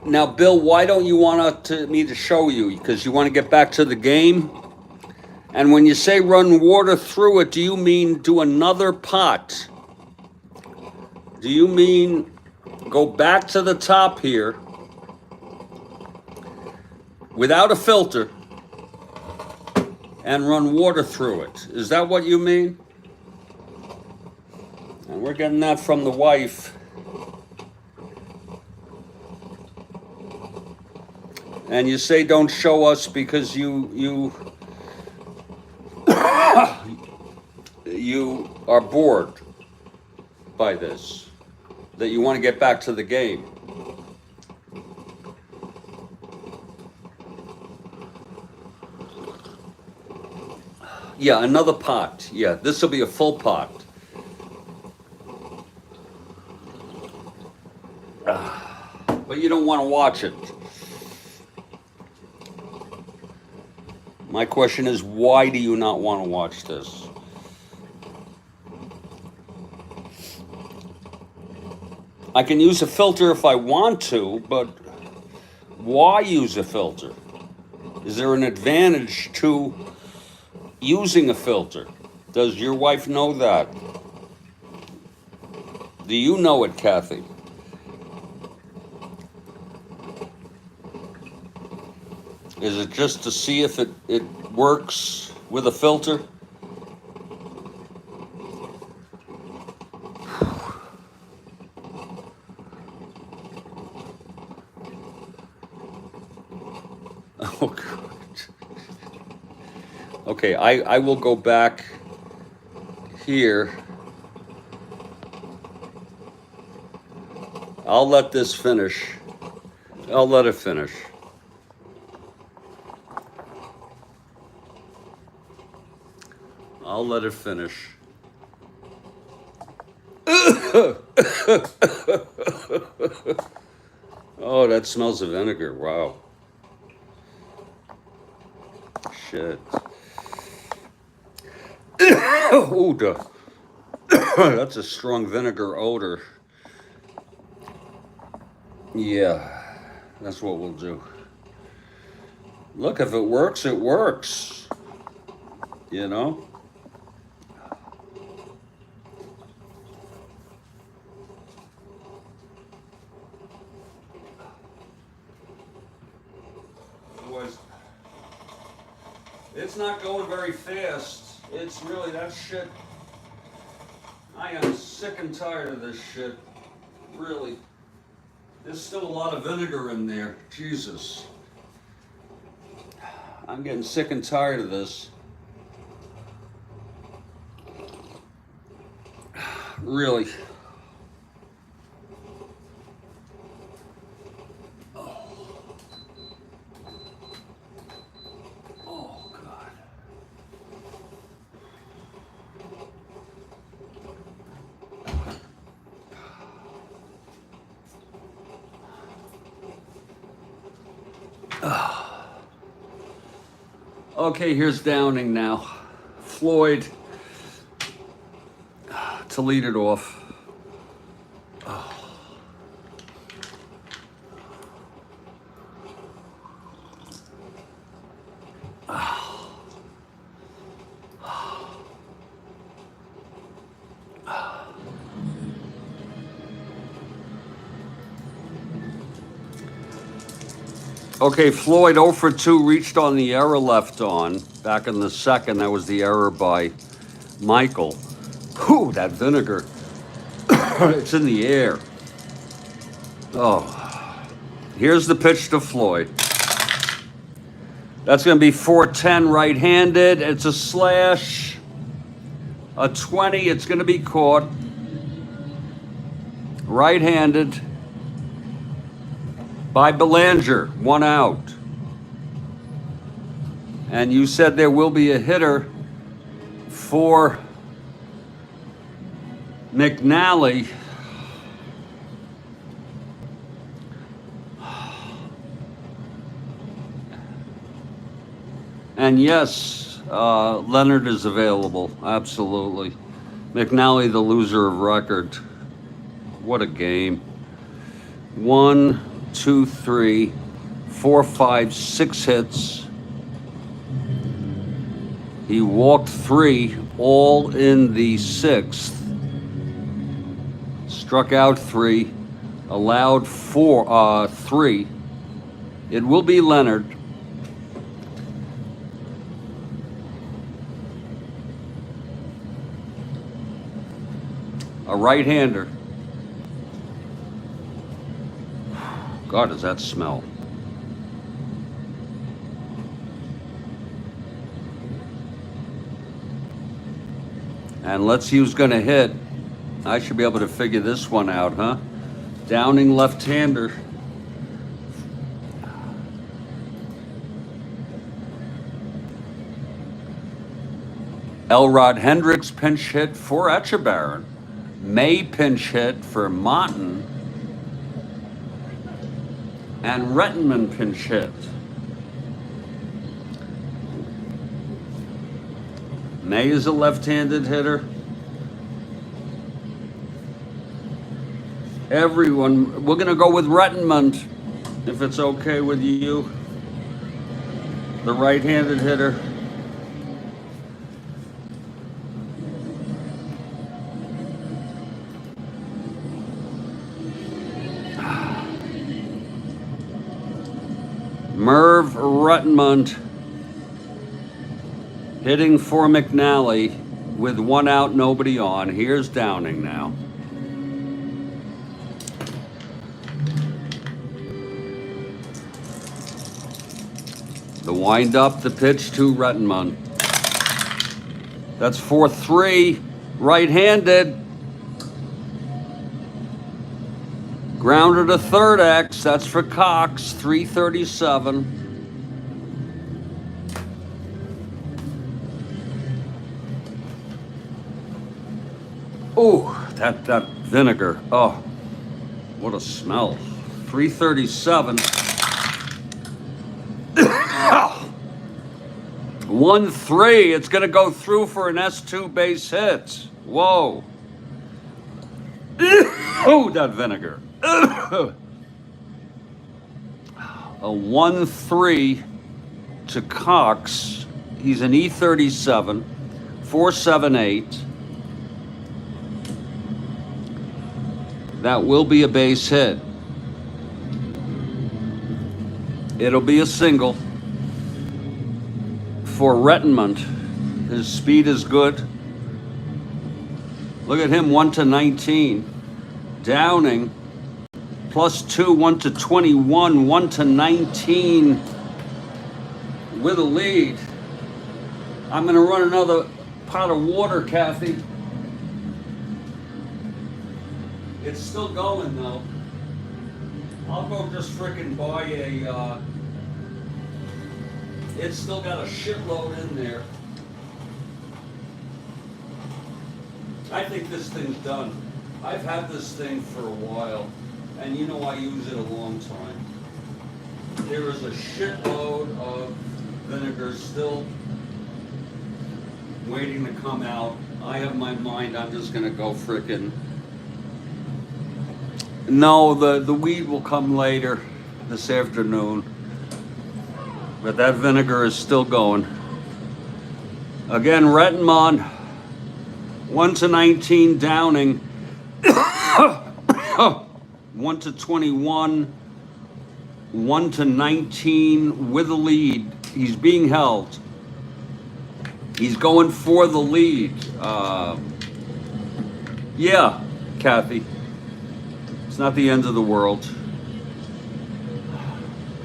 Now, Bill, why don't you want me to show you? Because you want to get back to the game? And when you say run water through it, do you mean do another pot? Do you mean go back to the top here without a filter and run water through it? Is that what you mean? And we're getting that from the wife. And you say don't show us because you you are bored by this, that you want to get back to the game. Yeah, another pot. Yeah, this will be a full pot. But you don't want to watch it. My question is, why do you not want to watch this? I can use a filter if I want to, but why use a filter? Is there an advantage to using a filter? Does your wife know that? Do you know it, Kathy? Is it just to see if it works with a filter? Oh, God. Okay, I will go back here. I'll let this finish. I'll let it finish. I'll let it finish. Oh, that smells of vinegar. Wow. Shit. Ooh, that's a strong vinegar odor. Yeah, that's what we'll do. Look, if it works, it works. You know? Otherwise, it's not going very fast. It's really, that shit, I am sick and tired of this shit. Really. There's still a lot of vinegar in there. Jesus. I'm getting sick and tired of this. Really. Oh, God. Okay, here's Downing now. Floyd to lead it off. Okay, Floyd 0 for 2 reached on the error left on. Back in the second, that was the error by Michael. Whew, that vinegar. It's in the air. Oh. Here's the pitch to Floyd. That's going to be 410 right-handed. It's a slash. A 20, it's going to be caught. Right-handed. By Belanger, 1 out. And you said there will be a hitter for McNally. And yes, Leonard is available, absolutely. McNally, the loser of record. What a game. 1, 2, 3, 4, 5, 6 hits. He walked 3, all in the 6th. Struck out 3, allowed 3. It will be Leonard. A right-hander. God, does that smell? And let's see who's going to hit. I should be able to figure this one out, huh? Downing left-hander. Elrod Hendricks pinch hit for Etchebarren. May pinch hit for Monton. And Rettenman pinch hit. May is a left-handed hitter. Everyone, we're going to go with Rettenman, if it's okay with you. The right-handed hitter. Merv Rettenmund hitting for McNally with 1 out, nobody on. Here's Downing now. The wind-up, the pitch to Rettenmund. That's 4-3, right-handed. Grounder to third X, that's for Cox, 337. Oh, that vinegar, oh, what a smell. 337. 1-3, it's gonna go through for an S2 base hit. Whoa. Oh, that vinegar. A 1-3 to Cox. He's an E37, 478. That will be a base hit. It'll be a single for Rettenmund. His speed is good. Look at him, 1-19. Downing, +2, 1-21, 1-19 with a lead. I'm going to run another pot of water, Kathy. It's still going, though. I'll go just frickin' buy a, it's still got a shitload in there. I think this thing's done. I've had this thing for a while, and you know I use it a long time. There is a shitload of vinegar still waiting to come out. I have my mind, I'm just gonna go frickin'. No, the weed will come later this afternoon. But that vinegar is still going. Again, Rettenmond, 1-19 Downing, 1-21, 1-19 with a lead. He's being held. He's going for the lead. Yeah, Kathy. It's not the end of the world.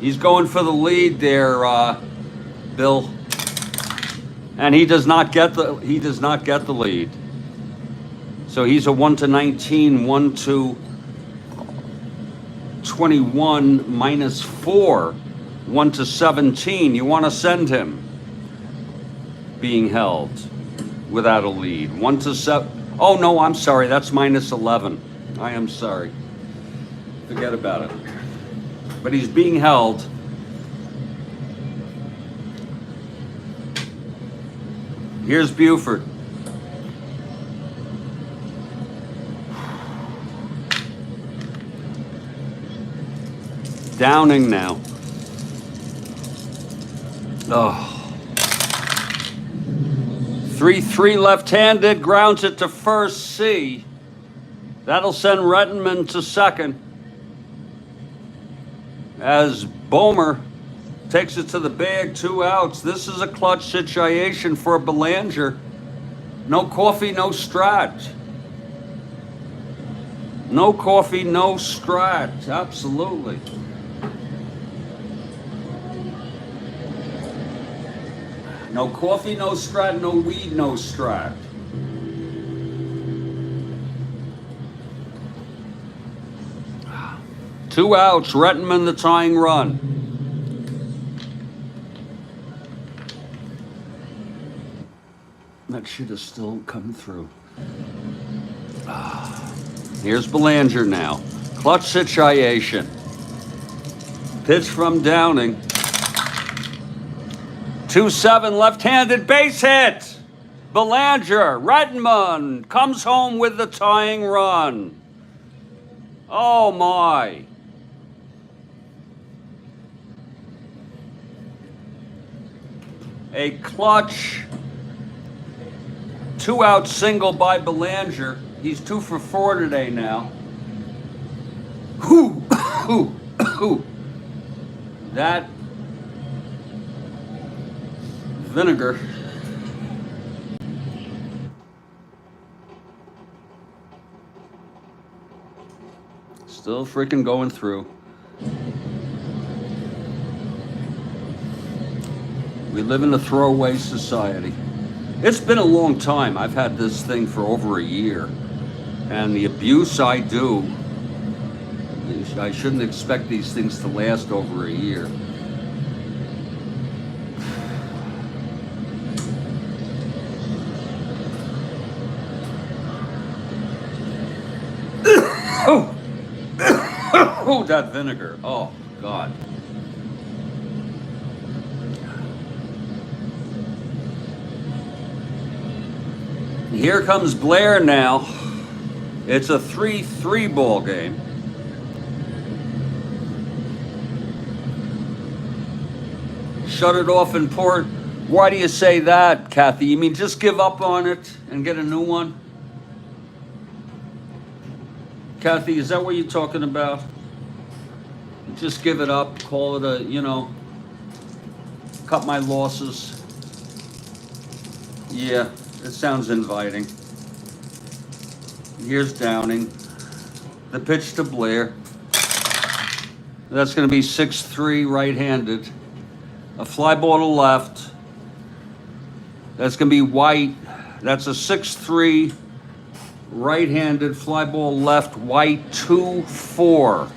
He's going for the lead there, Bill. And he does not get the lead. So he's a 1-19, 1-21 -4, 1-17. You want to send him being held without a lead. 1-7. Oh no, I'm sorry. That's -11. I am sorry. Forget about it. But he's being held. Here's Buford. Downing now. Oh. 3-3 left-handed, grounds it to first, C. That'll send Rettenmond to second. As Bomer takes it to the bag, 2 outs. This is a clutch situation for Belanger. No coffee, no Strat. No coffee, no Strat. Absolutely. No coffee, no Strat. No weed, no Strat. Two outs, Rettenmond the tying run. That should have still come through. Here's Belanger now. Clutch situation. Pitch from Downing. 2-7 left-handed base hit. Belanger, Rettenmond comes home with the tying run. Oh my. A clutch 2-out single by Belanger. He's 2 for 4 today now. That vinegar still freaking going through. We live in a throwaway society. It's been a long time. I've had this thing for over a year. And the abuse I do, I shouldn't expect these things to last over a year. Oh, that vinegar. Oh, God. Here comes Blair now. It's a 3-3 ball game. Shut it off and pour it. Why do you say that, Kathy? You mean just give up on it and get a new one? Kathy, is that what you're talking about? Just give it up, call it a, cut my losses. Yeah, it sounds inviting. Here's Downing. The pitch to Blair. That's going to be 6-3 right-handed. A fly ball to left. That's going to be White. That's a 6-3 right-handed fly ball left. White 2-4.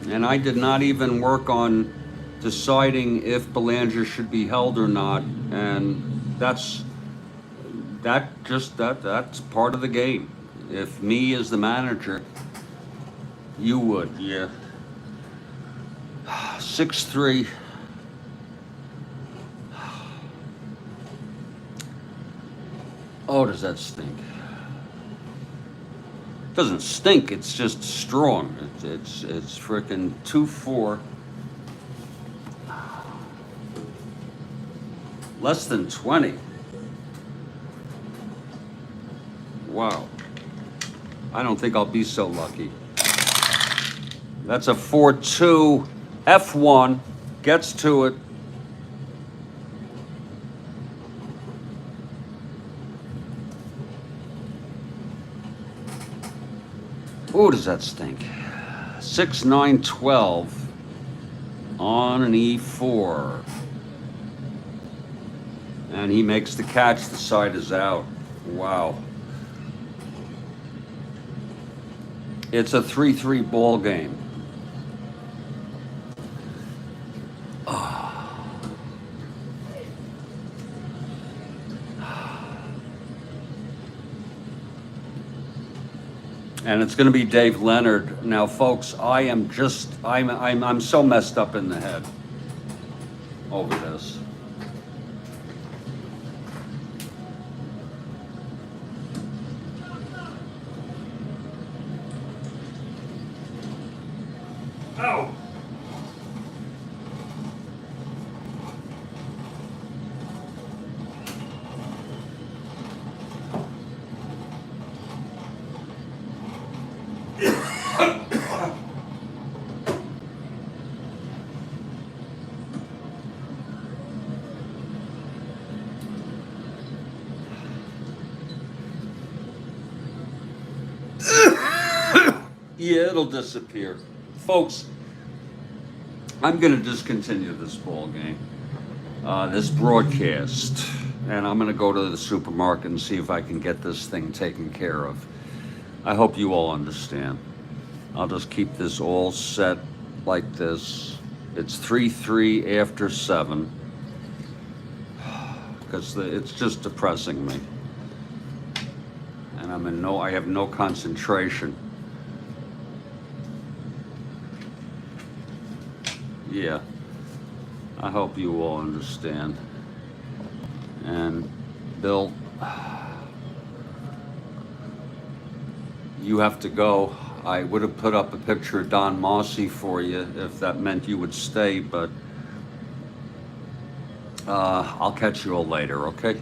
And I did not even work on deciding if Belanger should be held or not. And that's part of the game. If me as the manager, you would, yeah. 6-3. Oh, does that stink? It doesn't stink, it's just strong. It's frickin' 2-4. Less than 20. Wow. I don't think I'll be so lucky. That's a 4-2. F1 gets to it. Ooh, does that stink? 6-9-12 on an E4. And he makes the catch. The side is out. Wow. It's a 3-3 ball game. And it's going to be Dave Leonard. Now, folks, I'm so messed up in the head over this. Ow! Yeah, it'll disappear. Folks, I'm going to discontinue this ball game, this broadcast, and I'm going to go to the supermarket and see if I can get this thing taken care of. I hope you all understand. I'll just keep this all set like this. It's 3-3 after 7, because it's just depressing me, and I have no concentration. Yeah, I hope you all understand. And Bill, you have to go. I would have put up a picture of Don Mossy for you if that meant you would stay, but I'll catch you all later, okay?